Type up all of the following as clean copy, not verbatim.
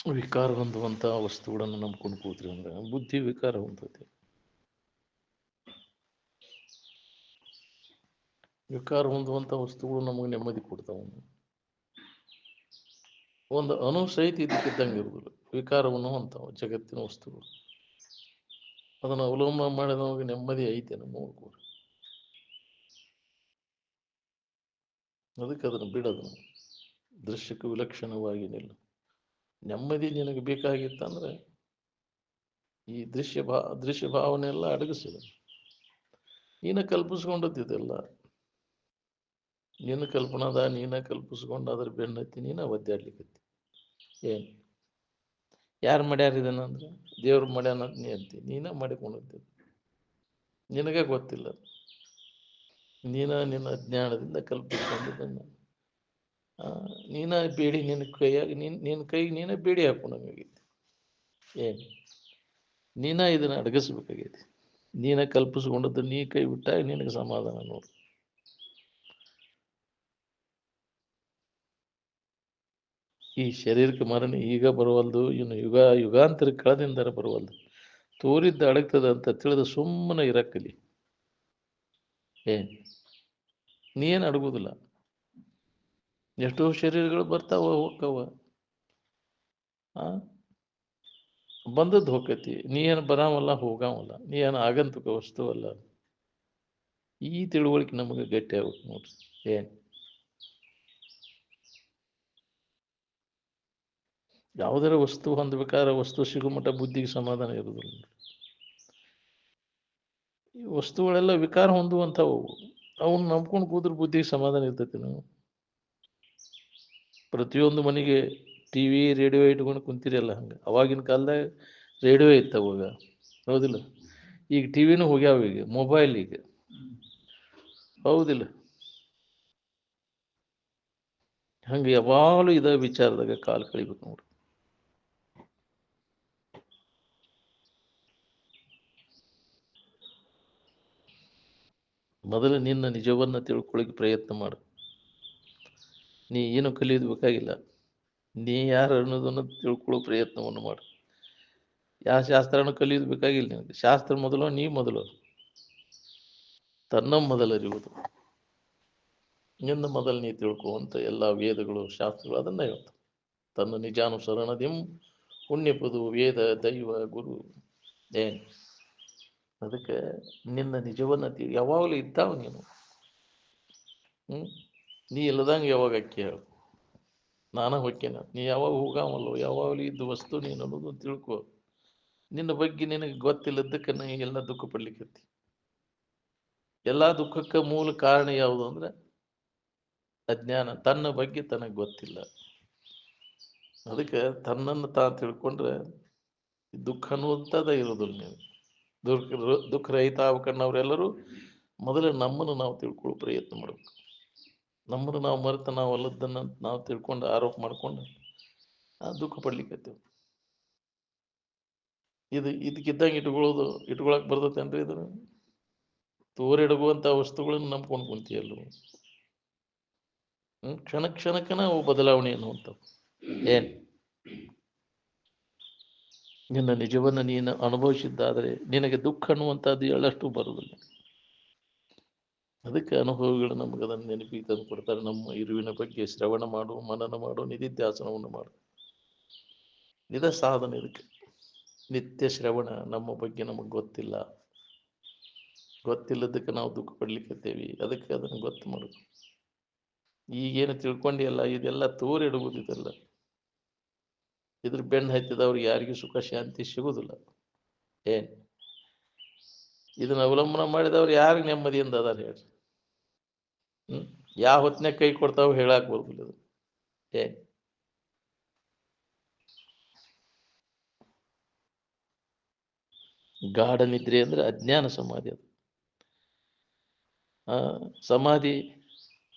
ವಿಕಾರ ಹೊಂದುವಂಥ ವಸ್ತುಗಳನ್ನು ನಂಬ್ಕೊಂಡು ಕೂತ್ರಿ ಅಂದ್ರೆ ಬುದ್ಧಿ ವಿಕಾರ ಹೊಂದೈತಿ. ವಿಕಾರ ಹೊಂದುವಂಥ ವಸ್ತುಗಳು ನಮಗೆ ನೆಮ್ಮದಿ ಕೊಡ್ತಾವೆ. ಒಂದು ಅಣು ಸಹಿತ ಇದಕ್ಕಿದ್ದಂಗೆ ಇರುವುದಿಲ್ಲ, ವಿಕಾರವನ್ನು ಹೊಂತಾವ ಜಗತ್ತಿನ ವಸ್ತುಗಳು. ಅದನ್ನು ಅವಲಂಬನೆ ಮಾಡಿದವಾಗ ನೆಮ್ಮದಿ ಐತೆ ನಮ್ಮ ನೋಡ್ಕೊಡ್ರಿ. ಅದಕ್ಕೆ ಅದನ್ನು ಬಿಡೋದು, ದೃಶ್ಯಕ್ಕೆ ವಿಲಕ್ಷಣವಾಗಿ ನಿಲ್ಲ. ನೆಮ್ಮದಿ ನಿನಗೆ ಬೇಕಾಗಿತ್ತಂದ್ರೆ ಈ ದೃಶ್ಯ ಭಾವನೆ ಎಲ್ಲ ಅಡಗಿಸಿದ. ನೀನ ಕಲ್ಪಿಸ್ಕೊಂಡದ್ದಿದೆಲ್ಲ, ನಿನ್ನ ಕಲ್ಪನಾದ ನೀನ ಕಲ್ಪಿಸ್ಕೊಂಡು ಅದ್ರ ಬೆನ್ನತ್ತಿ ನೀನ ಒದ್ದಾಡ್ಲಿಕ್ಕತ್ತಿ. ಏನು ಯಾರು ಮಾಡ್ಯಾರ ಇದನ್ನಂದ್ರೆ ದೇವ್ರು ಮಾಡ್ಯಾನ ನೀ ಅಂತಿ, ನೀನ ಮಾಡಿಕೊಂಡಿದ್ದೆ, ನಿನಗೆ ಗೊತ್ತಿಲ್ಲ. ನಿನ್ನ ಅಜ್ಞಾನದಿಂದ ಕಲ್ಪಿಸ್ಕೊಂಡಿದ್ದನ್ನು ನೀನ ಬೇಡಿ ನಿನ್ನ ಕೈಯಾಗಿ ನಿನ್ನ ಕೈಗೆ ನೀನೇ ಬೇಡಿ ಹಾಕೊಂಡಂಗಾಗೈತಿ. ಏನು ನೀನ ಇದನ್ನು ಅಡಗಿಸ್ಬೇಕಾಗೈತಿ. ನೀನ ಕಲ್ಪಿಸ್ಕೊಂಡದ್ದು ನೀ ಕೈ ಬಿಟ್ಟಾಗ ನಿನಗೆ ಸಮಾಧಾನ ನೋಡು. ಈ ಶರೀರಕ್ಕೆ ಮರಣ ಈಗ ಬರುವಲ್ದು, ಇನ್ನು ಯುಗಾಂತರ ಕಳೆದಿಂದರ ಬರುವಲ್ದು. ತೋರಿದ್ದ ಅಡಗ್ತದ ಅಂತ ತಿಳಿದು ಸುಮ್ಮನೆ ಇರಕ್ಕಲಿ. ನೀ ಏನು ಅಡಗುದಿಲ್ಲ. ಎಷ್ಟೋ ಶರೀರಗಳು ಬರ್ತಾವ ಹೋಕ್ಕವ, ಬಂದದ್ದು ಹೋಗತಿ. ನೀ ಏನು ಬರಾವಲ್ಲ ಹೋಗಾವಲ್ಲ, ನೀ ಏನು ಆಗಂತುಕ ವಸ್ತುವಲ್ಲ. ಈ ತಿಳುವಳಿಕೆ ನಮಗೆ ಗಟ್ಟಿ ಆಗ್ಬೇಕು ನೋಡ್ರಿ. ಯಾವುದರ ವಸ್ತು ಹೊಂದಬೇಕಾದ್ರೆ ವಸ್ತು ಸಿಗೋ ಮಟ್ಟ ಬುದ್ಧಿಗೆ ಸಮಾಧಾನ ಇರುವುದಿಲ್ಲ. ಈ ವಸ್ತುಗಳೆಲ್ಲ ವಿಕಾರ ಹೊಂದುವಂಥವು, ಅವನ್ನ ನಂಬ್ಕೊಂಡು ಕೂದ್ರೆ ಬುದ್ಧಿಗೆ ಸಮಾಧಾನ ಇರ್ತೈತಿ. ನಾವು ಪ್ರತಿಯೊಂದು ಮನೆಗೆ ಟಿವಿ ರೇಡಿಯೋ ಇಟ್ಕೊಂಡು ಕುಂತಿರಲ್ಲ, ಹಂಗೆ ಅವಾಗಿನ ಕಾಲದಾಗ ರೇಡಿಯೋ ಇತ್ತು ಅವಾಗ, ಹೌದಿಲ್ಲ? ಈಗ ಟಿವಿನೂ ಹೋಗ್ಯಾವ, ಈಗ ಮೊಬೈಲ್, ಈಗ ಹೌದಿಲ್ಲ? ಹಂಗೆ ಯಾವಾಗಲೂ ಇದ ವಿಚಾರದಾಗ ಕಾಲ ಕಳಿಬೇಕು ನೋಡ್ರಿ. ಮೊದಲು ನಿನ್ನ ನಿಜವನ್ನ ತಿಳ್ಕೊಳ್ಳಿಕ್ಕೆ ಪ್ರಯತ್ನ ಮಾಡು. ನೀ ಏನು ಕಲಿಯೋದು ಬೇಕಾಗಿಲ್ಲ, ನೀ ಯಾರು ಅನ್ನೋದನ್ನು ತಿಳ್ಕೊಳ್ಳೋ ಪ್ರಯತ್ನವನ್ನು ಮಾಡು. ಯಾವ ಶಾಸ್ತ್ರನೂ ಕಲಿಯೋದು ಬೇಕಾಗಿಲ್ಲ ನಿನಗೆ. ಶಾಸ್ತ್ರ ಮೊದಲು, ನೀ ಮೊದಲು. ತನ್ನ ಮೊದಲರಿಯುವುದು ನಿನ್ನ ಮೊದಲು ನೀ ತಿಳ್ಕೊಳ್ಳುವಂಥ ಎಲ್ಲ ವೇದಗಳು ಶಾಸ್ತ್ರಗಳು ಅದನ್ನೇ ಹೇಳ್ತವೆ. ತನ್ನ ನಿಜಾನುಸರಣದಿಂ ಪುಣ್ಯಪದು ವೇದ ದೈವ ಗುರು. ಅದಕ್ಕೆ ನಿನ್ನ ನಿಜವನ್ನ ಯಾವಾಗಲೂ ಇದ್ದಾವ ನೀನು. ನೀ ಇಲ್ಲದಂಗೆ ಯಾವಾಗ ಅಕ್ಕಿ ಹೇಳು, ನಾನು ಹೊಕ್ಕೇನ. ನೀ ಯಾವಾಗ ಹೋಗಾಮಲ್ಲೋ, ಯಾವಾಗಲೂ ಇದ್ದ ವಸ್ತು ನೀನು ಅನ್ನೋದು ತಿಳ್ಕೊ. ನಿನ್ನ ಬಗ್ಗೆ ನಿನಗೆ ಗೊತ್ತಿಲ್ಲದಕ್ಕೆ ನೀ ಎಲ್ಲ ದುಃಖ ಪಡ್ಲಿಕ್ಕತ್ತಿ. ಎಲ್ಲ ದುಃಖಕ್ಕೆ ಮೂಲ ಕಾರಣ ಯಾವುದು ಅಂದ್ರೆ ಅಜ್ಞಾನ. ತನ್ನ ಬಗ್ಗೆ ತನಗೆ ಗೊತ್ತಿಲ್ಲ. ಅದಕ್ಕೆ ತನ್ನನ್ನು ತಿಳ್ಕೊಂಡ್ರೆ ದುಃಖ ಅನ್ನುವಂಥದ್ದ ಇರೋದಿಲ್ಲ. ನೀವು ದುಃಖ ರಹಿತ ಆಗ್ಬೇಕನ್ನೋರೆಲ್ಲರೂ ಮೊದಲೇ ನಮ್ಮನ್ನು ನಾವು ತಿಳ್ಕೊಳ್ಳೋ ಪ್ರಯತ್ನ ಮಾಡಬೇಕು. ನಮ್ಮನ್ನು ನಾವು ಮರೆತು ನಾವು ಅಲ್ಲದನ್ನು ನಾವು ತಿಳ್ಕೊಂಡು ಆರೋಪ ಮಾಡ್ಕೊಂಡು ದುಃಖ ಪಡ್ಲಿಕ್ಕತ್ತೇವೆ. ಇದಕ್ಕಿದ್ದಂಗೆ ಇಟ್ಕೊಳಕ್ ಬರ್ತೈತೇನ್ರಿ? ಇದನ್ನು ತೋರಿಡುವಂಥ ವಸ್ತುಗಳನ್ನು ನಂಬ್ಕೊಂಡು ಕುಂತಿಯಲ್ಲ. ಕ್ಷಣ ಕ್ಷಣಕ್ಕೆ ನಾವು ಬದಲಾವಣೆ ಅನ್ನುವಂಥವು. ನಿನ್ನ ನಿಜವನ್ನು ನೀನು ಅನುಭವಿಸಿದ್ದಾದರೆ ನಿನಗೆ ದುಃಖ ಅನ್ನುವಂಥದ್ದು ಎಳ್ಳಷ್ಟು ಬರುವುದಿಲ್ಲ. ಅದಕ್ಕೆ ಅನುಭವಿಗಳು ನಮಗೆ ಅದನ್ನು ನೆನಪಿಗೆ ತಂದು ಕೊಡ್ತಾರೆ. ನಮ್ಮ ಇರುವಿನ ಬಗ್ಗೆ ಶ್ರವಣ ಮಾಡು, ಮನನ ಮಾಡು, ನಿಧಿಧ್ಯಾಸನವನ್ನು ಮಾಡು. ಇದ ಸಾಧನೆ. ಇದಕ್ಕೆ ನಿತ್ಯ ಶ್ರವಣ. ನಮ್ಮ ಬಗ್ಗೆ ನಮಗೆ ಗೊತ್ತಿಲ್ಲದಕ್ಕೆ ನಾವು ದುಃಖ ಪಡ್ಲಿಕ್ಕತ್ತೇವಿ. ಅದಕ್ಕೆ ಅದನ್ನು ಗೊತ್ತು ಮಾಡೋದು. ಈಗೇನು ತಿಳ್ಕೊಂಡಿಯಲ್ಲ, ಇದೆಲ್ಲ ತೋರಿಡುವುದು. ಇದೆಲ್ಲ ಇದ್ರ ಬೆನ್ನು ಹತ್ತಿದವ್ರಿಗೆ ಯಾರಿಗೂ ಸುಖ ಶಾಂತಿ ಸಿಗುವುದಿಲ್ಲ. ಇದನ್ನ ಅವಲಂಬನೆ ಮಾಡಿದವ್ರು ಯಾರಿಗೆ ನೆಮ್ಮದಿಯಿಂದ ಅದಾರ ಹೇಳ್ರಿ? ಯಾವ ಹೊತ್ತಿನಾಗ ಕೈ ಕೊಡ್ತಾವ ಹೇಳಕ್ ಬರುದಿಲ್ಲ. ಇದು ಗಾಢ ನಿದ್ರೆ ಅಂದ್ರೆ ಅಜ್ಞಾನ ಸಮಾಧಿ. ಅದು ಸಮಾಧಿ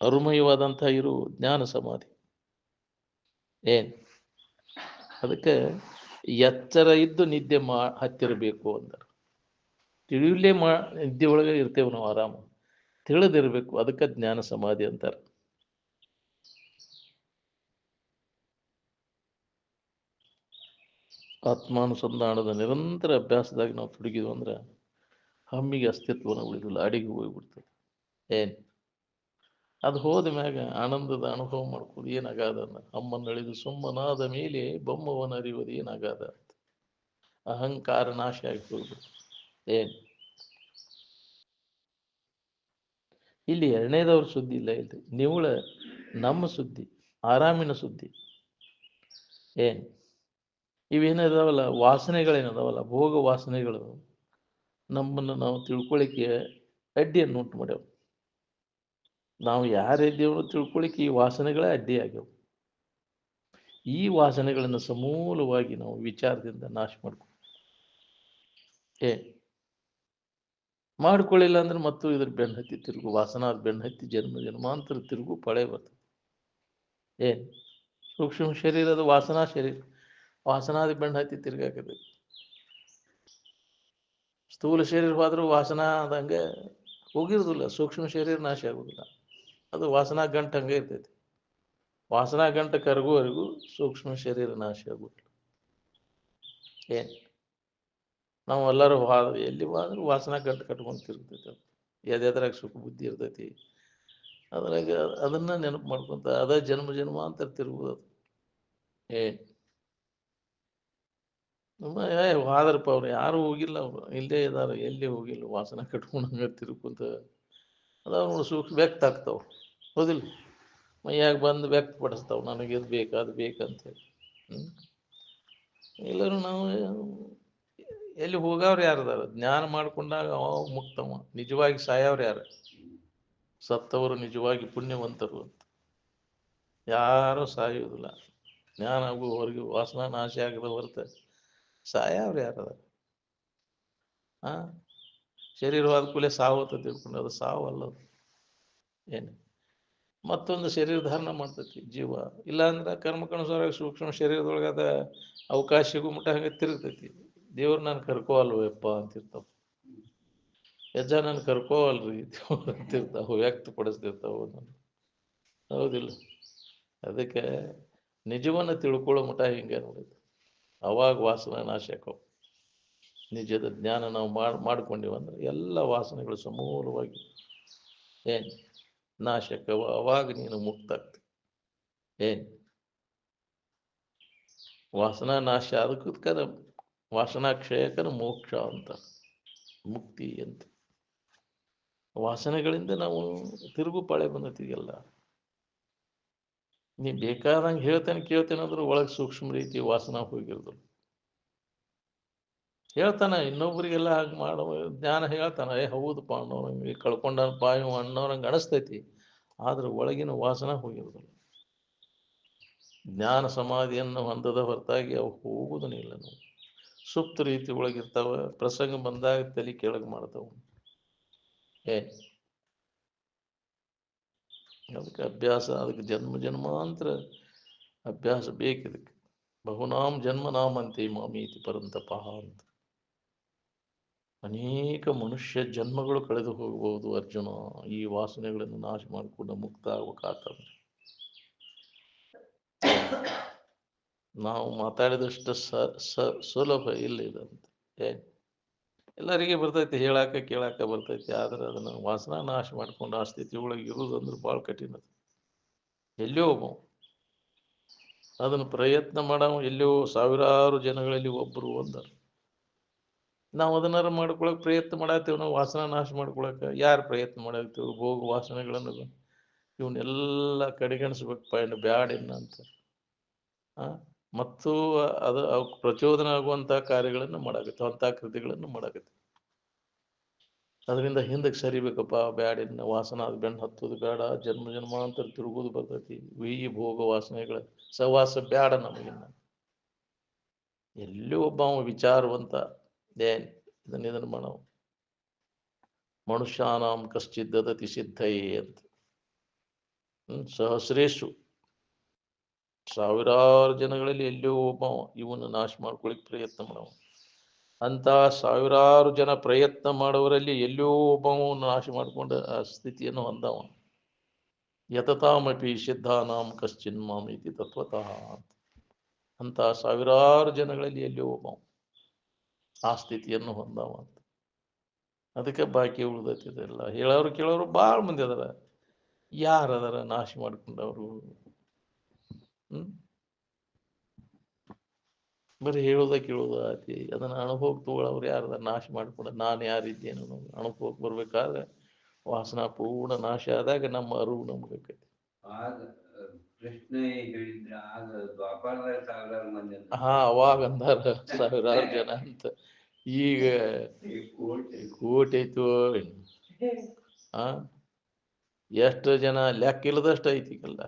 ಅರುಮಯವಾದಂಥ ಇರು ಜ್ಞಾನ ಸಮಾಧಿ. ಅದಕ್ಕೆ ಎಚ್ಚರ ಇದ್ದು ನಿದ್ದೆ ಹತ್ತಿರಬೇಕು ಅಂತಾರೆ. ತಿಳಿಯಲೇ ನಿದ್ದೆ ಒಳಗೆ ಇರ್ತೇವೆ ನಾವು, ಆರಾಮ ತಿಳಿದಿರ್ಬೇಕು. ಅದಕ್ಕೆ ಜ್ಞಾನ ಸಮಾಧಿ ಅಂತಾರೆ. ಆತ್ಮಾನುಸಂಧಾನದ ನಿರಂತರ ಅಭ್ಯಾಸದಾಗ ನಾವು ತೊಡಗಿದ್ವು ಅಂದ್ರೆ ಹಮ್ಮಿಗೆ ಅಸ್ತಿತ್ವನ ಉಳಿದಿಲ್ಲ, ಅಡಿಗೆ ಹೋಗ್ಬಿಡ್ತದೆ. ಏನು ಅದು ಹೋದ ಮ್ಯಾಗ ಆನಂದದ ಅನುಭವ ಮಾಡ್ಕೋದು ಏನಾಗಾದ ಅಮ್ಮನಳಿದು ಸುಮ್ಮನಾದ ಮೇಲೆ ಬೊಮ್ಮವನ ಅರಿಯೋದು ಏನಾಗಾದ ಅಂತ ಅಹಂಕಾರ ನಾಶ ಆಗಿ ಹೋಗ್ಬಿಡ್ತು. ಏನು ಇಲ್ಲಿ ಎರಡನೇದವ್ರ ಸುದ್ದಿ ಇಲ್ಲ, ಇಲ್ರಿ ನಿವುಳ ನಮ್ಮ ಸುದ್ದಿ, ಆರಾಮಿನ ಸುದ್ದಿ. ಏನು ಇವೇನದಾವಲ್ಲ ವಾಸನೆಗಳೇನದಾವಲ್ಲ, ಭೋಗ ವಾಸನೆಗಳು ನಮ್ಮನ್ನು ನಾವು ತಿಳ್ಕೊಳ್ಳಿಕ್ಕೆ ಅಡ್ಡಿಯನ್ನು ಉಂಟು ಮಾಡ್ಯಾವ. ನಾವು ಯಾರಿದ್ದೇವೋ ತಿಳ್ಕೊಳ್ಳಿಕ್ಕೆ ಈ ವಾಸನೆಗಳೇ ಅಡ್ಡಿ ಆಗ್ಯಾವ. ಈ ವಾಸನೆಗಳನ್ನು ಸಮೂಲವಾಗಿ ನಾವು ವಿಚಾರದಿಂದ ನಾಶ ಏ ಮಾಡ್ಕೊಳ್ಳಿಲ್ಲ ಅಂದ್ರೆ ಮತ್ತು ಇದ್ರ ಬೆನ್ನು ಹತ್ತಿ ತಿರುಗು ವಾಸನಾದ ಬೆನ್ನು ಹತ್ತಿ ಜನ್ಮ ಜನ್ಮಾಂತರ ತಿರುಗು ಪಳೆ ಬರ್ತದೆ. ಏನು ಸೂಕ್ಷ್ಮ ಶರೀರದ ವಾಸನಾ ಶರೀರ, ವಾಸನಾದ ಬೆನ್ನು ಹತ್ತಿ ತಿರುಗಾಕಬೇಕು. ಸ್ಥೂಲ ಶರೀರವಾದರೂ ವಾಸನಾ ಆದಂಗೆ ಹೋಗಿರೋದಿಲ್ಲ, ಸೂಕ್ಷ್ಮ ಶರೀರ ನಾಶ ಆಗೋದಿಲ್ಲ. ಅದು ವಾಸನಾ ಗಂಟು ಹಂಗೆ ಇರ್ತೈತಿ. ವಾಸನಾ ಗಂಟು ಕರಗುವವರೆಗೂ ಸೂಕ್ಷ್ಮ ಶರೀರ ನಾಶ ಆಗೋದಿಲ್ಲ. ಏನು ನಾವು ಎಲ್ಲರೂ ಎಲ್ಲಿ ಹೋದ್ರೂ ವಾಸನಾ ಗಂಟು ಕಟ್ಕೊಂಡು ತಿರುಗ್ತೈತೆ. ಎದ್ರಾಗ ಸುಖ ಬುದ್ಧಿ ಇರ್ತೈತಿ, ಅದ್ರಾಗ ಅದನ್ನ ನೆನಪು ಮಾಡ್ಕೊಂತ ಅದ ಜನ್ಮ ಜನ್ಮಾಂತರ ತಿರುಗುವುದು. ಏನು ಹೋದ್ರಪ್ಪ ಅವ್ರು ಯಾರು ಹೋಗಿಲ್ಲ, ಅವರು ಇಲ್ಲೇ ಇದಾರೆ, ಎಲ್ಲಿ ಹೋಗಿಲ್ಲ, ವಾಸನ ಕಟ್ಕೊಂಡಂಗೆ ತಿರುಗ್ಕೊಂತ ಅದಾವ ಸೂಕ್ಷ್ಮ ವ್ಯಕ್ತ ಆಗ್ತಾವ. ಹೌದಿಲ್ಲ, ಮೈಯಾಗ ಬಂದು ವ್ಯಕ್ತಪಡಿಸ್ತಾವ, ನನಗೆ ಇದು ಬೇಕು ಅದು ಬೇಕಂತೇಳಿ. ಎಲ್ಲರೂ ನಾವು ಎಲ್ಲಿ ಹೋಗವ್ರು ಯಾರದಾರ, ಜ್ಞಾನ ಮಾಡ್ಕೊಂಡಾಗ ಅವ ಮುಕ್ತವ. ನಿಜವಾಗಿ ಸಾಯವ್ರು ಯಾರು, ಸತ್ತವರು ನಿಜವಾಗಿ ಪುಣ್ಯವಂತರು ಅಂತ. ಯಾರೂ ಸಾಯುವುದಿಲ್ಲ, ಜ್ಞಾನ ಆಗುವವರೆಗೂ ವಾಸನಾ ನಾಶ ಆಗದ ಹೊರತ ಸಾಯವ್ರು ಯಾರದ. ಶರೀರವಾದ ಕೂಲೆ ಸಾವು ಅಂತ ತಿಳ್ಕೊಂಡು ಅದು ಸಾವಲ್ಲ. ಏನು ಮತ್ತೊಂದು ಶರೀರ ಧಾರಣ ಮಾಡ್ತೈತಿ ಜೀವ. ಇಲ್ಲಾಂದ್ರೆ ಕರ್ಮಕ್ಕನುಸಾರ ಸೂಕ್ಷ್ಮ ಶರೀರದೊಳಗೆ ಅದ ಅವಕಾಶ ಸಿಗೋ ಮಟ್ಟ ಹಂಗೆ ತಿರುಗ್ತೈತಿ. ದೇವ್ರು ನಾನು ಕರ್ಕೋವಲ್ವಪ್ಪ ಅಂತಿರ್ತಾವ, ಯಜ್ಜ ನಾನು ಕರ್ಕೋವಲ್ರಿ ದೇವ್ರು ಅಂತಿರ್ತಾವ, ವ್ಯಕ್ತಪಡಿಸ್ತಿರ್ತಾವ. ಹೌದಿಲ್ಲ, ಅದಕ್ಕೆ ನಿಜವನ್ನ ತಿಳ್ಕೊಳ್ಳೋ ಮಟ್ಟ ಹಿಂಗೆ ನೋಡಿದ್ದು, ಅವಾಗ ವಾಸನೆ ನಾಶ ಆಕವು. ನಿಜದ ಜ್ಞಾನ ನಾವು ಮಾಡ್ಕೊಂಡಿವಂದ್ರೆ ಎಲ್ಲ ವಾಸನೆಗಳು ಸಮೂಲವಾಗಿ ಏನು ನಾಶ ಆಕವ. ಅವಾಗ ನೀನು ಮುಕ್ತ ಆಗ್ತಿ. ಏನು ವಾಸನಾ ನಾಶ ಅದಕ್ಕದ ವಾಸನಾ ಕ್ಷಯಕನ ಮೋಕ್ಷ ಅಂತ, ಮುಕ್ತಿ ಅಂತ. ವಾಸನೆಗಳಿಂದ ನಾವು ತಿರುಗು ಪಾಳೆ ಬಂದತೀಗೆಲ್ಲ. ನೀ ಬೇಕಾದಂಗೆ ಹೇಳ್ತೇನೆ ಕೇಳ್ತೇನೆ ಅಂದ್ರೆ ಒಳಗೆ ಸೂಕ್ಷ್ಮ ರೀತಿ ವಾಸನಾ ಹೋಗಿರೋದಿಲ್ಲ. ಹೇಳ್ತಾನ ಇನ್ನೊಬ್ರಿಗೆಲ್ಲ ಹಾಗೆ ಮಾಡೋ ಜ್ಞಾನ ಹೇಳ್ತಾನ, ಹೌದಪ್ಪ ಅನ್ನೋರಂಗೆ ಕಳ್ಕೊಂಡನಪ್ಪ ಇವ ಅನ್ನೋರಂಗೆ ಅನಿಸ್ತೈತಿ. ಆದ್ರೆ ಒಳಗಿನ ವಾಸನ ಹೋಗಿರೋದಿಲ್ಲ. ಜ್ಞಾನ ಸಮಾಧಿಯನ್ನು ಹೊಂದದ ಹೊರತಾಗಿ ಅವು ಹೋಗುವುದೂ ಇಲ್ಲ. ನಾವು ಸುಪ್ತ ರೀತಿ ಒಳಗಿರ್ತಾವ, ಪ್ರಸಂಗ ಬಂದಾಗ ತಲೆ ಕೆಳಗೆ ಮಾಡ್ತಾವ. ಅದಕ್ಕೆ ಅಭ್ಯಾಸ, ಅದಕ್ಕೆ ಜನ್ಮ ಜನ್ಮಾಂತರ ಅಭ್ಯಾಸ ಬೇಕಿದಕ್ಕೆ. ಬಹುನಾಂ ಜನ್ಮನಾಮಂತೆ ಮಾಮೀತಿ ಪರಂತಪ ಅಂತ. ಅನೇಕ ಮನುಷ್ಯ ಜನ್ಮಗಳು ಕಳೆದು ಹೋಗಬಹುದು ಅರ್ಜುನ, ಈ ವಾಸನೆಗಳನ್ನು ನಾಶ ಮಾಡಿಕೊಂಡು ಮುಕ್ತ ಆಗ್ಬೇಕಾತಂದ್ರೆ. ನಾವು ಮಾತಾಡಿದಷ್ಟು ಸುಲಭ ಇಲ್ಲ ಇದಂತ. ಎಲ್ಲರಿಗೆ ಬರ್ತೈತಿ, ಹೇಳಾಕ ಕೇಳಾಕ ಬರ್ತೈತಿ. ಆದ್ರೆ ಅದನ್ನ ವಾಸನಾ ನಾಶ ಮಾಡ್ಕೊಂಡು ಆ ಸ್ಥಿತಿ ಒಳಗೆ ಇರುವುದಂದ್ರೆ ಭಾಳ ಕಠಿಣ. ಎಲ್ಲಿಯೋ ಒಬ್ಬ ಅದನ್ನು ಪ್ರಯತ್ನ ಮಾಡವ, ಎಲ್ಲಿಯೋ ಸಾವಿರಾರು ಜನಗಳಲ್ಲಿ ಒಬ್ಬರು ಒಂದರು. ನಾವು ಅದನ್ನಾರು ಮಾಡ್ಕೊಳಕ್ ಪ್ರಯತ್ನ ಮಾಡತ್ತೇವೆ. ನಾವು ವಾಸನ ನಾಶ ಮಾಡ್ಕೊಳಕ ಯಾರು ಪ್ರಯತ್ನ ಮಾಡಾಕ್ತೇವೆ? ಭೋಗ ವಾಸನೆಗಳನ್ನು ಇವನ್ನೆಲ್ಲ ಕಡೆಗಣಿಸ್ಬೇಕಪ್ಪ, ಇನ್ನು ಬ್ಯಾಡ ಇನ್ನ ಅಂತ. ಮತ್ತು ಅದು ಪ್ರಚೋದನೆ ಆಗುವಂಥ ಕಾರ್ಯಗಳನ್ನು ಮಾಡಾಕತ್ತೇವೆ, ಅಂಥ ಕೃತಿಗಳನ್ನು ಮಾಡಾಕತ್ತೇವೆ. ಅದರಿಂದ ಹಿಂದಕ್ಕೆ ಸರಿಬೇಕಪ್ಪ, ಬ್ಯಾಡ ಇನ್ನು ವಾಸನ ಅದು ಬೆನ್ನು ಹತ್ತೋದು ಬೇಡ, ಜನ್ಮ ಜನ್ಮಾಂತರ ತಿರುಗೋದು ಬರ್ತೈತಿ. ಈ ಭೋಗ ವಾಸನೆಗಳ ಸಹವಾಸ ಬ್ಯಾಡ ನಮಗಿನ್ನ. ಎಲ್ಲೋ ಒಬ್ಬ ವಿಚಾರವಂತ ಇದನ್ನು ಮಾಡವ, ಮನುಷ್ಯಾನಾಂ ಕಶ್ಚಿದ್ದತಿ ಸಿದ್ಧಯೇ ಅಂತ. ಸಹಸ್ರೇಶು ಸಾವಿರಾರು ಜನಗಳಲ್ಲಿ ಎಲ್ಲೋ ಒಬ್ಬ ಇವನು ನಾಶ ಮಾಡ್ಕೊಳಿಕ್ ಪ್ರಯತ್ನ ಮಾಡವ. ಅಂತ ಸಾವಿರಾರು ಜನ ಪ್ರಯತ್ನ ಮಾಡೋರಲ್ಲಿ ಎಲ್ಲೋ ಒಬ್ಬ ನಾಶ ಮಾಡ್ಕೊಂಡ ಆ ಸ್ಥಿತಿಯನ್ನು ಹೊಂದವ. ಯತತಾಮಪಿ ಸಿದ್ಧಾನಾಂ ಕಶ್ಚಿನ್ ಮಾಮೀತಿ ತತ್ವತಃ ಅಂತ. ಅಂತ ಸಾವಿರಾರು ಜನಗಳಲ್ಲಿ ಎಲ್ಲಿ ಒಬ್ಬ ಆ ಸ್ಥಿತಿಯನ್ನು ಹೊಂದವ ಅಂತ. ಅದಕ್ಕೆ ಬಾಕಿ ಉಳ್ದೈತಿದೆಲ್ಲ ಹೇಳೋರು ಕೇಳೋರು ಭಾಳ ಮಂದಿ ಅದಾರ. ಯಾರು ಅದಾರ ನಾಶ ಮಾಡ್ಕೊಂಡವರು? ಬರೀ ಹೇಳೋದ ಕೇಳೋದ ಆತಿ. ಅದನ್ನ ಅನುಭವಕ್ಕೆ ತಗೊಳ್ಳೋರು ಯಾರದ ನಾಶ ಮಾಡ್ಕೊಂಡ ನಾನು ಯಾರಿದ್ದೇನು ಅನುಭವಕ್ಕೆ ಬರ್ಬೇಕಾದ್ರೆ ವಾಸನಾ ಪೂರ್ಣ ನಾಶ ಆದಾಗ ನಮ್ಮ ಅರಿವು ನಮ್ಗೆ ಹಾ ಅವಾಗ ಅಂದಾರ ಸಾವಿರಾರು ಜನ ಅಂತ. ಈಗ ಕೋಟಿ ಐತು. ಆ ಎಷ್ಟು ಜನ ಲೆಕ್ಕ ಇಲ್ಲದಷ್ಟು ಐತಿಕಲ್ಲ.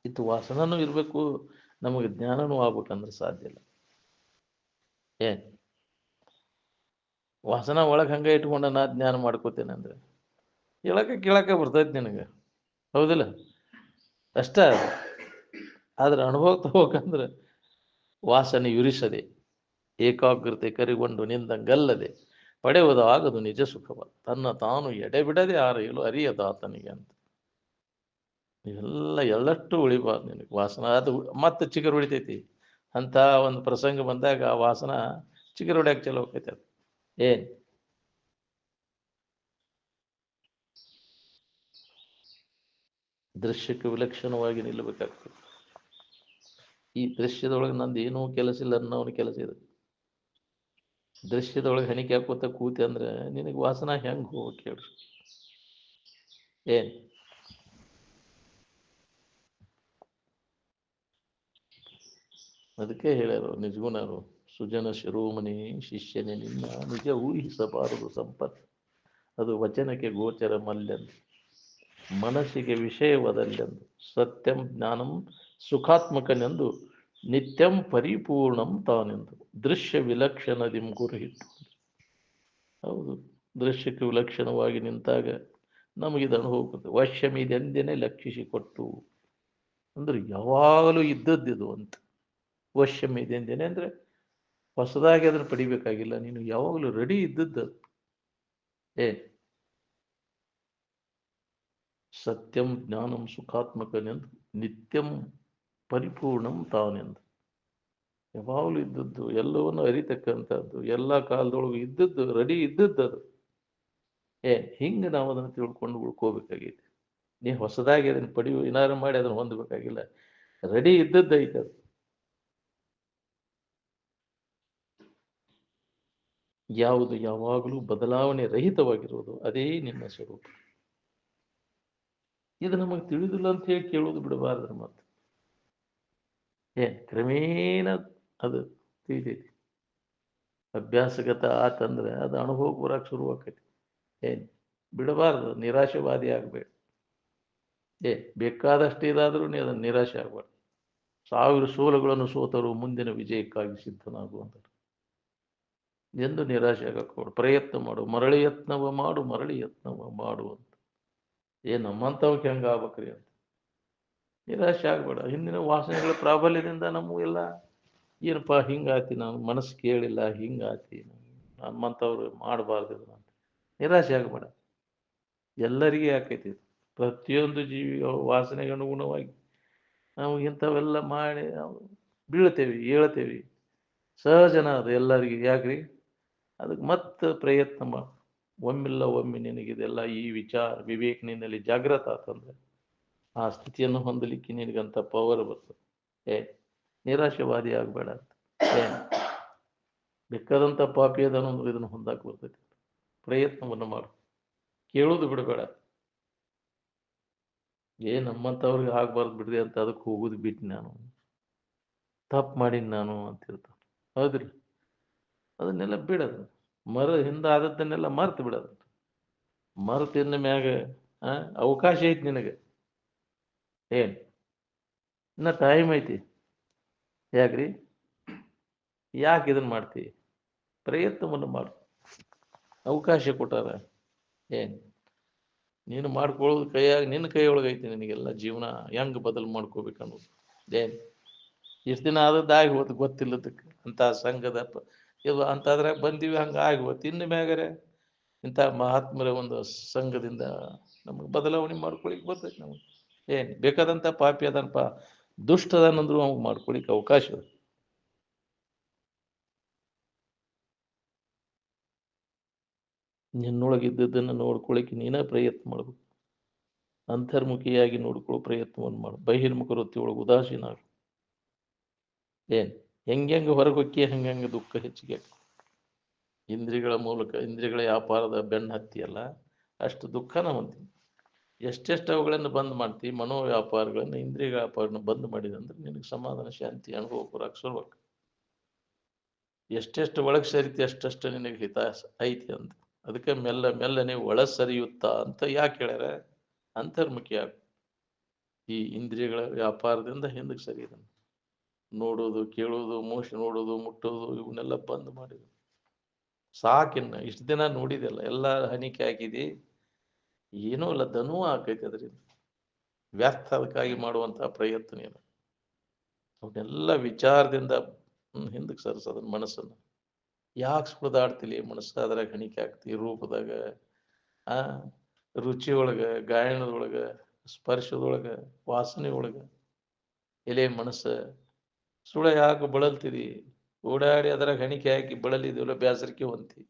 ಇದು ವಾಸನೂ ಇರಬೇಕು, ನಮಗೆ ಜ್ಞಾನನೂ ಆಗ್ಬೇಕಂದ್ರೆ ಸಾಧ್ಯ ಇಲ್ಲ. ಏನ್ ವಾಸನ ಒಳಗೆ ಹಂಗೆ ಇಟ್ಕೊಂಡ ನಾ ಜ್ಞಾನ ಮಾಡ್ಕೋತೇನೆ ಅಂದ್ರೆ ಕೇಳಕ್ಕೆ ಬರ್ತೈತಿ ನಿನಗೆ, ಹೌದಿಲ್ಲ? ಅಷ್ಟ. ಆದ್ರೆ ಅನುಭವ ತಗೋಕಂದ್ರೆ ವಾಸನೆ ಯುರಿಸದೆ ಏಕಾಗ್ರತೆ ಕರಿಗೊಂಡು ನಿಂದಂಗಲ್ಲದೆ ಪಡೆಯುವುದಾಗದು ನಿಜ ಸುಖವ ತನ್ನ ತಾನು ಎಡೆಬಿಡದೆ ಆರೆಯಲು ಅರಿಯದಾತನಿಗೆ ಅಂತ. ಎಳ್ಳಷ್ಟು ಉಳಿಬಾರ್ದು ನಿನಗೆ ವಾಸನ. ಅದು ಮತ್ತೆ ಚಿಗುರು ಹೊಡಿತೈತಿ ಅಂತ ಒಂದು ಪ್ರಸಂಗ ಬಂದಾಗ ಆ ವಾಸನ ಚಿಗುರು ಹೊಡ್ಯಾಕ ಚಲೋ ಹೋಗ್ತೈತಿ. ಅದು ಏನ್ ದೃಶ್ಯಕ್ಕೆ ವಿಲಕ್ಷಣವಾಗಿ ನಿಲ್ಲಬೇಕಾಗ್ತದೆ. ಈ ದೃಶ್ಯದೊಳಗೆ ನಂದು ಏನೂ ಕೆಲಸ ಇಲ್ಲ ಅನ್ನೋನ ಕೆಲಸ ಇದೆ. ದೃಶ್ಯದೊಳಗೆ ಹಣಿಕೆ ಹಾಕೋತ ಕೂತಿ ಅಂದ್ರೆ ನಿನಗೆ ವಾಸನ ಹೆಂಗೆ ಹೋಗ್ಬೇಕು ಹೇಳ್ರಿ? ಏನ್ ಅದಕ್ಕೆ ಹೇಳ್ಯಾರು ನಿಜಗುಣರು, ಸುಜನ ಶಿರೋಮಣಿ ಶಿಷ್ಯನೇ ನಿನ್ನ ನಿಜ ಊಹಿಸಬಾರದು ಸಂಪತ್ತು, ಅದು ವಚನಕ್ಕೆ ಗೋಚರ ಮಲ್ಲೆಂದು ಮನಸ್ಸಿಗೆ ವಿಷಯವದಲ್ಲೆಂದು ಸತ್ಯಂ ಜ್ಞಾನಂ ಸುಖಾತ್ಮಕನೆಂದು ನಿತ್ಯಂ ಪರಿಪೂರ್ಣಂ ತಾನೆಂದು ದೃಶ್ಯ ವಿಲಕ್ಷಣದಿಂ ಗುರುಹಿಟ್ಟು. ಹೌದು, ದೃಶ್ಯಕ್ಕೆ ವಿಲಕ್ಷಣವಾಗಿ ನಿಂತಾಗ ನಮಗಿದನ್ನು ಹೋಗುತ್ತೆ. ವಶ್ಯಮಿದೆಂದೇನೆ ಲಕ್ಷಿಸಿಕೊಟ್ಟು ಅಂದ್ರೆ ಯಾವಾಗಲೂ ಇದ್ದದ್ದಿದು ಅಂತ. ವಶ್ಯಮಿದೆಂದೇನೆ ಅಂದ್ರೆ ಹೊಸದಾಗಿ ಅದನ್ನು ಪಡಿಬೇಕಾಗಿಲ್ಲ, ನೀನು ಯಾವಾಗಲೂ ರೆಡಿ ಇದ್ದದ್ದು. ಏನ್ ಸತ್ಯಂ ಜ್ಞಾನಂ ಸುಖಾತ್ಮಕನೆಂದು ನಿತ್ಯಂ ಪರಿಪೂರ್ಣಂ ತಾನೆಂದು ಯಾವಾಗಲೂ ಇದ್ದದ್ದು, ಎಲ್ಲವನ್ನು ಅರಿತಕ್ಕಂಥದ್ದು, ಎಲ್ಲ ಕಾಲದೊಳಗೂ ಇದ್ದದ್ದು, ರೆಡಿ ಇದ್ದದ್ದು ಅದು. ಹಿಂಗೆ ನಾವು ಅದನ್ನು ತಿಳ್ಕೊಂಡು ಉಳ್ಕೋಬೇಕಾಗೈತಿ. ನೀ ಹೊಸದಾಗಿ ಅದನ್ನು ಪಡೆಯುವ ಏನಾರು ಮಾಡಿ ಅದನ್ನು ಹೊಂದಬೇಕಾಗಿಲ್ಲ, ರೆಡಿ ಇದ್ದದ್ದು ಐತೆ ಅದು. ಯಾವುದು ಯಾವಾಗಲೂ ಬದಲಾವಣೆ ರಹಿತವಾಗಿರುವುದು ಅದೇ ನಿನ್ನ ಸ್ವರೂಪ. ಇದು ನಮಗೆ ತಿಳಿದಿಲ್ಲ ಅಂತ ಹೇಳಿ ಕೇಳೋದು ಬಿಡಬಾರ್ದು. ಮತ್ತೆ ಕ್ರಮೇಣ ಅದು ತಿಳಿದೈತಿ, ಅಭ್ಯಾಸಗತ ಆತಂದ್ರೆ ಅದು ಅನುಭವಕ್ಕೆ ಬರಕ್ಕೆ ಶುರುವಾಕೈತಿ. ಬಿಡಬಾರ್ದು, ನಿರಾಶವಾದಿ ಆಗಬೇಡ. ಬೇಕಾದಷ್ಟು ಇದಾದರೂ ನೀ ಅದನ್ನು ನಿರಾಶೆ ಆಗಬಾರ್ದು. 1000 ಸೋಲುಗಳನ್ನು ಸೋತರು ಮುಂದಿನ ವಿಜಯಕ್ಕಾಗಿ ಸಿದ್ಧನಾಗುವಂತ ಎಂದು ನಿರಾಶೆ ಆಗಕ್ಕೆ ಪ್ರಯತ್ನ ಮಾಡು, ಮರಳಿ ಯತ್ನವ ಮಾಡು, ಮರಳಿ ಯತ್ನವ ಮಾಡು ಅಂತ. ನಮ್ಮಂಥವಕ್ಕೆ ಹೆಂಗೆ ಆಗ್ಬೇಕ್ರಿ ಅಂತ ನಿರಾಶೆ ಆಗಬೇಡ. ಹಿಂದಿನ ವಾಸನೆಗಳ ಪ್ರಾಬಲ್ಯದಿಂದ ನಮಗೆಲ್ಲ ಏನಪ್ಪ ಹಿಂಗಾತಿ, ನಾನು ಮನಸ್ಸು ಕೇಳಿಲ್ಲ, ಹಿಂಗಾತಿ, ನಮ್ಮಂಥವ್ರು ಮಾಡಬಾರ್ದು ಅಂತ ನಿರಾಶೆ ಆಗಬೇಡ. ಎಲ್ಲರಿಗೆ ಆಕೈತಿ. ಪ್ರತಿಯೊಂದು ಜೀವಿ ವಾಸನೆಗೆ ಅನುಗುಣವಾಗಿ ನಾವು ಇಂಥವೆಲ್ಲ ಮಾಡಿ ನಾವು ಬೀಳ್ತೇವೆ, ಹೇಳ್ತೇವೆ, ಸಹಜನ ಅದು ಎಲ್ಲರಿಗೆ. ಯಾಕ್ರಿ? ಅದಕ್ಕೆ ಮತ್ತೆ ಪ್ರಯತ್ನ ಮಾಡು. ಒಮ್ಮಿಲ್ಲ ಒಮ್ಮೆ ನಿನಗಿದೆಲ್ಲ ಈ ವಿಚಾರ ವಿವೇಕ ನಿನ್ನಲ್ಲಿ ಜಾಗೃತ ಆತಂದ್ರೆ ಆ ಸ್ಥಿತಿಯನ್ನು ಹೊಂದಲಿಕ್ಕೆ ನಿನಗಂತ ಪವರ್ ಬರ್ತದೆ. ನಿರಾಶವಾದಿ ಆಗಬೇಡ ಅಂತ. ಬೇಕಾದಂಥ ಪಾಪಿ ಅದನ್ನೊಂದು ಇದನ್ನು ಹೊಂದಾಕ ಬರ್ತೈತಿ. ಪ್ರಯತ್ನವನ್ನು ಮಾಡು, ಕೇಳೋದು ಬಿಡಬೇಡ. ನಮ್ಮಂಥವ್ರಿಗೆ ಆಗ್ಬಾರ್ದು ಬಿಡ್ರಿ ಅಂತ ಅದಕ್ಕೆ ಹೋಗೋದು ಬಿಟ್ಟು ನಾನು ತಪ್ಪು ಮಾಡೀನಿ ನಾನು ಅಂತಿರ್ತಾನೆ. ಹೌದ್ರಿ? ಅದನ್ನೆಲ್ಲ ಬಿಡೋದು, ಹಿಂದೆ ಆದದ್ದನ್ನೆಲ್ಲ ಮರ್ತು ಬಿಡೋದು. ಮರ್ತಿಂದ ಮ್ಯಾಗ ಅವಕಾಶ ಐತಿ ನಿನಗೆ. ಇನ್ನ ಟೈಮ್ ಐತಿ. ಯಾಕ್ರಿ? ಯಾಕೆ ಇದನ್ನು ಮಾಡ್ತೀವಿ? ಪ್ರಯತ್ನವನ್ನು ಮಾಡು, ಅವಕಾಶ ಕೊಟ್ಟಾರ. ನೀನು ಮಾಡ್ಕೊಳ್ಳೋದು ಕೈಯಾಗ, ನಿನ್ನ ಕೈ ಒಳಗೈತಿ. ನಿನಗೆಲ್ಲ ಜೀವನ ಹೆಂಗೆ ಬದಲು ಮಾಡ್ಕೋಬೇಕನ್ನೋದು. ಇಷ್ಟು ದಿನ ಆದದ್ದು ಆಗಿ ಹೋದ್ ಗೊತ್ತಿಲ್ಲದಕ್ಕೆ ಅಂತ ಸಂಘದ ಇದು ಅಂತದ್ರಾಗ ಬಂದೀವಿ ಹಂಗೆ ಆಗಿ ಹೋತ್ ಇನ್ನು ಮ್ಯಾಗರೆ ಇಂಥ ಮಹಾತ್ಮರ ಒಂದು ಸಂಘದಿಂದ ನಮಗೆ ಬದಲಾವಣೆ ಮಾಡ್ಕೊಳಿಕ್ ಬರ್ತೈತೆ ನಮಗೆ ಏನು ಬೇಕಾದಂಥ ಪಾಪಿ ಅದನಪ್ಪ ದುಷ್ಟ ಅದನಂದ್ರು ಅವಾಗ ಮಾಡ್ಕೊಳಿಕ್ಕೆ ಅವಕಾಶ ಇದೆ. ನಿನ್ನೊಳಗಿದ್ದದನ್ನು ನೋಡ್ಕೊಳಿಕ್ಕೆ ನೀನೇ ಪ್ರಯತ್ನ ಮಾಡ್ಬೇಕು. ಅಂತರ್ಮುಖಿಯಾಗಿ ನೋಡ್ಕೊಳ್ಳೋ ಪ್ರಯತ್ನವನ್ನು ಮಾಡು. ಬಹಿರ್ಮುಖ ವೃತ್ತಿಯೊಳಗೆ ಉದಾಸೀನ ಆಗ. ಏನು ಹೆಂಗೆ ಹೊರಗೆ ಹೊಕ್ಕಿ ಹಂಗೆ ದುಃಖ ಹೆಚ್ಚಿಗೆ ಆಗ್ತದೆ. ಇಂದ್ರಿಯಗಳ ಮೂಲಕ ಇಂದ್ರಿಯಗಳ ವ್ಯಾಪಾರದ ಬೆನ್ನು ಹತ್ತಿಯಲ್ಲ ಅಷ್ಟು ದುಃಖನ ಹೊಂತೀನಿ. ಎಷ್ಟೆಷ್ಟು ಅವುಗಳನ್ನು ಬಂದ್ ಮಾಡ್ತೀವಿ ಮನೋ ವ್ಯಾಪಾರಗಳನ್ನು ಇಂದ್ರಿಯ ವ್ಯಾಪಾರನ ಬಂದ್ ಮಾಡಿದೆ ಅಂದ್ರೆ ನಿನಗೆ ಸಮಾಧಾನ ಶಾಂತಿ ಅನುಭವ ಬರಕ್ಕೆ ಶುರುವಾಗ್ತದೆ. ಎಷ್ಟೆಷ್ಟು ಒಳಗೆ ಸರಿತಿ ಅಷ್ಟಷ್ಟು ನಿನಗೆ ಹಿತ ಐತಿ ಅಂತ. ಅದಕ್ಕೆ ಮೆಲ್ಲನೆ ಒಳ ಸರಿಯುತ್ತಾ ಅಂತ ಯಾಕೆ ಹೇಳ್ಯಾರ? ಅಂತರ್ಮುಖಿ ಆಗ. ಈ ಇಂದ್ರಿಯಗಳ ವ್ಯಾಪಾರದಿಂದ ಹಿಂದಕ್ಕೆ ಸರಿದ ನೋಡೋದು ಕೇಳೋದು ನೋಡೋದು ಮುಟ್ಟೋದು ಇವನ್ನೆಲ್ಲ ಬಂದ್ ಮಾಡಿದ್ರು ಸಾಕಿನ್ನ. ಇಷ್ಟು ದಿನ ನೋಡಿದೆಲ್ಲ ಎಲ್ಲ ಹನಿಕೆ ಹಾಕಿದಿ ಏನೂ ಅಲ್ಲ ದನೂ ಆಕೈತಿ ಅದರಿಂದ ವ್ಯರ್ಥ. ಅದಕ್ಕಾಗಿ ಮಾಡುವಂತಹ ಪ್ರಯತ್ನ ಏನು ಅವನ್ನೆಲ್ಲ ವಿಚಾರದಿಂದ ಹಿಂದಕ್ಕೆ ಸರಿಸೋದನ್ನ ಮನಸ್ಸನ್ನು. ಯಾಕೆ ಸುಳಿದಾಡ್ತಿಲಿ ಮನಸ್ಸು ಅದ್ರಾಗ ಹಣಿಕೆ ಆಗ್ತಿ ರೂಪದಾಗ ಆ ರುಚಿಯೊಳಗೆ ಗಾಯನದೊಳಗೆ ಸ್ಪರ್ಶದೊಳಗೆ ವಾಸನೆ ಒಳಗೆ ಎಲೆ ಮನಸ್ಸು ಸುಳ ಯಾಕೆ ಬಳಲ್ತಿದಿ? ಓಡಾಡಿ ಅದರಾಗ ಹಣಿಕೆ ಹಾಕಿ ಬಳಲಿದಿವಲ್ಲ ಬೇಸರಿಕೆ ಹೊಂತಿ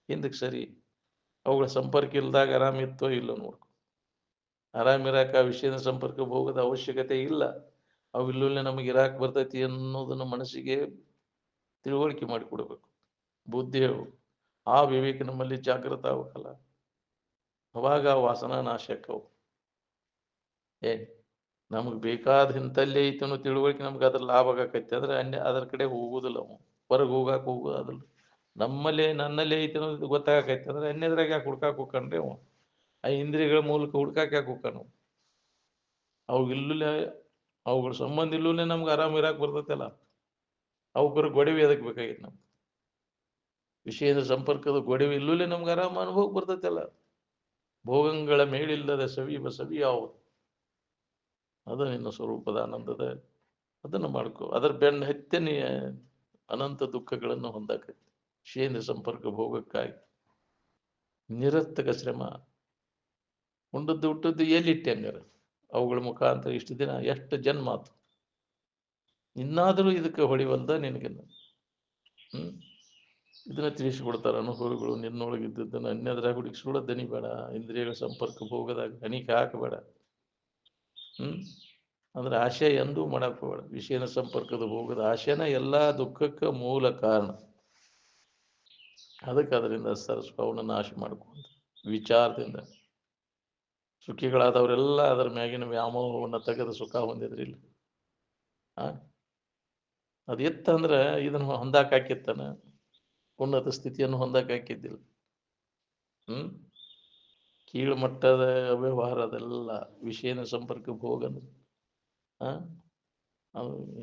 ಹಿಂದಕ್ಕೆ ಸರಿ. ಅವುಗಳ ಸಂಪರ್ಕ ಇಲ್ದಾಗ ಆರಾಮಿತ್ತೋ ಇಲ್ಲೋ ನೋಡ್ಕೊ. ಆರಾಮಿರಾಕ ಆ ವಿಷಯದ ಸಂಪರ್ಕ ಹೋಗೋದ ಅವಶ್ಯಕತೆ ಇಲ್ಲ. ಅವು ಇಲ್ಲೇ ನಮಗೆ ಇರಾಕ್ ಬರ್ತೈತಿ ಅನ್ನೋದನ್ನು ಮನಸ್ಸಿಗೆ ತಿಳುವಳಿಕೆ ಮಾಡಿಕೊಡ್ಬೇಕು. ಬುದ್ಧಿ ಹೇಳು ಆ ವಿವೇಕ ನಮ್ಮಲ್ಲಿ ಜಾಗೃತ ಆಗ್ಬೇಕಲ್ಲ, ಅವಾಗ ವಾಸನಾ ನಾಶಕ್ಕವು. ಏನ್ ನಮಗೆ ಬೇಕಾದ ಇಂಥಲ್ಲೇ ಐತನೋ ತಿಳುವಳಿಕೆ ನಮ್ಗೆ ಅದ್ರ ಲಾಭ ಆಕೈತಿ ಅಂದ್ರೆ ಅದರ ಕಡೆ ಹೋಗುದಿಲ್ಲ. ಅವು ಹೊರಗೆ ಹೋಗೋದು ಅದಲ್ಲ. ನನ್ನಲ್ಲೇ ಐತಿ ಅನ್ನೋದು ಗೊತ್ತಾಗೈತಿ ಅಂದ್ರೆ ಅನ್ಯದ್ರಾಗ ಯಾಕೆ ಹುಡ್ಕಾಕ್ ಹೋಗ್ಕಂಡ್ರಿ ಅವ? ಆ ಇಂದ್ರಿಯಗಳ ಮೂಲಕ ಹುಡ್ಕಾಕ್ ಯಾಕೆ ಹೋಗ್ಕಾನು? ಅವು ಇಲ್ಲೇ ಅವುಗಳ ಸಂಬಂಧ ಇಲ್ಲೂನೇ ನಮ್ಗೆ ಆರಾಮ ಇರಾಕ್ ಬರ್ತೈತಲ್ಲ. ಅವಕ್ಕರ ಗೊಡವೆ ಅದಕ್ಕೆ ಬೇಕಾಗಿತ್ತು. ನಮ್ಗೆ ವಿಷಯದ ಸಂಪರ್ಕದ ಗೊಡವೆ ಇಲ್ಲೂಲೆ ನಮ್ಗೆ ಆರಾಮ ಅನುಭವ ಬರ್ತೈತಲ್ಲ. ಭೋಗಗಳ ಮೇಲಿಲ್ಲದ ಸವಿ ಯಾವುದು? ಅದು ನಿನ್ನ ಸ್ವರೂಪದ ಆನಂದದ. ಅದನ್ನು ಮಾಡ್ಕೋ. ಅದರ ಬೆನ್ನ ಹತ್ತೆ ನೀ ಅನಂತ ದುಃಖಗಳನ್ನು ಹೊಂದಾಕೈತಿ. ವಿಷಯದ ಸಂಪರ್ಕ ಭೋಗಕ್ಕಾಗಿ ನಿರರ್ಥಕ ಶ್ರಮ. ಉಂಡದ್ದು ಹುಟ್ಟದ್ದು ಎಲ್ಲಿಟ್ಟೆ ಹಂಗಾರ? ಅವುಗಳ ಮುಖಾಂತರ ಇಷ್ಟು ದಿನ ಎಷ್ಟು ಜನ್ಮ ಆತು. ಇನ್ನಾದರೂ ಇದಕ್ಕೆ ಹೊಳಿವಲ್ದ ನಿನಗಿನ್ನ. ಇದನ್ನ ತಿಳಿಸಿಕೊಡ್ತಾರ ಅನುಭವಿಗಳು. ನಿನ್ನೊಳಗಿದ್ದದ್ದನ್ನು ಅನ್ಯದ್ರಾಗ ಹುಡುಕಿ ಸುಳ್ಳ ದನಿ ಬೇಡ. ಇಂದ್ರಿಯಗಳ ಸಂಪರ್ಕ ಭೋಗದಾಗ ಹಣಿಕೆ ಹಾಕಬೇಡ. ಅಂದ್ರೆ ಆಶೆ ಎಂದೂ ಮಾಡಕ್ ಹೋಗಬೇಡ. ವಿಷಯದ ಸಂಪರ್ಕದ ಭೋಗದ ಆಶೆನ ಎಲ್ಲಾ ದುಃಖಕ್ಕೆ ಮೂಲ ಕಾರಣ. ಅದಕ್ಕೆ ಅದರಿಂದ ಅವನ ನಾಶ ಮಾಡ್ಕೊಂಡು ವಿಚಾರದಿಂದ ಸುಖಿಗಳಾದವರೆಲ್ಲ ಅದರ ಮ್ಯಾಗಿನ ವ್ಯಾಮೋಹವನ್ನು ತೆಗೆದು ಸುಖ ಹೊಂದಿದ್ರಿಲ್ಲ. ಅದು ಎತ್ತಂದ್ರೆ ಇದನ್ನು ಹೊಂದಾಕ ಹಾಕಿತ್ತಾನ ಉನ್ನತ ಸ್ಥಿತಿಯನ್ನು ಹೊಂದಾಕ ಹಾಕಿದ್ದಿಲ್ಲ. ಕೀಳು ಮಟ್ಟದ ವ್ಯವಹಾರ ಅದೆಲ್ಲ ವಿಷಯನ ಸಂಪರ್ಕ ಹೋಗಂದ್ರೆ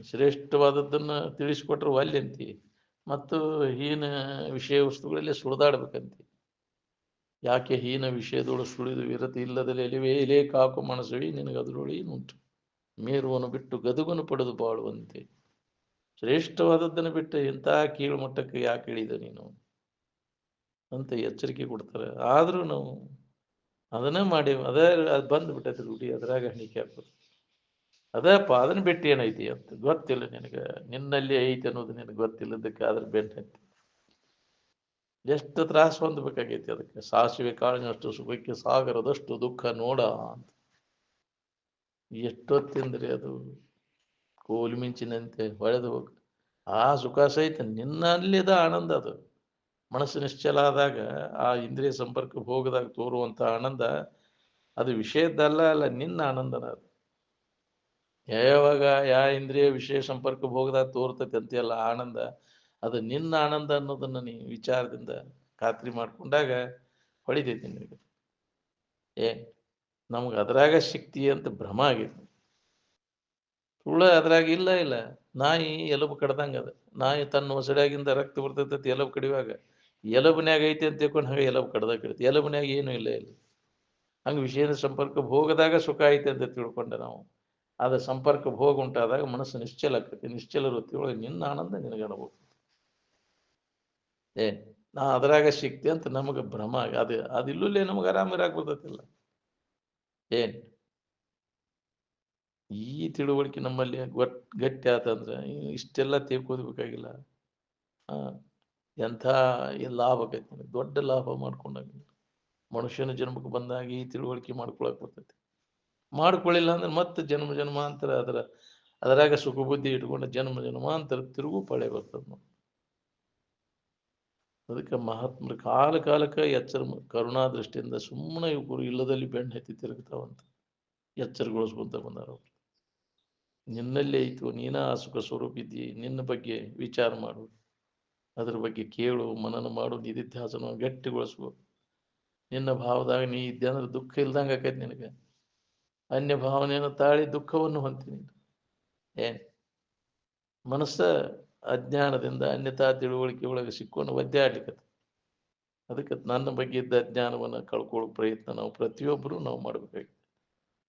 ಶ್ರೇಷ್ಠವಾದದ್ದನ್ನು ತಿಳಿಸ್ಕೊಟ್ರು ಅಲ್ಲಂತಿ. ಮತ್ತು ಹೀನ ವಿಷಯ ವಸ್ತುಗಳಲ್ಲೇ ಸುಳಿದಾಡ್ಬೇಕಂತಿ. ಯಾಕೆ ಹೀನ ವಿಷಯದೊಳು ಸುಳಿದು ವಿರತಿ ಇಲ್ಲದಲ್ಲಿ ಎಲಿವೆ ಎಲೆ ಕಾಕು ಮನಸ್ಸುವಿ ನಿನಗದ್ರೊಳಿ ಉಂಟು. ಮೇರುವನ್ನು ಬಿಟ್ಟು ಗದುಗನ್ನು ಪಡೆದು ಬಾಳುವಂತೆ. ಶ್ರೇಷ್ಠವಾದದ್ದನ್ನು ಬಿಟ್ಟು ಇಂಥ ಕೀಳು ಮಟ್ಟಕ್ಕೆ ಯಾಕೆ ಇಳಿದ ನೀನು ಅಂತ ಎಚ್ಚರಿಕೆ ಕೊಡ್ತಾರೆ. ಆದ್ರೂ ನಾವು ಅದನ್ನೇ ಮಾಡಿ ಅದೇ ಅದು ಬಂದ್ಬಿಟ್ಟೈತಿ ರೂಢಿ. ಅದ್ರಾಗ ಹಣಿಕೆ ಹಾಕೋದು ಅದಪ್ಪ. ಅದನ್ನ ಬಿಟ್ಟು ಏನೈತಿ ಅಂತ ಗೊತ್ತಿಲ್ಲ ನಿನಗೆ. ನಿನ್ನಲ್ಲಿ ಐತಿ ಅನ್ನೋದು ನಿನಗೆ ಗೊತ್ತಿಲ್ಲದಕ್ಕೆ ಅದ್ರ ಬೆನ್ನು ಹತ್ತಿ ಎಷ್ಟು ತ್ರಾಸ ಹೊಂದಬೇಕಾಗೈತಿ. ಅದಕ್ಕೆ ಸಾಸಿವೆ ಕಾಳಿನಷ್ಟು ಸುಖಕ್ಕೆ ಸಾಗರದಷ್ಟು ದುಃಖ ನೋಡ ಅಂತ. ಎಷ್ಟೊತ್ತಿಂದ್ರಿ ಅದು ಕೋಲು ಮಿಂಚಿನಂತೆ ಹೊಳೆದು ಹೋಗ. ಆ ಸುಖ ಸಹಿತ ನಿನ್ನಲ್ಲಿದ ಆನಂದ. ಅದು ಮನಸ್ಸು ನಿಶ್ಚಲ ಆದಾಗ ಆ ಇಂದ್ರಿಯ ಸಂಪರ್ಕ ಹೋಗದಾಗ ತೋರುವಂತ ಆನಂದ ಅದು ವಿಷಯದ್ದಲ್ಲ ಅಲ್ಲ, ನಿನ್ನ ಆನಂದನ ಅದು. ಯಾವಾಗ ಇಂದ್ರಿಯ ವಿಷಯ ಸಂಪರ್ಕ ಹೋಗದಾಗ ತೋರ್ತೈತಿ ಅಂತೆಲ್ಲ ಆನಂದ ಅದು ನಿನ್ನ ಆನಂದ ಅನ್ನೋದನ್ನ ನೀ ವಿಚಾರದಿಂದ ಖಾತ್ರಿ ಮಾಡ್ಕೊಂಡಾಗ ಹೊಳಿತೈತಿ ನಿನಗೆ. ನಮ್ಗೆ ಅದ್ರಾಗ ಶಕ್ತಿ ಅಂತ ಭ್ರಮ ಆಗೈತಿ. ಸುಳ್ಳ ಅದ್ರಾಗ ಇಲ್ಲ. ನಾಯಿ ಎಲುಬು ಕಡ್ದಂಗ ಅದ. ನಾಯಿ ತನ್ನ ಹೊಸಡ್ಯಾಗಿಂದ ರಕ್ತ ಬರ್ತೈತಿ ಎಲಬು ಕಡಿಯುವಾಗ. ಎಲಬನ್ಯಾಗ ಐತಿ ಅಂತ ತಿಳ್ಕೊಂಡು ಹಂಗೆ ಎಲಬು ಕಡ್ದಾಗ ಕಡಿತಿ. ಎಲಬನ್ಯಾಗ ಏನೂ ಇಲ್ಲ. ಹಂಗೆ ವಿಷಯದ ಸಂಪರ್ಕ ಹೋಗದಾಗ ಸುಖ ಐತಿ ಅಂತ ತಿಳ್ಕೊಂಡೆ ನಾವು. ಅದ ಸಂಪರ್ಕ ಭೋಗ ಉಂಟಾದಾಗ ಮನಸ್ಸು ನಿಶ್ಚಲ ಆಕತಿ. ನಿಶ್ಚಲ ವೃತ್ತಿಯೊಳಗೆ ನಿನ್ನ ಆನಂದ ನಿನಗೆ ಅನುಭವ. ನಾ ಅದ್ರಾಗ ಸಿಕ್ತಿ ಅಂತ ನಮಗೆ ಭ್ರಮ. ಅದಿಲ್ಲೇ ನಮಗೆ ಆರಾಮಿರಾಕ್ ಬರ್ತೈತಿಲ್ಲ. ಈ ತಿಳುವಳಿಕೆ ನಮ್ಮಲ್ಲಿ ಗಟ್ಟಿ ಆತಂದ್ರೆ ಇಷ್ಟೆಲ್ಲ ತಿಳ್ಕೋಬೇಕಾಗಿಲ್ಲ. ಎಂಥ ಲಾಭ ಆಕೈತಿ, ದೊಡ್ಡ ಲಾಭ ಮಾಡ್ಕೊಂಡಾಗ ಮನುಷ್ಯನ ಜನ್ಮಕ್ಕೆ ಬಂದಾಗ ಈ ತಿಳುವಳಿಕೆ ಮಾಡ್ಕೊಳಕ್ ಬರ್ತೈತಿ. ಮಾಡ್ಕೊಳ್ಳಿಲ್ಲ ಅಂದ್ರೆ ಮತ್ತೆ ಜನ್ಮ ಜನ್ಮಾಂತರ ಅದರಾಗ ಸುಖ ಬುದ್ಧಿ ಇಟ್ಕೊಂಡು ಜನ್ಮ ಜನ್ಮಾಂತರ ತಿರುಗು ಪಳೆ ಬರ್ತದ. ಅದಕ್ಕೆ ಮಹಾತ್ಮರು ಕಾಲಕ್ಕೆ ಎಚ್ಚರ ಕರುಣಾ ದೃಷ್ಟಿಯಿಂದ ಸುಮ್ಮನೆ ಇವರು ಇಲ್ಲದಲ್ಲಿ ಬೆಣ್ಣೆ ಹತ್ತಿ ತಿರುಗ್ತಾವಂತ ಎಚ್ಚರಗೊಳಿಸ್ಕೊಂತ ಬಂದಾರ. ಅವರು ನಿನ್ನಲ್ಲೇ ಐತು, ನೀನ ಆ ಸುಖ ಸ್ವರೂಪಿದ್ದಿ, ನಿನ್ನ ಬಗ್ಗೆ ವಿಚಾರ ಮಾಡು, ಅದ್ರ ಬಗ್ಗೆ ಕೇಳು, ಮನನ ಮಾಡು, ನಿಧಿಧ್ಯಾಸನ ಗಟ್ಟಿಗೊಳಿಸ್ಕೊ. ನಿನ್ನ ಭಾವದಾಗ ನೀ ಇದ್ದೆ ಅಂದ್ರೆ ದುಃಖ ಇಲ್ದಂಗೆ ಆಕೈತಿ ನಿನಗೆ. ಅನ್ಯ ಭಾವನೆಯನ್ನು ತಾಳಿ ದುಃಖವನ್ನು ಹೊಂತೀನಿ. ಮನಸ್ಸ ಅಜ್ಞಾನದಿಂದ ಅನ್ಯತಾ ತಿಳುವಳಿಕೆ ಒಳಗೆ ಸಿಕ್ಕೊಂಡು ಒದ್ದಾಡ್ಲಿಕ್ಕೆ. ಅದಕ್ಕೆ ನನ್ನ ಬಗ್ಗೆ ಇದ್ದ ಅಜ್ಞಾನವನ್ನು ಕಳ್ಕೊಳ್ಳೋ ಪ್ರಯತ್ನ ನಾವು ಪ್ರತಿಯೊಬ್ಬರು ನಾವು ಮಾಡಬೇಕಾಗಿದೆ.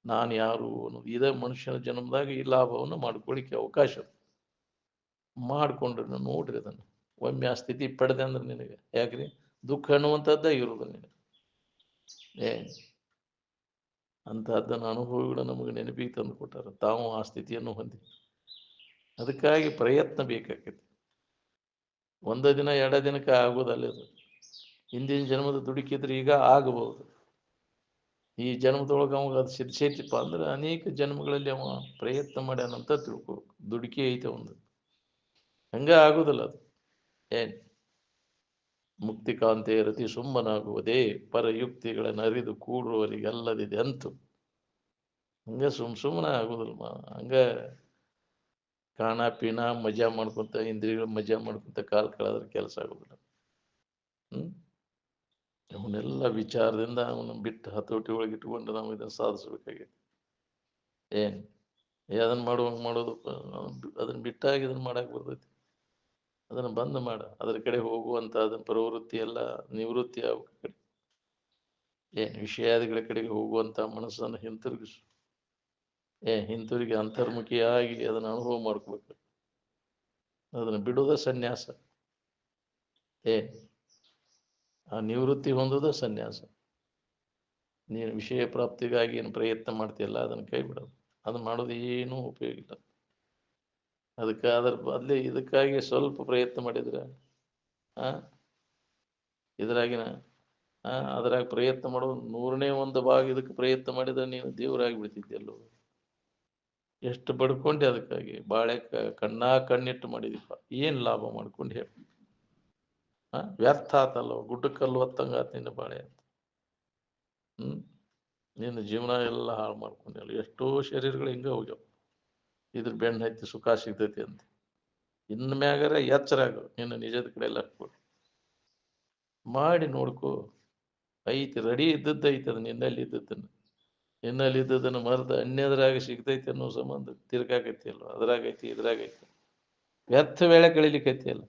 ನಾನು ಯಾರು ಅನ್ನೋದು ಇದೇ ಮನುಷ್ಯನ ಜನ್ಮದಾಗ ಈ ಲಾಭವನ್ನು ಮಾಡ್ಕೊಳ್ಳಿಕ್ಕೆ ಅವಕಾಶ ಮಾಡಿಕೊಂಡ್ರೆ ನೋಡ್ರಿ ಅದನ್ನು. ಒಮ್ಮೆ ಆ ಸ್ಥಿತಿ ಪಡೆದೆ ಅಂದ್ರೆ ನಿನಗೆ ಯಾಕ್ರಿ ದುಃಖ ಅನ್ನುವಂಥದ್ದ ಇರೋದು ನಿನಗೆ. ಅಂತಹದ್ದನ್ನು ಅನುಭವಿಗಳು ನಮಗೆ ನೆನಪಿಗೆ ತಂದು ಕೊಟ್ಟಾರ. ತಾವು ಆ ಸ್ಥಿತಿಯನ್ನು ಹೊಂದಿ. ಅದಕ್ಕಾಗಿ ಪ್ರಯತ್ನ ಬೇಕಾಗ್ತೈತಿ. ಒಂದೇ ದಿನ 2 ದಿನಕ್ಕೆ ಆಗೋದಲ್ಲ ಅದು. ಹಿಂದಿನ ಜನ್ಮದ ದುಡುಕಿದ್ರೆ ಈಗ ಆಗಬಹುದು. ಈ ಜನ್ಮದೊಳಗೆ ಅವಾಗ ಅದು ಸಿದ್ಧೈತಿಪ್ಪ ಅಂದ್ರೆ ಅನೇಕ ಜನ್ಮಗಳಲ್ಲಿ ಅವ ಪ್ರಯತ್ನ ಮಾಡ್ಯಾನಂತ ತಿಳ್ಕೊ. ದುಡುಕಿ ಐತೆ ಒಂದು, ಹಂಗ ಆಗುದಿಲ್ಲ ಅದು. ಮುಕ್ತಿಕಾಂತೆ ರತಿ ಸುಮ್ಮನಾಗುವುದೇ ಪರಯುಕ್ತಿಗಳನ್ನು ಅರಿದು ಕೂಡುವವರಿಗೆಲ್ಲದಿದೆ ಅಂತು. ಹಂಗ ಸುಮ್ಮನೆ ಆಗುದಿಲ್ಲ. ಹಂಗ ಕಾಣ ಪೀಣ ಮಜಾ ಮಾಡ್ಕೊಂತ ಇಂದ್ರಿಯಗಳು ಮಜಾ ಮಾಡ್ಕೊಂತ ಕಾಲ ಕಳೆದ್ರೆ ಕೆಲಸ ಆಗುದಿಲ್ಲ. ಅವನ್ನೆಲ್ಲ ವಿಚಾರದಿಂದ ಅವನ ಬಿಟ್ಟು ಹತೋಟಿ ಒಳಗೆ ಇಟ್ಕೊಂಡು ನಾವು ಇದನ್ನು ಸಾಧಿಸ್ಬೇಕಾಗಿದೆ. ಅದನ್ನ ಮಾಡೋದು ಅದನ್ನ ಬಿಟ್ಟಾಗಿ ಇದನ್ನ ಮಾಡಕ್ ಬರ್ತೈತಿ. ಅದನ್ನು ಬಂದ್ ಮಾಡ. ಅದ್ರ ಕಡೆ ಹೋಗುವಂತ ಅದನ್ನ ಪ್ರವೃತ್ತಿ ಎಲ್ಲ ನಿವೃತ್ತಿ ಆಗ್ಬೇಕು. ವಿಷಯಾದಿಗಳ ಕಡೆಗೆ ಹೋಗುವಂತ ಮನಸ್ಸನ್ನು ಹಿಂತಿರುಗಿಸು. ಹಿಂತಿರುಗಿ ಅಂತರ್ಮುಖಿಯಾಗಿ ಅದನ್ನ ಅನುಭವ ಮಾಡ್ಕೋಬೇಕು. ಅದನ್ನ ಬಿಡೋದ ಸನ್ಯಾಸ. ಆ ನಿವೃತ್ತಿ ಹೊಂದೋದ ಸನ್ಯಾಸ. ನೀನು ವಿಷಯ ಪ್ರಾಪ್ತಿಗಾಗಿ ಏನು ಪ್ರಯತ್ನ ಮಾಡ್ತೀಯಲ್ಲ ಅದನ್ನ ಕೈ ಬಿಡೋದು. ಅದನ್ನ ಮಾಡೋದು ಏನೂ ಉಪಯೋಗ ಇಲ್ಲ. ಅದಕ್ಕೆ ಅದ್ರ ಬದಲೇ ಇದಕ್ಕಾಗಿ ಸ್ವಲ್ಪ ಪ್ರಯತ್ನ ಮಾಡಿದ್ರೆ ಇದ್ರಾಗಿನ ಅದ್ರಾಗ ಪ್ರಯತ್ನ ಮಾಡೋದು 100ನೇ 1 ಭಾಗ ಇದಕ್ಕೆ ಪ್ರಯತ್ನ ಮಾಡಿದ್ರೆ ನೀನು ದೇವರಾಗಿ ಬಿಡ್ತಿದ್ದೆಲ್ಲೋ. ಎಷ್ಟು ಬಡ್ಕೊಂಡೆ ಅದಕ್ಕಾಗಿ. ಬಾಳೆ ಕಣ್ಣಿಟ್ಟು ಮಾಡಿದೀಪ, ಏನ್ ಲಾಭ ಮಾಡ್ಕೊಂಡು ಹೇಳಿ. ವ್ಯರ್ಥ ಆತಲ್ಲ, ಗುಡ್ಡಕ್ಕಲ್ಲು ಹೊತ್ತಂಗಾತ ನಿನ್ನ ಬಾಳೆ ಅಂತ. ನಿನ್ನ ಜೀವನ ಎಲ್ಲ ಹಾಳು ಮಾಡ್ಕೊಂಡೆಲ್ಲ. ಎಷ್ಟೋ ಶರೀರಗಳು ಹಿಂಗ ಹೋಗ್ಯಾವ. ಇದ್ರ ಬೆಣ್ಣ ಹತ್ತಿ ಸುಖ ಸಿಗ್ತೈತಿ ಅಂತ. ಇನ್ನು ಮ್ಯಾಗಾರ ಎಚ್ಚರಾಗ ನಿನ್ನ ನಿಜದ ಕಡೆ ಎಲ್ಲ ಮಾಡಿ ನೋಡ್ಕೋ. ಐತಿ ರೆಡಿ ಇದ್ದದ್ದು ಐತಿ. ಅದು ನಿನ್ನಲ್ಲಿ ಇದ್ದದನ್ನು ಮರೆತು ಅನ್ಯದ್ರಾಗ ಸಿಗ್ತೈತಿ ಅನ್ನೋ ಸಂಬಂಧ ತಿರ್ಗಾಕೈತಿ ಅಲ್ವ. ಅದ್ರಾಗೈತಿ ಇದ್ರಾಗೈತಿ ವ್ಯರ್ಥ ವೇಳೆ ಕಳಿಲಿಕ್ಕೈತಿ ಅಲ್ಲ.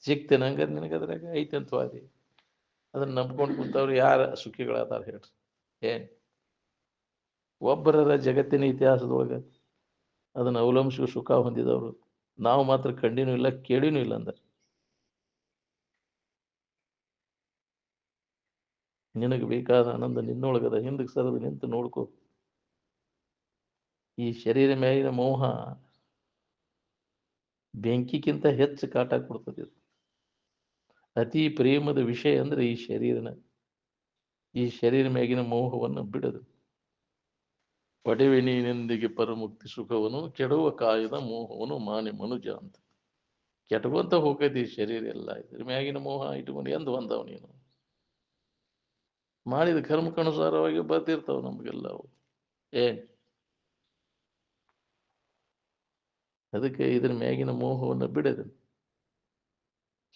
ಸಿಗ್ತೇನೆ ಹಂಗಾರೆ ನಿನಗೆ ಅದ್ರಾಗ ಐತಿ ಅಂತ ವಾದಿ. ಅದನ್ನ ನಂಬ್ಕೊಂಡು ಕುಂತವ್ರು ಯಾರ ಸುಖಿಗಳಾದಾರ ಹೇಳ್ರಿ. ಒಬ್ಬರ ಜಗತ್ತಿನ ಇತಿಹಾಸದೊಳಗೆ ಅದನ್ನು ಅವಲಂಬಿಸಿ ಸುಖ ಹೊಂದಿದವರು ನಾವು ಮಾತ್ರ ಕಂಡಿನೂ ಇಲ್ಲ, ಕೇಳಿನೂ ಇಲ್ಲ. ಅಂದ್ರೆ ನಿನಗೆ ಬೇಕಾದ ಆನಂದ ನಿನ್ನೊಳಗದ. ಹಿಂದಕ್ಕೆ ಸರದು ನಿಂತು ನೋಡ್ಕೋ. ಈ ಶರೀರ ಮೇಲಿನ ಮೋಹ ಬೆಂಕಿಗಿಂತ ಹೆಚ್ಚು ಕಾಟ ಕೊಡ್ತದೆ. ಅತಿ ಪ್ರೇಮದ ವಿಷಯ ಅಂದ್ರೆ ಈ ಶರೀರ ಮೇಗಿನ ಮೋಹವನ್ನು ಬಿಡದು. ಪಡೆವೆ ನೀನೆಂದಿಗೆ ಪರಮುಕ್ತಿ ಸುಖವನ್ನು, ಕೆಡುವ ಕಾಯದ ಮೋಹವನ್ನು ಮಾನೆ ಮನುಜ ಅಂತ. ಕೆಟಗೊಂತ ಹೋಗೈತಿ ಶರೀರ ಎಲ್ಲ. ಇದ್ರ ಮ್ಯಾಗಿನ ಮೋಹ ಇಟ್ಕೊಂಡು ಎಂದು ಬಂದವ ನೀನು. ಮಾಡಿದ ಕರ್ಮಕ್ಕನುಸಾರವಾಗಿ ಬರ್ತಿರ್ತಾವ ನಮಗೆಲ್ಲ. ಅದಕ್ಕೆ ಇದ್ರ ಮ್ಯಾಗಿನ ಮೋಹವನ್ನು ಬಿಡದು.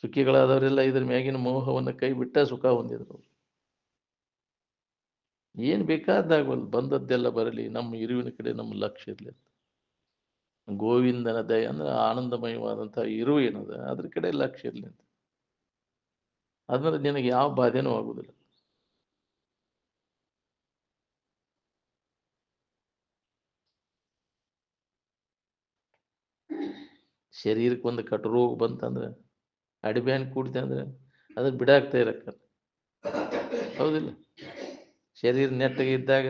ಸುಖಿಗಳಾದವರೆಲ್ಲ ಇದ್ರ ಮ್ಯಾಗಿನ ಮೋಹವನ್ನು ಕೈ ಬಿಟ್ಟ ಸುಖ ಹೊಂದಿದ್ರು. ಏನ್ ಬೇಕಾದಾಗವಲ್ಲ, ಬಂದದ್ದೆಲ್ಲ ಬರಲಿ, ನಮ್ಮ ಇರುವಿನ ಕಡೆ ನಮ್ಮ ಲಕ್ಷ್ಯ ಇರಲಿ. ಗೋವಿಂದನ ದಯ ಅಂದ್ರೆ ಆನಂದಮಯವಾದಂತಹ ಇರು ಏನದ ಅದ್ರ ಕಡೆ ಲಕ್ಷ್ಯ ಇರಲಿ ಅಂತ. ಅದ್ಮೇಲೆ ನಿನಗೆ ಯಾವ ಬಾಧೆನೂ ಆಗುದಿಲ್ಲ. ಶರೀರಕ್ಕೆ ಒಂದು ಕಟರೋಗ ಬಂತಂದ್ರೆ ಅಡಿಬ್ಯಾನ್ ಕೂಡಿದೆ ಅಂದ್ರೆ ಅದನ್ನ ಬಿಡಾಕ್ತಾ ಇರಕ್ಕ ಹೌದಿಲ್ಲ. ಶರೀರ ನೆಟ್ಟಗೆ ಇದ್ದಾಗ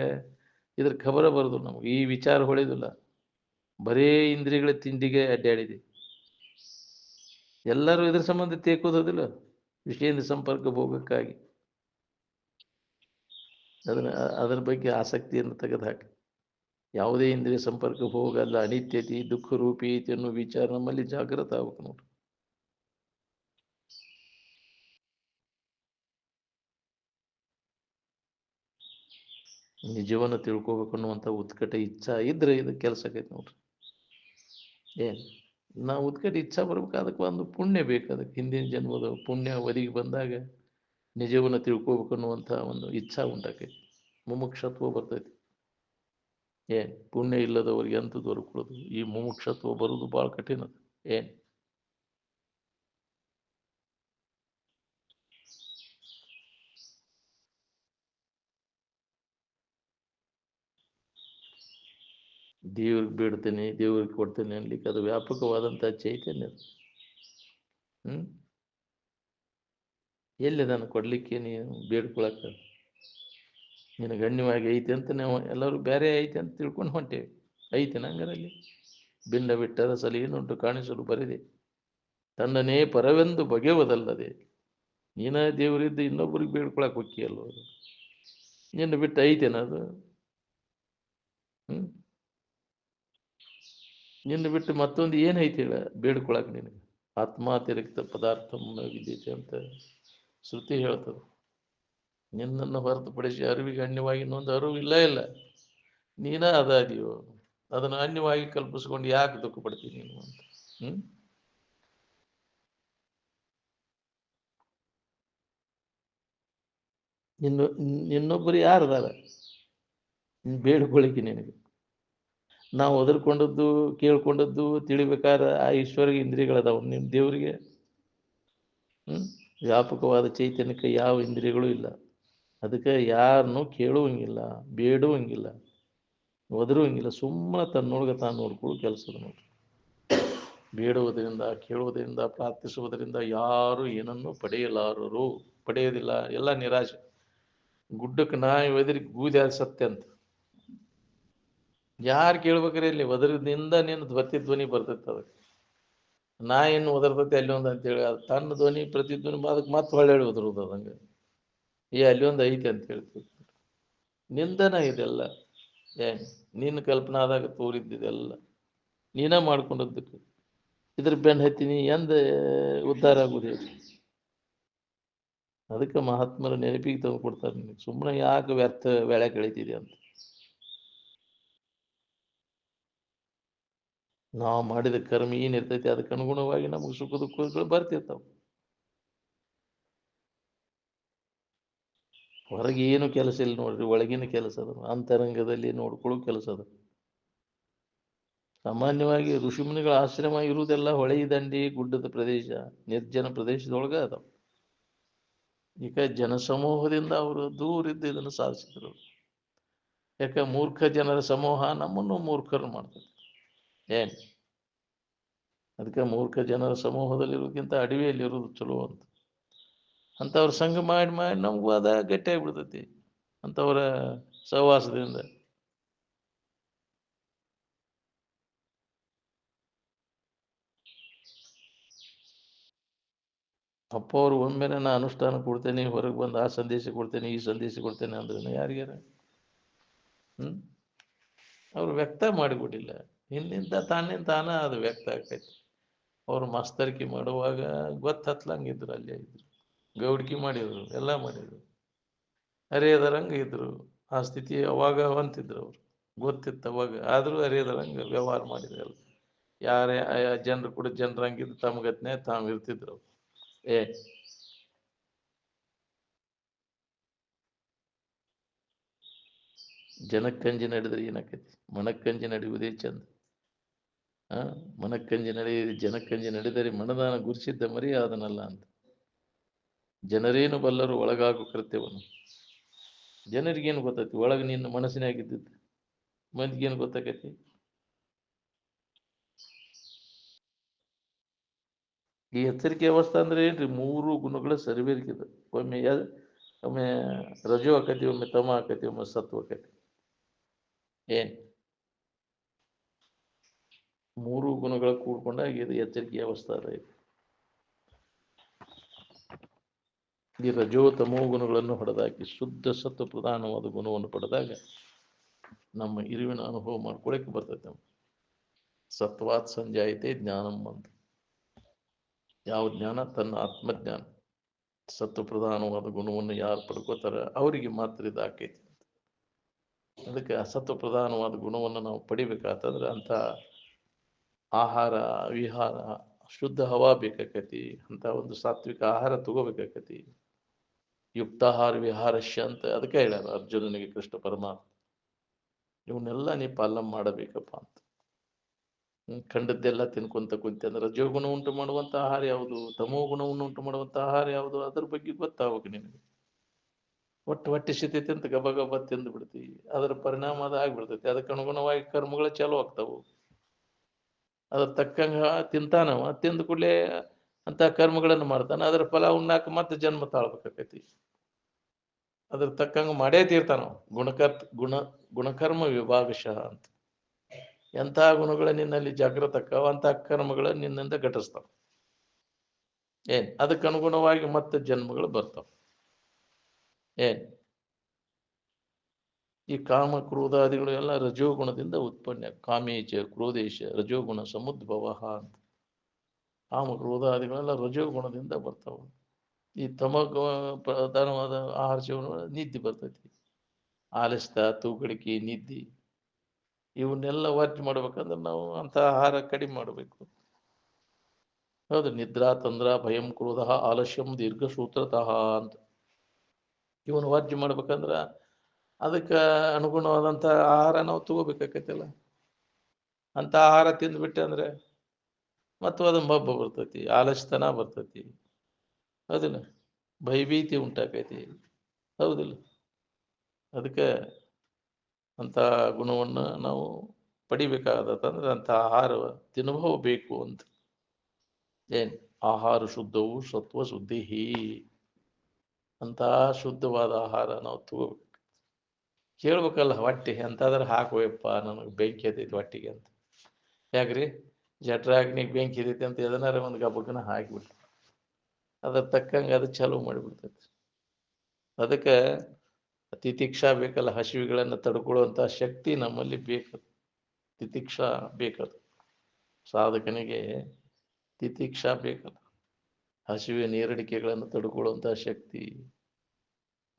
ಇದ್ರ ಖಬರ ಬರೋದು ನಮ್ಗೆ, ಈ ವಿಚಾರ ಹೊಳೆದಿಲ್ಲ. ಬರೇ ಇಂದ್ರಿಯಗಳ ತಿಂಡಿಗೆ ಅಡ್ಡಾಡಿದೆ. ಎಲ್ಲರೂ ಇದ್ರ ಸಂಬಂಧ ತೇಕೋದಿಲ್ಲ, ವಿಷಯದ ಸಂಪರ್ಕ ಭೋಗಕ್ಕಾಗಿ. ಅದರ ಬಗ್ಗೆ ಆಸಕ್ತಿಯನ್ನು ತೆಗೆದುಹಾಕಿ. ಯಾವುದೇ ಇಂದ್ರಿಯ ಸಂಪರ್ಕ ಭೋಗ ಅಲ್ಲ, ಅನಿತ್ಯತೆ ದುಃಖ ರೂಪಿ ಐತಿ ಅನ್ನೋ ವಿಚಾರ ನಮ್ಮಲ್ಲಿ ಜಾಗೃತ ಆಗ್ಬೇಕು ನೋಡ್ರಿ. ನಿಜವನ್ನು ತಿಳ್ಕೊಬೇಕು ಅನ್ನುವಂಥ ಉತ್ಕಟ ಇಚ್ಛಾ ಇದ್ರೆ ಇದು ಕೆಲಸ ಆಕೈತಿ ನೋಡ್ರಿ. ಏನು ನಾವು ಉತ್ಕಟ ಇಚ್ಛಾ ಬರ್ಬೇಕು, ಅದಕ್ಕೆ ಒಂದು ಪುಣ್ಯ ಬೇಕು. ಅದಕ್ಕೆ ಹಿಂದಿನ ಜನ್ಮದ ಪುಣ್ಯ ಒದಗಿ ಬಂದಾಗ ನಿಜವನ್ನು ತಿಳ್ಕೊಬೇಕು ಅನ್ನುವಂಥ ಒಂದು ಇಚ್ಛಾ ಉಂಟಾಕೈತಿ, ಮುಮುಕ್ಷತ್ವ ಬರ್ತೈತಿ. ಏನು ಪುಣ್ಯ ಇಲ್ಲದವ್ರಿಗೆ ಅಂತೂ ದೊರಕೊಳ್ಳೋದು, ಈ ಮುಮುಕ್ಷತ್ವ ಬರೋದು ಭಾಳ ಕಠಿಣ. ಏನು ದೇವ್ರಿಗೆ ಬೇಡ್ತೇನೆ, ದೇವ್ರಿಗೆ ಕೊಡ್ತೇನೆ ಅನ್ಲಿಕ್ಕೆ ಅದು ವ್ಯಾಪಕವಾದಂಥ ಚೈತನ್ಯ. ಹ್ಞೂ ಎಲ್ಲಿದಾನು ಕೊಡ್ಲಿಕ್ಕೆ ನೀನು ಬೇಡ್ಕೊಳಕ್ಕ? ನಿನಗೆ ಗಣ್ಯವಾಗಿ ಐತಿ ಅಂತ ನಾವು ಎಲ್ಲರೂ ಬೇರೆ ಐತಿ ಅಂತ ತಿಳ್ಕೊಂಡು ಹೊಂಟೇವಿ. ಐತಿ ನಂಗರಲ್ಲಿ ಬಿಂಡ ಬಿಟ್ಟರ ಸಲಿಯನ್ನುಂಟು ಕಾಣಿಸಲು ಬರಿದೆ, ತನ್ನನೇ ಪರವೆಂದು ಬಗೆವದಲ್ಲದೆ. ನೀನ ದೇವರಿದ್ದು ಇನ್ನೊಬ್ಬರಿಗೆ ಬೇಡ್ಕೊಳಕ್ ಹೊಕ್ಕಿಯಲ್ವ? ಅದು ನಿನ್ನ ಬಿಟ್ಟು ಐತೇನ ಅದು? ಹ್ಞೂ ನಿನ್ನ ಬಿಟ್ಟು ಮತ್ತೊಂದು ಏನೈತಿ ಹೇಳ ಬೇಡ್ಕೊಳಕ್ ನಿನಗೆ? ಆತ್ಮಾತಿರಿಕ್ತ ಪದಾರ್ಥ ವಿದ್ಯತೆ ಅಂತ ಶ್ರುತಿ ಹೇಳ್ತದೆ. ನಿನ್ನನ್ನು ಹೊರತುಪಡಿಸಿ ಅರಿವಿಗೆ ಅನ್ಯವಾಗಿ ಇನ್ನೊಂದು ಅರಿವು ಇಲ್ಲ ಇಲ್ಲ. ನೀನ ಅದಾದಿಯೋ, ಅದನ್ನು ಅನ್ಯವಾಗಿ ಕಲ್ಪಿಸ್ಕೊಂಡು ಯಾಕೆ ದುಃಖ ಪಡ್ತೀನಿ ನೀನು ಅಂತ. ಹ್ಮ್ ಇನ್ನು ಇನ್ನೊಬ್ಬರು ಯಾರದಾರ ಬೇಡ್ಕೊಳ್ಳಿಕ್ಕೆ ನಿನಗೆ? ನಾವು ಒದರ್ಕೊಂಡದ್ದು ಕೇಳ್ಕೊಂಡದ್ದು ತಿಳಿಬೇಕಾದ್ರೆ ಆ ಈಶ್ವರಿಗೆ ಇಂದ್ರಿಯಗಳದಾವ, ನಿಮ್ಮ ದೇವರಿಗೆ ವ್ಯಾಪಕವಾದ ಚೈತನ್ಯಕ್ಕೆ ಯಾವ ಇಂದ್ರಿಯಗಳು ಇಲ್ಲ. ಅದಕ್ಕೆ ಯಾರನ್ನೂ ಕೇಳುವಂಗಿಲ್ಲ, ಬೇಡುವಂಗಿಲ್ಲ, ಒದರುವಂಗಿಲ್ಲ. ಸುಮ್ಮನೆ ತನ್ನೊಳಗೆ ತಾನು ನೋಡ್ಕೊಳ್ಳೋ ಕೆಲಸದ ನೋಡ್ರಿ. ಬೇಡುವುದರಿಂದ, ಕೇಳುವುದರಿಂದ, ಪ್ರಾರ್ಥಿಸುವುದರಿಂದ ಯಾರು ಏನನ್ನು ಪಡೆಯಲಾರರು, ಪಡೆಯೋದಿಲ್ಲ. ಎಲ್ಲ ನಿರಾಶೆ. ಗುಡ್ಡಕ್ಕೆ ನಾಯಿ ಒದರಿ ಗೂದಿ ಸತ್ಯ ಅಂತ. ಯಾರು ಕೇಳ್ಬೇಕ್ರೆ ಇಲ್ಲಿ ಒದರದಿಂದ ನಿನ್ನ ಧ್ವನಿ ಬರ್ತೈತೆ. ಅದಕ್ಕೆ ನಾಯಿನ್ನು ಒದರ್ತೈತಿ ಅಲ್ಲಿ ಒಂದು ಅಂತೇಳಿ ಅದು ತನ್ನ ಧ್ವನಿ ಪ್ರತಿಧ್ವನಿ ಅದಕ್ಕೆ ಮತ್ತೆ ಹೊಳ್ಳಿ ಒದರುವುದು. ಅದಂಗೆ ಅಲ್ಲಿ ಒಂದು ಐತಿ ಅಂತ ಹೇಳ್ತೀವಿ. ನಿಂದನ ಇದೆಲ್ಲ ನಿನ್ನ ಕಲ್ಪನಾದಾಗ ತೋರಿದ್ದಿದೆಲ್ಲ ನೀನ ಮಾಡ್ಕೊಂಡದ್ದಕ್ಕೆ. ಇದ್ರ ಬೆನ್ನು ಹತ್ತೀನಿ ಎಂದ ಉದ್ಧಾರ ಆಗುದೇ? ಅದಕ್ಕೆ ಮಹಾತ್ಮರ ನೆನಪಿಗೆ ತಂದು ಕೊಡ್ತಾರೆ ನಿನಗೆ, ಸುಮ್ಮನೆ ಯಾಕೆ ವ್ಯರ್ಥ ವೇಳೆ ಕಳೀತಿದೆ ಅಂತ. ನಾವು ಮಾಡಿದ ಕರ್ಮ ಏನಿರ್ತೈತಿ ಅದಕ್ಕೆ ಅನುಗುಣವಾಗಿ ನಮಗೆ ಸುಖ ದುಃಖಗಳು ಬರ್ತಿರ್ತಾವ. ಹೊರಗೆ ಏನು ಕೆಲಸ ಇಲ್ಲ ನೋಡ್ರಿ, ಒಳಗಿನ ಕೆಲಸ ಅದ, ಅಂತರಂಗದಲ್ಲಿ ನೋಡ್ಕೊಳ್ಳೋ ಕೆಲಸ ಅದ. ಸಾಮಾನ್ಯವಾಗಿ ಋಷಿಮುನಿಗಳ ಆಶ್ರಮ ಇರುವುದೆಲ್ಲ ಹೊಳೆ ದಂಡಿ ಗುಡ್ಡದ ಪ್ರದೇಶ, ನಿರ್ಜನ ಪ್ರದೇಶದೊಳಗೆ ಅದಾವ. ಈಗ ಜನಸಮೂಹದಿಂದ ಅವರು ದೂರಿದ್ದು ಇದನ್ನು ಸಾಧಿಸಿದ್ರು. ಯಾಕೆ ಮೂರ್ಖ ಜನರ ಸಮೂಹ ನಮ್ಮನ್ನು ಮೂರ್ಖರು ಮಾಡ್ತದೆ. ಏನು ಅದಕ್ಕೆ ಮೂರ್ಖ ಜನರ ಸಮೂಹದಲ್ಲಿರೋದಕ್ಕಿಂತ ಅಡವಿಯಲ್ಲಿರೋದು ಚಲೋ ಅಂತ. ಅಂಥವ್ರ ಸಂಘ ಮಾಡಿ ಮಾಡಿ ನಮಗೂ ಅದ ಗಟ್ಟಿಯಾಗಿಬಿಡ್ತೈತಿ ಅಂಥವ್ರ ಸಹವಾಸದಿಂದ. ಅಪ್ಪ ಅವರು ಒಮ್ಮೆ ನಾನು ಅನುಷ್ಠಾನ ಕೊಡ್ತೇನೆ, ಹೊರಗೆ ಬಂದು ಆ ಸಂದೇಶ ಕೊಡ್ತೇನೆ, ಈ ಸಂದೇಶ ಕೊಡ್ತೇನೆ ಅಂದ್ರೆ ಯಾರಿಗಾರ ಅವ್ರು ವ್ಯಕ್ತ ಮಾಡಿಬಿಟ್ಟಿಲ್ಲ. ಹಿಂದಿಂದ ತಾನ ಅದು ವ್ಯಕ್ತ ಆಕೈತಿ. ಅವ್ರು ಮಸ್ತರಿಕೆ ಮಾಡುವಾಗ ಗೊತ್ತತ್ಲಂಗಿದ್ರು, ಅಲ್ಲೇ ಇದ್ರು, ಗೌಡಿಕೆ ಮಾಡಿದ್ರು, ಎಲ್ಲ ಮಾಡಿದ್ರು, ಅರಿಯದರಂಗೆ ಇದ್ರು. ಆ ಸ್ಥಿತಿ ಅವಾಗ ಹೊಂತಿದ್ರು ಅವರು, ಗೊತ್ತಿತ್ತು ಅವಾಗ. ಆದರೂ ಅರಿಯದರಂಗೆ ವ್ಯವಹಾರ ಮಾಡಿದ್ರಲ್ಲ. ಯಾರೇ ಜನರು ಕೂಡ ಜನರಂಗಿದ್ದು ತಮ್ಗತ್ನೆ ತಾವು ಇರ್ತಿದ್ರು ಅವ್ರು. ಏ ಜನಕ್ಕಂಜಿ ನಡೆದ್ರೆ ಏನಾಕೈತಿ? ಮನಕ್ಕಂಜಿ ನಡೆಯುವುದೇ ಚಂದ. ಮನಕ್ಕಂಜಿ ನಡೆಯಿರಿ, ಜನಕ್ಕಂಜಿ ನಡೆದರೆ ಮನದಾನ ಗುರುಸಿದ್ದ ಮರಿ ಅದನ್ನಲ್ಲ ಅಂತ. ಜನರೇನು ಬಲ್ಲರು ಒಳಗಾಗು ಕೃತ್ಯವನ್ನು? ಜನರಿಗೇನು ಗೊತ್ತೈತಿ ಒಳಗೆ ನಿನ್ನ ಮನಸ್ಸಿನಾಗಿದ್ದಿದ್ದು? ಮಂದಿಗೇನು ಗೊತ್ತಾಕೈತಿ? ಈ ಎಚ್ಚರಿಕೆ ಅವಸ್ಥೆ ಅಂದ್ರೆ ಏನ್ರಿ? ಮೂರು ಗುಣಗಳ ಸರಿಬೇರಿಕೆ. ಒಮ್ಮೆ ಒಮ್ಮೆ ರಜು ಆಕತಿ, ಒಮ್ಮೆ ತಮ ಆಕತಿ, ಒಮ್ಮೆ ಸತ್ವ ಆಕತಿ. ಏನ್ ಮೂರು ಗುಣಗಳ ಕೂಡ್ಕೊಂಡಾಗ ಇದು ಎಚ್ಚರಿಕೆ ಅವಸ್ಥೆ ಅದ. ಈ ರಜೋ ತಮೋ ಗುಣಗಳನ್ನು ಹೊಡೆದಾಕಿ ಶುದ್ಧ ಸತ್ವ ಪ್ರಧಾನವಾದ ಗುಣವನ್ನು ಪಡೆದಾಗ ನಮ್ಮ ಇರುವಿನ ಅನುಭವ ಮಾಡ್ಕೊಳಕ್ಕೆ ಬರ್ತೈತೆ. ನಾವು ಸತ್ವಾತ್ ಸಂಜಾಯಿತೆ ಜ್ಞಾನಂ ಅಂತ. ಯಾವ ಜ್ಞಾನ? ತನ್ನ ಆತ್ಮಜ್ಞಾನ. ಸತ್ವ ಪ್ರಧಾನವಾದ ಗುಣವನ್ನು ಯಾರು ಪಡ್ಕೋತಾರ ಅವರಿಗೆ ಮಾತ್ರ ಇದಾಕೈತಿ. ಅದಕ್ಕೆ ಅಸತ್ವ ಪ್ರಧಾನವಾದ ಗುಣವನ್ನು ನಾವು ಪಡಿಬೇಕಾತಂದ್ರೆ ಅಂತ ಆಹಾರ ವಿಹಾರ ಶುದ್ಧ ಹವಾ ಬೇಕಾಕತಿ. ಅಂತ ಒಂದು ಸಾತ್ವಿಕ ಆಹಾರ ತಗೋಬೇಕಾಕತಿ. ಯುಕ್ತಾಹಾರ ವಿಹಾರಶ್ಯ ಅಂತ ಅದಕ್ಕೆ ಹೇಳ್ಯಾರ ಅರ್ಜುನನಿಗೆ ಕೃಷ್ಣ ಪರಮಾತ್ಮ. ಇವನ್ನೆಲ್ಲ ನೀ ಪಾಲನೆ ಮಾಡಬೇಕಪ್ಪ ಅಂತ. ಕಂಡದ್ದೆಲ್ಲ ತಿನ್ಕೊಂತ ಕುಂತೆ ಅಂದ್ರೆ ರಜೋಗುಣ ಉಂಟು ಮಾಡುವಂತ ಆಹಾರ ಯಾವುದು, ತಮೋ ಗುಣವನ್ನು ಉಂಟು ಮಾಡುವಂತ ಆಹಾರ ಯಾವುದು, ಅದ್ರ ಬಗ್ಗೆ ಗೊತ್ತಾಗಬೇಕು ನಿನಗೆ. ಒಟ್ಟು ಹೊಟ್ಟೆ ಸಿತೈತಿ ಅಂತ ಗಬ ಗಬ ತಿಂದು ಬಿಡ್ತೀವಿ, ಅದರ ಪರಿಣಾಮ ಅದು ಆಗ್ಬಿಡ್ತೈತಿ. ಅದಕ್ಕೆ ಅನುಗುಣವಾಗಿ ಕರ್ಮಗಳು ಚಾಲು ಆಗ್ತಾವು. ಅದ್ರ ತಕ್ಕಂಗ ತಿಂತಾನವ, ತಿಂದ ಕೂಡಲೇ ಅಂತ ಕರ್ಮಗಳನ್ನು ಮಾಡ್ತಾನೆ. ಅದರ ಫಲ ಉಣ್ಣಾಕ ಮತ್ತೆ ಜನ್ಮ ತಾಳ್ಬೇಕಾಕೈತಿ. ಅದ್ರ ತಕ್ಕಂಗ ಮಾಡೇ ತೀರ್ತಾನವ. ಗುಣಕರ್ಮ ವಿಭಾಗಶಃ ಅಂತ. ಎಂಥ ಗುಣಗಳ ನಿನ್ನಲ್ಲಿ ಜಾಗೃತ ಅಕ್ಕಾವ ಅಂತ ಕರ್ಮಗಳ ನಿನ್ನಿಂದ ಘಟಿಸ್ತಾವ. ಅದಕ್ಕೆ ಅನುಗುಣವಾಗಿ ಮತ್ತೆ ಜನ್ಮಗಳು ಬರ್ತಾವ. ಈ ಕಾಮ ಕ್ರೋಧಾದಿಗಳು ಎಲ್ಲ ರಜೋಗುಣದಿಂದ ಉತ್ಪನ್ನ. ಕಾಮೇಶ ಕ್ರೋಧೇಶ ರಜೋಗುಣ ಸಮುದ್ಭವ ಅಂತ. ಕಾಮ ಕ್ರೋಧಾದಿಗಳೆಲ್ಲ ರಜೋಗುಣದಿಂದ ಬರ್ತಾವ. ಈ ಪ್ರಧಾನವಾದ ಆಹಾರ ಸೇವನೆ ನಿದ್ದೆ ಬರ್ತೈತಿ. ಆಲಸ್ಯ, ತೂಕಡಿಕೆ, ನಿದ್ದೆ ಇವನ್ನೆಲ್ಲ ವರ್ಜ್ ಮಾಡ್ಬೇಕಂದ್ರೆ ನಾವು ಅಂತ ಆಹಾರ ಕಡಿಮೆ ಮಾಡಬೇಕು. ಹೌದು. ನಿದ್ರಾ ತಂದ್ರ ಭಯಂ ಕ್ರೋಧ ಆಲಸ್ಯಂ ದೀರ್ಘಸೂತ್ರತಃ ಅಂತ. ಇವನು ವರ್ಜ್ ಮಾಡ್ಬೇಕಂದ್ರ ಅದಕ್ಕೆ ಅನುಗುಣವಾದಂಥ ಆಹಾರ ನಾವು ತಗೋಬೇಕಾಕೈತಿಲ್ಲ. ಅಂತ ಆಹಾರ ತಿಂದ್ಬಿಟ್ಟೆ ಅಂದ್ರೆ ಮತ್ತು ಅದು ಮಬ್ಬ ಬರ್ತೈತಿ, ಆಲಸ್ಯತನ ಬರ್ತೈತಿ. ಹೌದಿಲ್ಲ? ಭಯಭೀತಿ ಉಂಟಾಕೈತಿ. ಹೌದಿಲ್ಲ? ಅದಕ್ಕೆ ಅಂತ ಗುಣವನ್ನು ನಾವು ಪಡಿಬೇಕಾಗತ್ತಂದ್ರೆ ಅಂಥ ಆಹಾರ ತಿನ್ನಬಹುದು ಅಂತ. ಆಹಾರ ಶುದ್ಧವು ಸತ್ವ ಶುದ್ಧಿ. ಅಂತ ಶುದ್ಧವಾದ ಆಹಾರ ನಾವು ತಗೋಬೇಕು. ಕೇಳ್ಬೇಕಲ್ಲ, ಹೊಟ್ಟೆ ಎಂತಾದ್ರೆ ಹಾಕುವಪ್ಪ, ನನಗೆ ಬೆಂಕಿ ಎತ್ತೈತಿ ಹೊಟ್ಟಿಗೆ ಅಂತ. ಯಾಕ್ರಿ? ಜಠರಾಗ್ನಿಗೆ ಬೆಂಕಿ ಎತ್ತೈತಿ ಅಂತ ಎದನಾರ ಒಂದು ಗಬ್ಬಕ್ಕನ ಹಾಕಿಬಿಟ್ರಿ, ಅದ್ರ ತಕ್ಕಂಗೆ ಅದು ಚಾಲೂ ಮಾಡಿಬಿಡ್ತೈತಿ. ಅದಕ್ಕೆ ತಿತಿಕ್ಷಾ ಬೇಕಲ್ಲ. ಹಸಿವುಗಳನ್ನು ತಡ್ಕೊಳ್ಳುವಂಥ ಶಕ್ತಿ ನಮ್ಮಲ್ಲಿ ಬೇಕು. ತಿತಿಕ್ಷಾ ಬೇಕದು. ಸಾಧಕನಿಗೆ ತಿತಿಕ್ಷಾ ಬೇಕಲ್ಲ. ಹಸಿವೆ ನೀರಡಿಕೆಗಳನ್ನು ತಡ್ಕೊಳ್ಳುವಂಥ ಶಕ್ತಿ.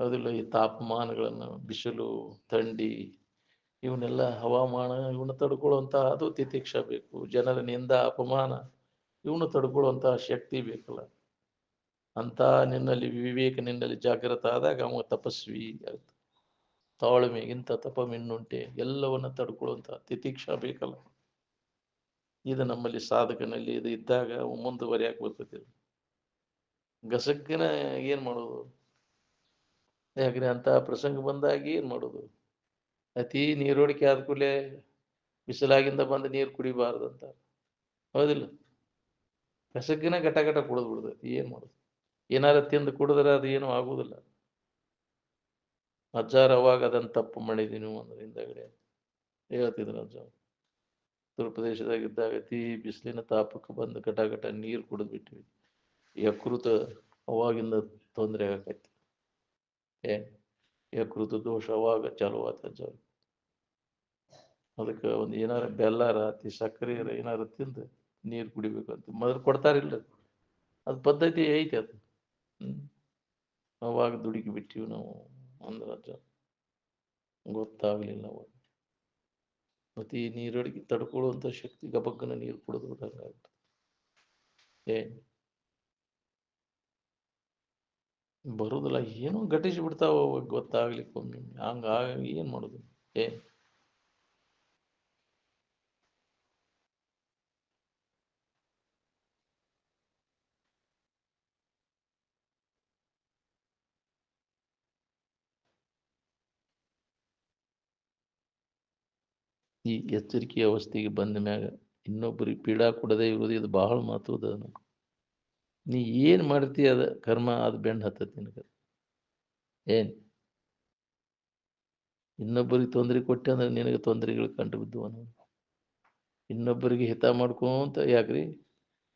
ಹೌದಿಲ್ಲ? ಈ ತಾಪಮಾನಗಳನ್ನು, ಬಿಸಿಲು, ಥಂಡಿ, ಇವನ್ನೆಲ್ಲ ಹವಾಮಾನ ಇವನ್ನ ತಡ್ಕೊಳ್ಳುವಂಥ ಅದು ತಿತಿಕ್ಷಾ ಬೇಕು. ಜನರ ನಿಂದ ಅಪಮಾನ ಇವನು ತಡ್ಕೊಳ್ಳುವಂಥ ಶಕ್ತಿ ಬೇಕಲ್ಲ. ಅಂತ ನಿನ್ನಲ್ಲಿ ವಿವೇಕ ನಿನ್ನಲ್ಲಿ ಜಾಗೃತ ಆದಾಗ ಅವ ತಪಸ್ವಿ ಆಗ್ತ. ತಾಳ್ಮೆಗಿಂತ ತಪ ಮಿನ್ನುಂಟೆ. ಎಲ್ಲವನ್ನ ತಡ್ಕೊಳ್ಳುವಂಥ ತಿತಿಕ್ಷಾ ಬೇಕಲ್ಲ. ಇದು ನಮ್ಮಲ್ಲಿ ಸಾಧಕನಲ್ಲಿ ಇದು ಇದ್ದಾಗ ಮುಂದುವರಿಯಾಕೆ ಬರ್ತೈತಿ. ಗಸಗ್ಗಿನ ಏನ್ ಮಾಡೋದು? ಯಾಕ್ರೆ ಅಂತ ಪ್ರಸಂಗ ಬಂದಾಗ ಏನ್ ಮಾಡೋದು? ಅತಿ ನೀರೋಡಿಕೆ ಆದ ಕೂಡಲೇ ಬಿಸಿಲಾಗಿಂದ ಬಂದು ನೀರು ಕುಡಿಬಾರ್ದಂತ. ಹೌದಿಲ್ಲ? ಗಸಗ್ಗಿನ ಘಟ ಘಟ ಕುಡಿದು ಬಿಡ್ತೈತಿ. ಏನ್ ಮಾಡೋದು? ಏನಾರ ತಿಂದು ಕುಡಿದ್ರೆ ಅದು ಏನೂ ಆಗುದಿಲ್ಲ. ಅಜ್ಜಾರ ಅವಾಗ ಅದನ್ನು ತಪ್ಪು ಮಾಡಿದೀನಿ ಅಂದ್ರೆ ಹಿಂದಗಡೆ ಹೇಳ್ತಿದ್ರು ಅಜ್ಜ. ಉತ್ತರ ಪ್ರದೇಶದಾಗಿದ್ದಾಗ ಅತಿ ಬಿಸಿಲಿನ ತಾಪಕ್ಕೆ ಬಂದು ಘಟ ಘಟ ನೀರು ಕುಡಿದು ಬಿಟ್ವಿ. ಯಕೃತ ಅವಾಗಿಂದ ತೊಂದರೆ ಆಗೈತಿ. ಯಕೃತ ದೋಷ ಅವಾಗ ಚಾಲು ಆತ ಅಜ್ಜ. ಅದಕ್ಕೆ ಒಂದು ಏನಾರ ಬೆಲ್ಲಾರ ಅತಿ ಸಕ್ಕರೆ ಏನಾರ ತಿಂದು ನೀರು ಕುಡಿಬೇಕಂತ ಮೊದಲು ಕೊಡ್ತಾರಿಲ್ಲ. ಅದು ಪದ್ಧತಿ ಐತಿ ಅದು. ಅವಾಗ ದುಡುಕಿ ಬಿಟ್ಟಿವಿ ನಾವು ಅಂದ್ರೆ ಅಜ್ಜ. ಗೊತ್ತಾಗ್ಲಿಲ್ಲ ಅವಾಗ. ಮತ್ತೆ ಈ ನೀರಡಿಗೆ ತಡ್ಕೊಳ್ಳುವಂಥ ಶಕ್ತಿ ಗಬಕ್ಕನ ನೀರು ಕುಡಿದು ಬಿಟ್ಟಂಗಾಗ್ತದೆ. ಬರುದಿಲ್ಲ. ಏನೋ ಘಟಿಸಿ ಬಿಡ್ತಾವ ಗೊತ್ತಾಗ್ಲಿಕ್ಕೆ ಒಮ್ಮೆ. ಹಂಗಾಗಿ ಏನ್ ಮಾಡುದು? ಈ ಎಚ್ಚರಿಕೆ ಅವಸ್ಥೆಗೆ ಬಂದ ಮ್ಯಾಗ ಇನ್ನೊಬ್ಬರಿಗೆ ಪೀಡಾ ಕೊಡದೇ ಇರುವುದು ಇದು ಬಹಳ ಮಹತ್ವದ. ನೀ ಏನು ಮಾಡ್ತಿ ಅದ ಕರ್ಮ ಅದು ಬೆಂಡ್ ಹತ್ತತಿ ನಿನಗೆ. ಏನು ಇನ್ನೊಬ್ಬರಿಗೆ ತೊಂದರೆ ಕೊಟ್ಟೆ ಅಂದ್ರೆ ನಿನಗೆ ತೊಂದರೆಗಳು ಕಂಡು ಬಿದ್ದುವನು. ಇನ್ನೊಬ್ಬರಿಗೆ ಹಿತ ಮಾಡ್ಕೊಂತ ಯಾಕ್ರಿ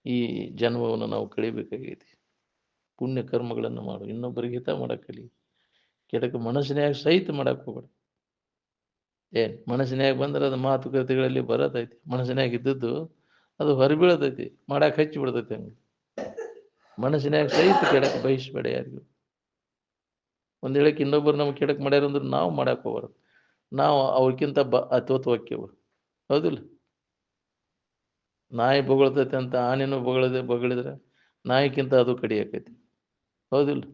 ಈ ಜನ್ಮವನ್ನು ನಾವು ಕಳಿಬೇಕಾಗೈತಿ. ಪುಣ್ಯ ಕರ್ಮಗಳನ್ನು ಮಾಡು, ಇನ್ನೊಬ್ಬರಿಗೆ ಹಿತ ಮಾಡಕ್ಕಲಿ. ಕೆಡಕ ಮನಸ್ಸಿನಾಗ ಸಹಿತ ಮಾಡಕ್ಕೆ ಹೋಗ್ಬೇಡ. ಏನು ಮನಸ್ಸಿನಾಗ ಬಂದ್ರೆ ಅದು ಮಾತುಕತೆಗಳಲ್ಲಿ ಬರತೈತಿ. ಮನಸ್ಸಿನಾಗ ಇದ್ದದ್ದು ಅದು ಹೊರಬೀಳತೈತಿ, ಮಾಡಕ್ಕೆ ಹಚ್ಚಿ ಬಿಡ್ತೈತಿ. ಹಂಗೆ ಮನಸ್ಸಿನಾಗ ಸಹಿತ ಕೆಡಕ್ಕೆ ಬಯಸ್ಬೇಡ ಯಾರಿಗೂ. ಒಂದು ಹೇಳಕ್ಕೆ ಇನ್ನೊಬ್ಬರು ನಮ್ಗೆ ಕೆಡಕ್ಕೆ ಮಾಡ್ಯಾರ ಅಂದ್ರೆ ನಾವು ಮಾಡಕ್ಕೆ ಹೋಗ್ಬಾರ್ದು. ನಾವು ಅವ್ರಿಗಿಂತ ಅತ್ವತ್ ಹೊಕ್ಕೇವು. ಹೌದಿಲ್ಲ? ನಾಯಿ ಬೊಗಳ್ತೈತೆ ಅಂತ ಆನೆನೂ ಬಗಳಿದ್ರೆ ನಾಯಿಗಿಂತ ಅದು ಕಡಿಯಾಕೈತಿ. ಹೌದಿಲ್ಲ?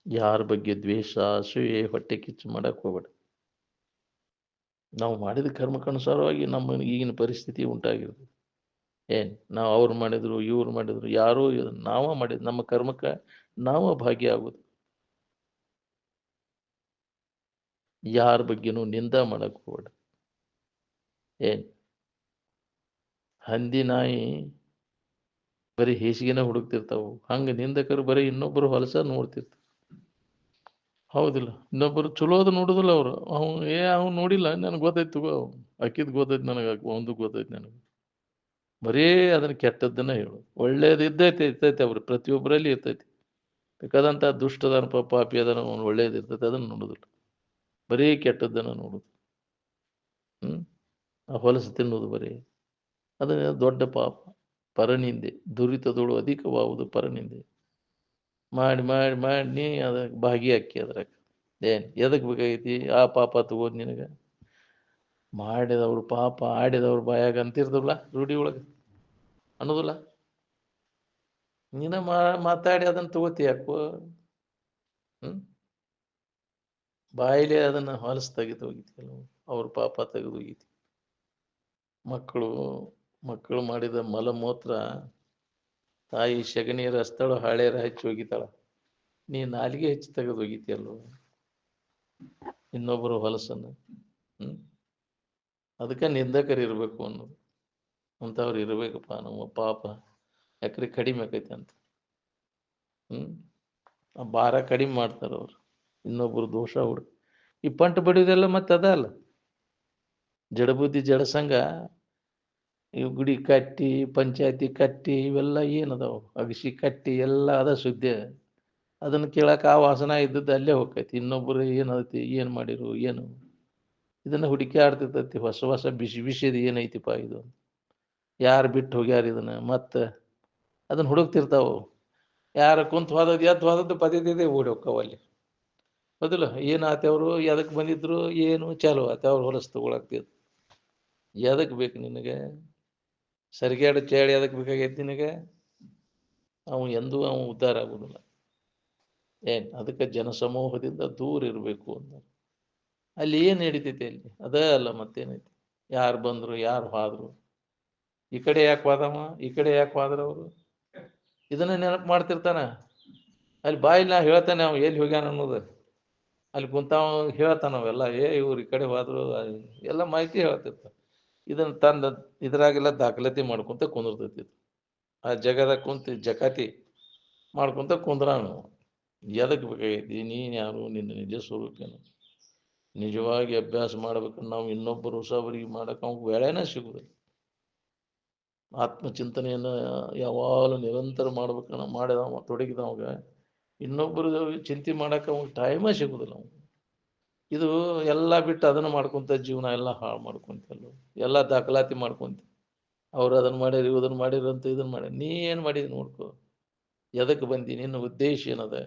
ಯಾರ ಬಗ್ಗೆ ದ್ವೇಷ, ಅಸೂಯೆ, ಹೊಟ್ಟೆ ಕಿಚ್ಚು ಮಾಡಕ್ಕೆ ಹೋಗ್ಬೇಡ. ನಾವು ಮಾಡಿದ ಕರ್ಮಕ್ಕನುಸಾರವಾಗಿ ನಮ್ಮ ಈಗಿನ ಪರಿಸ್ಥಿತಿ ಉಂಟಾಗಿರ್ತದೆ. ಏನು ನಾವು ಅವ್ರು ಮಾಡಿದ್ರು ಇವ್ರು ಮಾಡಿದ್ರು ಯಾರೂ ನಾವ ಮಾಡಿದ್ ನಮ್ಮ ಕರ್ಮಕ್ಕೆ ನಾವ ಭಾಗಿ ಆಗೋದು. ಯಾರ ಬಗ್ಗೆನೂ ನಿಂದ ಮಾಡಕ್ಕೆ ಹೋಗ್ಬೇಡ. ಏನು ಹಂದಿ ನಾಯಿ ಬರೀ ಹೇಸಿಗೆನ ಹುಡುಕ್ತಿರ್ತಾವು, ಹಂಗೆ ನಿಂದಕರು ಬರೀ ಇನ್ನೊಬ್ಬರು ಹೊಲಸ ನೋಡ್ತಿರ್ತಾವ. ಹೌದಿಲ್ಲ? ಇನ್ನೊಬ್ಬರು ಚಲೋದು ನೋಡುದಿಲ್ಲ ಅವರು. ಅವ್ನು ನೋಡಿಲ್ಲ, ನನಗೆ ಗೊತ್ತೈತಿ ತಗೋ, ಅಕ್ಕಿದ್ ಗೊತ್ತೈತಿ ನನಗೆ, ಒಂದು ಗೊತ್ತೈತಿ ನನಗೆ. ಬರೀ ಅದನ್ನ ಕೆಟ್ಟದ್ದನ್ನ ಹೇಳು. ಒಳ್ಳೇದು ಇರ್ತೈತಿ ಅವ್ರು ಪ್ರತಿಯೊಬ್ಬರಲ್ಲಿ ಇರ್ತೈತಿ. ಬೇಕಾದಂಥ ದುಷ್ಟದನ ಪಾಪಿ ಅದನ್ನು ಒಳ್ಳೇದು ಇರ್ತೈತಿ, ಅದನ್ನು ನೋಡುದಿಲ್ಲ. ಬರೀ ಕೆಟ್ಟದ್ದನ್ನು ನೋಡುದು. ಆ ಹೊಲಸು ತಿನ್ನುವುದು ಬರೀ ಅದನ್ನ ದೊಡ್ಡ ಪಾಪ. ಪರನಿಂದೆ ದುರಿತದೋಳು ಅಧಿಕವಾಗುವುದು ಪರನಿಂದೆ. ಮಾಡಿ ಮಾಡಿ ಮಾಡಿ ನೀ ಅದಕ್ಕೆ ಭಾಗಿಯಾಕಿ ಅದ್ರಾಗ. ಏನು ಎದಕ್ಕೆ ಬೇಕಾಗೈತಿ ಆ ಪಾಪ ತಗೋದು ನಿನಗೆ? ಮಾಡಿದವ್ರು ಪಾಪ ಆಡಿದವ್ರು ಬಾಯಾಗ ಅಂತಿರ್ದಲ್ಲ ರೂಢಿ ಒಳಗೆ, ಅನ್ನೋದಿಲ್ಲ? ನೀನ ಮಾತಾಡಿ ಅದನ್ನು ತಗೋತಿ ಯಾಕೋ? ಬಾಯಿಲೆ ಅದನ್ನು ಹೊಲಸು ತೆಗೆದು ಹೋಗಿತಿ, ಅವ್ರ ಪಾಪ ತೆಗೆದು ಹೋಗಿತಿ. ಮಕ್ಕಳು ಮಾಡಿದ ಮಲಮೂತ್ರ ತಾಯಿ ಸಗಣಿಯರ ಹಸ್ತಳು, ಹಾಳೆಯರ ಹಚ್ಚಿ ಹೋಗಿತಾಳ. ನೀ ನಾಲಿಗೆ ಹೆಚ್ಚಿ ತೆಗೆದು ಹೋಗಿತಿಯಲ್ಲೋ ಇನ್ನೊಬ್ಬರು ಹೊಲಸನ್ನು. ಅದಕ್ಕೆ ನಿಂದಕರು ಇರಬೇಕು ಅನ್ನೋದು. ಅಂಥವ್ರು ಇರಬೇಕಪ್ಪ. ನಮ್ಮ ಪಾಪ ಯಾಕ್ರೆ ಕಡಿಮೆ ಆಕೈತೆ ಅಂತ. ಆ ಭಾರ ಕಡಿಮೆ ಮಾಡ್ತಾರೆ ಅವರು, ಇನ್ನೊಬ್ಬರು ದೋಷ ಈ ಪಂಟ ಬಡಿಯೋದೆಲ್ಲ ಮತ್ತೆ ಅದ ಅಲ್ಲ. ಜಡಬುದ್ಧಿ ಜಡಸಂಗ ಇವು ಗುಡಿ ಕಟ್ಟಿ ಪಂಚಾಯತಿ ಕಟ್ಟಿ ಇವೆಲ್ಲ ಏನದಾವು ಅಗಸಿ ಕಟ್ಟಿ ಎಲ್ಲ ಅದ ಸುದ್ದಿ. ಅದನ್ನು ಕೇಳಕ್ಕೆ ಆ ವಾಸನ ಇದ್ದದ್ದು ಅಲ್ಲೇ ಹೋಗ್ತೈತಿ. ಇನ್ನೊಬ್ಬರು ಏನೈತಿ, ಏನು ಮಾಡಿರು, ಏನು ಇದನ್ನು ಹುಡುಕಿ ಆಡ್ತಿರ್ತೈತಿ. ಹೊಸ ಹೊಸ ಬಿಸಿದು ಏನೈತಿಪ್ಪ ಇದು, ಯಾರು ಬಿಟ್ಟು ಹೋಗ್ಯಾರ ಇದನ್ನು, ಮತ್ತೆ ಅದನ್ನು ಹುಡುಕ್ತಿರ್ತಾವು. ಯಾರು ಕುಂತು ಹೋದದ್ದು ಪದ್ಧತಿ ಓಡಿ ಹೋಕ್ಕವಲ್ಲಿ. ಹೌದಿಲ್ಲ? ಏನು ಆತವ್ರು, ಎದಕ್ಕೆ ಬಂದಿದ್ರು, ಏನು ಚಾಲು ಆತವ್ರು ಹೊಲಸು ತಗೊಳಕ್ತಿದ್ರು. ಎದಕ್ಕೆ ಬೇಕು ನಿನಗೆ ಸರಿಗಾಡು ಚೇಳಿ? ಎದಕ್ಕೆ ಬೇಕಾಗೈತಿ ನಿನಗೆ? ಎಂದೂ ಉದ್ಧಾರ ಆಗೋದಿಲ್ಲ. ಏನು ಅದಕ್ಕೆ ಜನಸಮೂಹದಿಂದ ದೂರ ಇರಬೇಕು ಅಂತ. ಅಲ್ಲಿ ಏನು ನಡೀತೈತಿ ಅಲ್ಲಿ ಅದೇ ಅಲ್ಲ, ಮತ್ತೇನೈತಿ? ಯಾರು ಬಂದರು, ಯಾರು ಹೋದ್ರು, ಈ ಕಡೆ ಯಾಕೆ ಹೋದವ, ಈ ಕಡೆ ಯಾಕೆ ಹೋದ್ರ ಅವರು, ಇದನ್ನ ನೆನಪು ಮಾಡ್ತಿರ್ತಾನ. ಅಲ್ಲಿ ಬಾಯಿಲ್ಲ ಹೇಳ್ತಾನೆ ಅವ ಎಲ್ಲಿ ಹೋಗ್ಯಾನ ಅನ್ನೋದು. ಅಲ್ಲಿ ಕುಂತಾವ ಹೇಳ್ತಾನ ಅವೆಲ್ಲ, ಇವ್ರು ಈ ಕಡೆ ಹೋದ್ರು, ಎಲ್ಲ ಮಾಹಿತಿ ಹೇಳ್ತಿರ್ತಾನೆ. ಇದನ್ನು ತಂದು ಇದ್ರಾಗೆಲ್ಲ ದಾಖಲಾತಿ ಮಾಡ್ಕೊಂತ ಕುಂದಿರ್ತೈತಿ. ಆ ಜಗದಾಗ ಕುಂತು ಜಕಾತಿ ಮಾಡ್ಕೊಂತ ಕುಂದ್ರಾನು. ಎದಕ್ಕೆ ಬೇಕಾಗೈತಿ? ನೀನು ಯಾರು, ನಿನ್ನ ನಿಜ ಸ್ವರೂಪೇನು? ನಿಜವಾಗಿ ಅಭ್ಯಾಸ ಮಾಡ್ಬೇಕಂದ್ರೆ ನಾವು ಇನ್ನೊಬ್ಬರು ಹೊಸಬರಿಗೆ ಮಾಡಕ್ಕೆ ಅವ್ಗೆ ವೇಳೆನೇ ಸಿಗುದಿಲ್ಲ. ಆತ್ಮಚಿಂತನೆಯನ್ನು ಯಾವಾಗಲೂ ನಿರಂತರ ಮಾಡ್ಬೇಕನ್ನ ಮಾಡಿದವ ತೊಡಗಿದವಾಗ ಇನ್ನೊಬ್ಬರು ಚಿಂತೆ ಮಾಡಕ್ಕೆ ಅವ್ಗೆ ಟೈಮೇ ಸಿಗುದಿಲ್ಲ. ಅವ್ನು ಇದು ಎಲ್ಲ ಬಿಟ್ಟು ಅದನ್ನು ಮಾಡ್ಕೊಂತ ಜೀವನ ಎಲ್ಲ ಹಾಳು ಮಾಡ್ಕೊಂತಲ್ಲ, ಎಲ್ಲ ದಾಖಲಾತಿ ಮಾಡ್ಕೊಂತ. ಅವ್ರು ಅದನ್ನು ಮಾಡ್ಯಾರ, ಇದನ್ನು ಮಾಡಿರ ಅಂತ, ಇದನ್ನು ಮಾಡ್ಯಾರ. ನೀ ಏನು ಮಾಡಿದಿ ನೋಡ್ಕೊ. ಎದಕ್ಕೆ ಬಂದಿ, ನಿನ್ನ ಉದ್ದೇಶ ಏನದ?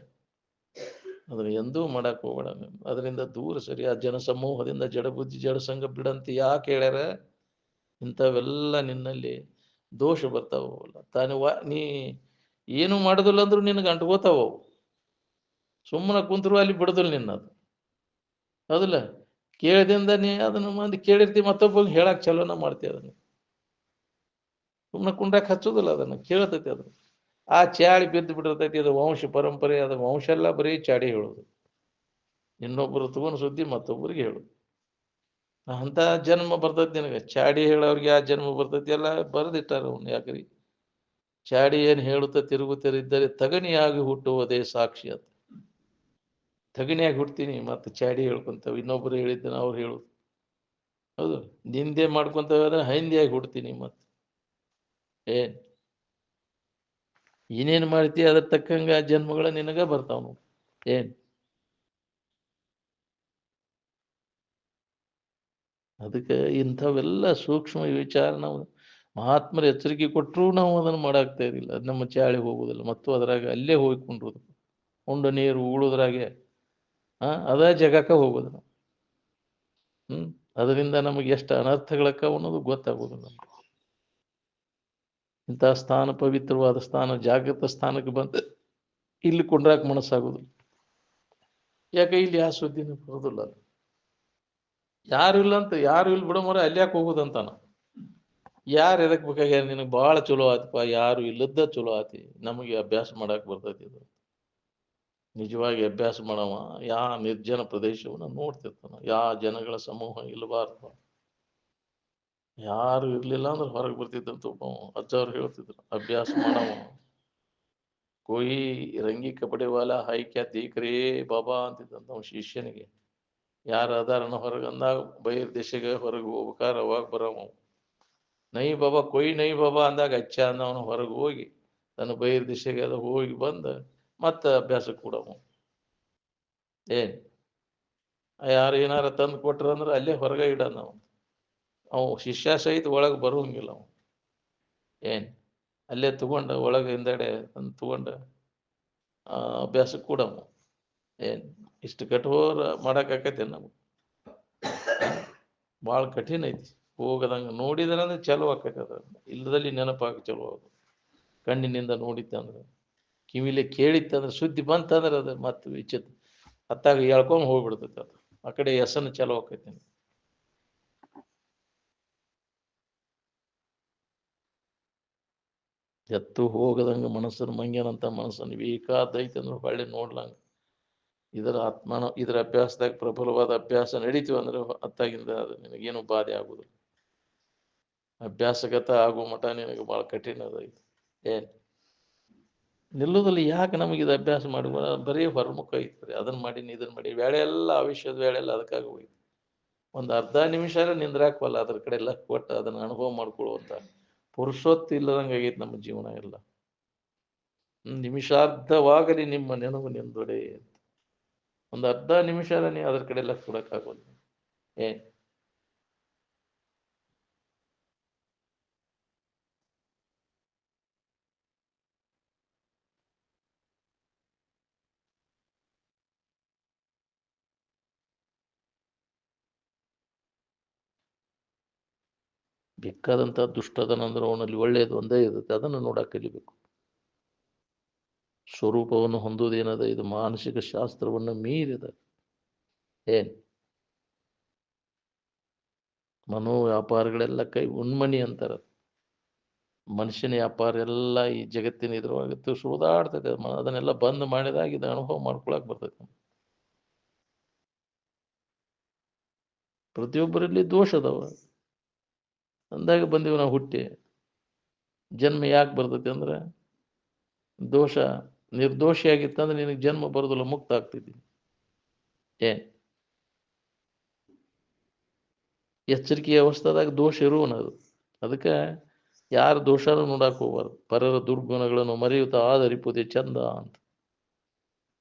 ಅದನ್ನು ಎಂದೂ ಮಾಡಕ್ಕೆ ಹೋಗ್ಬೇಡ. ಅದರಿಂದ ದೂರ ಸರಿ. ಆ ಜನಸಮೂಹದಿಂದ ಜಡಬುದ್ಧಿ ಜಡಸಂಗ ಬಿಡಂತ ಯಾಕೆ ಹೇಳ್ಯಾರ? ಇಂಥವೆಲ್ಲ ನಿನ್ನಲ್ಲಿ ದೋಷ ಬರ್ತಾವಲ್ಲ. ನೀ ಏನು ಮಾಡೋದಿಲ್ಲ ಅಂದ್ರೂ ನಿನಗೆ ಅಂಟ್ಕೋತಾವ. ಸುಮ್ಮನೆ ಕುಂತರು ಅಲ್ಲಿ ಬಿಡೋದಿಲ್ಲ ನಿನ್ನದು. ಹೌದಿಲ್ಲ? ಕೇಳಿದಿಂದ ನೀ ಅದನ್ನು ಮಂದಿ ಕೇಳಿರ್ತಿ, ಮತ್ತೊಬ್ಬ ಹೇಳಕ್ಕೆ ಚಲೋನ ಮಾಡ್ತೀವಿ. ಅದನ್ನು ಸುಮ್ಮನೆ ಕುಂಡಕ್ಕೆ ಹಚ್ಚೋದಿಲ್ಲ, ಅದನ್ನು ಕೇಳ್ತೈತಿ. ಅದನ್ನು ಆ ಚಾಳಿ ಬಿದ್ದು ಬಿಟ್ಟಿರ್ತೈತಿ. ಅದು ವಂಶ ಪರಂಪರೆ, ಅದು ವಂಶ ಎಲ್ಲ ಬರೀ ಚಾಡಿ ಹೇಳೋದು. ಇನ್ನೊಬ್ಬರು ತಗೊಂಡು ಸುದ್ದಿ ಮತ್ತೊಬ್ಬರಿಗೆ ಹೇಳು. ಅಂತ ಜನ್ಮ ಬರ್ತೈತಿ ನಿನಗೆ. ಚಾಡಿ ಹೇಳೋರಿಗೆ ಆ ಜನ್ಮ ಬರ್ತೈತಿ ಎಲ್ಲ ಬರೆದಿಟ್ಟಾರ ಅವ್ನು. ಯಾಕ್ರಿ ಚಾಡಿ ಏನು ಹೇಳುತ್ತಾ ತಿರುಗುತ್ತಿದ್ದರೆ ತಗಣಿಯಾಗಿ ಹುಟ್ಟುವುದೇ ಸಾಕ್ಷಿ ಅಂತ. ತಗಣಿಯಾಗಿ ಹುಡ್ತೀನಿ ಮತ್ತೆ ಚಾಡಿ ಹೇಳ್ಕೊಂತಾವ. ಇನ್ನೊಬ್ರು ಹೇಳಿದ್ದನ ಅವ್ರು ಹೇಳುದು. ಹೌದು, ನಿಂದೆ ಮಾಡ್ಕೊಂತ ಹೋದ್ರೆ ಹೈಂದಿಯಾಗಿ ಹುಡ್ತೀನಿ ಮತ್ತೆ. ಏನ್ ಏನೇನು ಮಾಡ್ತೀಯ ಅದ್ರ ತಕ್ಕಂಗ ಜನ್ಮಗಳ ನಿನಗ ಬರ್ತಾವ. ಏನ್ ಅದಕ್ಕೆ ಇಂಥವೆಲ್ಲ ಸೂಕ್ಷ್ಮ ವಿಚಾರ ನಾವು ಮಹಾತ್ಮರ ಎಚ್ಚರಿಕೆ ಕೊಟ್ಟರೂ ನಾವು ಅದನ್ನು ಮಾಡಾಕ್ತಾ ಇರಲಿಲ್ಲ. ಅದು ನಮ್ಮ ಚಾಳಿ ಹೋಗುವುದಿಲ್ಲ. ಮತ್ತು ಅದರಾಗ ಅಲ್ಲೇ ಹೋಗಿಕೊಂಡ್ರು ಉಂಡು ನೀರು ಉಳುದ್ರಾಗೆ ಅದ ಜಗಕ್ಕೆ ಹೋಗೋದು ನಾವು. ಅದರಿಂದ ನಮಗೆ ಎಷ್ಟು ಅನರ್ಥಗಳಕ್ಕ ಅನ್ನೋದು ಗೊತ್ತಾಗೋದು ನಮ್ಗೆ. ಇಂಥ ಸ್ಥಾನ ಪವಿತ್ರವಾದ ಸ್ಥಾನ ಜಾಗೃತ ಸ್ಥಾನಕ್ಕೆ ಬಂದ ಇಲ್ಲಿ ಕೊಂಡ್ರಾಕ್ ಮನಸ್ಸಾಗೋದು. ಯಾಕೆ ಇಲ್ಲಿ ಯಾವ ಸುದ್ದಿನೂ ಬರೋದಿಲ್ಲ. ಯಾರು ಇಲ್ಲ ಅಂತ, ಯಾರು ಇಲ್ಲಿ ಬಿಡೋ ಮರ ಅಲ್ಲಿ ಯಾಕೆ ಹೋಗುದಂತಾನ. ಯಾರು ಎದಕ್ ಬೇಕಾಗ್ಯಾರ ನಿನಗೆ ಭಾಳ ಚಲೋ ಆತಪ್ಪ, ಯಾರು ಇಲ್ಲದ ಚಲೋ ಆತಿ, ನಮಗೆ ಅಭ್ಯಾಸ ಮಾಡಕ್ ಬರ್ತೈತಿ. ಇದು ನಿಜವಾಗಿ ಅಭ್ಯಾಸ ಮಾಡವ ಯಾ ನಿರ್ಜನ ಪ್ರದೇಶವನ್ನ ನೋಡ್ತಿರ್ತಾನ. ಯಾ ಜನಗಳ ಸಮೂಹ ಇಲ್ಲಬಾರ್ದು. ಯಾರು ಇರ್ಲಿಲ್ಲ ಅಂದ್ರೆ ಹೊರಗೆ ಬರ್ತಿದ್ದಂತ ಒಬ್ಬ ಅಜ್ಜವ್ರು ಹೇಳ್ತಿದ್ರು, ಅಭ್ಯಾಸ ಮಾಡವ ಕೊಯ್ ರಂಗಿ ಕಪಡೆ ವಾಲ ಹೈ ಕ್ಯಾ ದೇಖ್ ರೇ ಬಾಬಾ ಅಂತಿದ್ದಂತ ಅವ್ನ ಶಿಷ್ಯನಿಗೆ. ಯಾರು ಅದಾರನ ಹೊರಗೆ ಅಂದಾಗ ಬೈರ್ ದಿಶೆಗೆ ಹೊರಗೆ ಹೋಗ್ಬೇಕಾರ ಅವಾಗ ಬರವ. ನೈ ಬಾಬಾ ಕೊಯ್ ನೈ ಬಾಬಾ ಅಂದಾಗ ಅಚ್ಚ ಅಂದ ಅವನು ಹೊರಗೆ ಹೋಗಿ ತನ್ನ ಬೈರ್ ದಿಶೆಗೆ ಅದು ಹೋಗಿ ಬಂದ ಮತ್ತೆ ಅಭ್ಯಾಸಕ್ಕೆ ಕೊಡವ. ಏನ್ ಯಾರು ಏನಾರ ತಂದು ಕೊಟ್ರ ಅಂದ್ರೆ ಅಲ್ಲೇ ಹೊರಗೆ ಇಡೋಣ ನಾವು. ಅವು ಶಿಷ್ಯ ಸಹಿತ ಒಳಗೆ ಬರುವಂಗಿಲ್ಲ ಅವ. ಏನ್ ಅಲ್ಲೇ ತಗೊಂಡ ಒಳಗೆ ಹಿಂದೆಡೆ ತಂದು ತಗೊಂಡ ಅಭ್ಯಾಸಕ್ಕೆ ಕೊಡವ. ಏನ್ ಇಷ್ಟು ಕಠೋರ ಮಾಡಕ್ಕಾಕೈತೆ ನಮ್ಗೆ. ಭಾಳ ಕಠಿಣ ಐತಿ. ಹೋಗದಂಗೆ ನೋಡಿದ್ರೆ ಅಂದ್ರೆ ಚಲೋ ಆಕೈತೆ. ಅದ ಇಲ್ಲದಲ್ಲಿ ನೆನಪಾಗ ಚಲೋ ಅದು. ಕಣ್ಣಿನಿಂದ ನೋಡಿತ್ತಂದ್ರೆ, ಕಿವಿಲೆ ಕೇಳಿತ್ತಂದ್ರೆ, ಸುದ್ದಿ ಬಂತಂದ್ರೆ ಅದು ಮತ್ತೆ ವಿಚಿತ್ರ ಹತ್ತಾಗ ಹೇಳ್ಕೊಂಡು ಹೋಗ್ಬಿಡ್ತೈತೆ. ಅದು ಆ ಕಡೆ ಹೆಸನು ಚಲೋ ಆಕೈತಿ. ಎತ್ತು ಹೋಗದಂಗೆ ಮನಸ್ಸನ್ನು ಮಂಗ್ಯನಂತ ಮನಸ್ಸನ್ನು ಬೇಕಾದೈತೆ ಅಂದ್ರೆ ಹೊಳ್ಳಿ ನೋಡ್ಲಂಗ. ಇದರ ಆತ್ಮನ ಇದರ ಅಭ್ಯಾಸದಾಗ ಪ್ರಬಲವಾದ ಅಭ್ಯಾಸ ನಡೀತೀವಿ ಅಂದ್ರೆ ಅತ್ತಾಗಿಂದ ಅದು ನಿನಗೇನು ಬಾಧೆ ಆಗುದಿಲ್ಲ. ಅಭ್ಯಾಸಗತ ಆಗೋ ಮಠ ನಿನಗೆ ಭಾಳ ಕಠಿಣ ಅದೈತಿ. ಏನ್ ನಿಲ್ಲುದಲ್ಲಿ ಯಾಕೆ ನಮಗೆ ಇದು ಅಭ್ಯಾಸ ಮಾಡಿ ಬರೀ ಹೊರಮುಖ ಐತ್ರಿ. ಅದನ್ನ ಮಾಡೀನಿ ಇದನ್ನ ಮಾಡಿ ವೇಳೆ ಎಲ್ಲ ಆವಿಷ್ಯದ ವೇಳೆ ಎಲ್ಲ ಅದಕ್ಕಾಗಿ ಹೋಯ್ತು. ಒಂದು ಅರ್ಧ ನಿಮಿಷ ನಿಂದ್ರಾಕವಲ್ಲ ಅದ್ರ ಕಡೆ ಎಲ್ಲ ಕೊಟ್ಟು ಅದನ್ನ ಅನುಭವ ಮಾಡ್ಕೊಳ್ಳುವಂತ ಪುರುಷೋತ್ತು ಇಲ್ಲದಂಗೆ ಆಗೈತಿ ನಮ್ಮ ಜೀವನ ಎಲ್ಲ. ನಿಮಿಷಾರ್ಧವಾಗಲಿ ನಿಮ್ಮ ನೆನಪು ನಿಂದೊಡೆ. ಒಂದು ಅರ್ಧ ನಿಮಿಷ ನೀ ಅದ್ರ ಕಡೆ ಎಲ್ಲ ಕೊಡಕ್ಕಾಗೋಲ್ಲ. ಏನ್ ಬೇಕಾದಂಥ ದುಷ್ಟದನ ಅಂದ್ರೆ ಅವನಲ್ಲಿ ಒಳ್ಳೆಯದು ಒಂದೇ ಇರುತ್ತೆ. ಅದನ್ನು ನೋಡಕ್ಕೆ ಕಲಿಬೇಕು. ಸ್ವರೂಪವನ್ನು ಹೊಂದುವುದೇನದ ಇದು ಮಾನಸಿಕ ಶಾಸ್ತ್ರವನ್ನು ಮೀರಿದ. ಏನ್ ಮನೋ ವ್ಯಾಪಾರಗಳೆಲ್ಲ ಕೈ ಉನ್ಮಣಿ ಅಂತಾರ. ಮನುಷ್ಯನ ವ್ಯಾಪಾರ ಎಲ್ಲ ಈ ಜಗತ್ತಿನ ಇದ್ರೊಳಗೆ ಸುಳಿದಾಡ್ತೈತೆ. ಅದನ್ನೆಲ್ಲ ಬಂದ್ ಮಾಡಿದಾಗ ಇದು ಅನುಭವ ಮಾಡ್ಕೊಳಕ್ ಬರ್ತೈತೆ. ಪ್ರತಿಯೊಬ್ಬರಲ್ಲಿ ದೋಷ ಅದಾವ ಅಂದಾಗ ಬಂದೀವಿ ನಾವು ಹುಟ್ಟಿ. ಜನ್ಮ ಯಾಕೆ ಬರ್ತೈತಿ ಅಂದ್ರೆ ದೋಷ. ನಿರ್ದೋಷಿಯಾಗಿತ್ತಂದ್ರೆ ನಿನಗೆ ಜನ್ಮ ಬರೋದಿಲ್ಲ, ಮುಕ್ತ ಆಗ್ತಿದ್ದಿ. ಏನ್ ಎಚ್ಚರಿಕೆಯ ಅವಸ್ಥಾದಾಗ ದೋಷ ಇರುವನದು. ಅದಕ್ಕೆ ಯಾರ ದೋಷನೂ ನೋಡಕ್ ಹೋಗ್ಬಾರ್ದು. ಪರರ ದುರ್ಗುಣಗಳನ್ನು ಮರೆಯುತ್ತಾ ಆದರಿಪುದೇ ಚಂದ ಅಂತ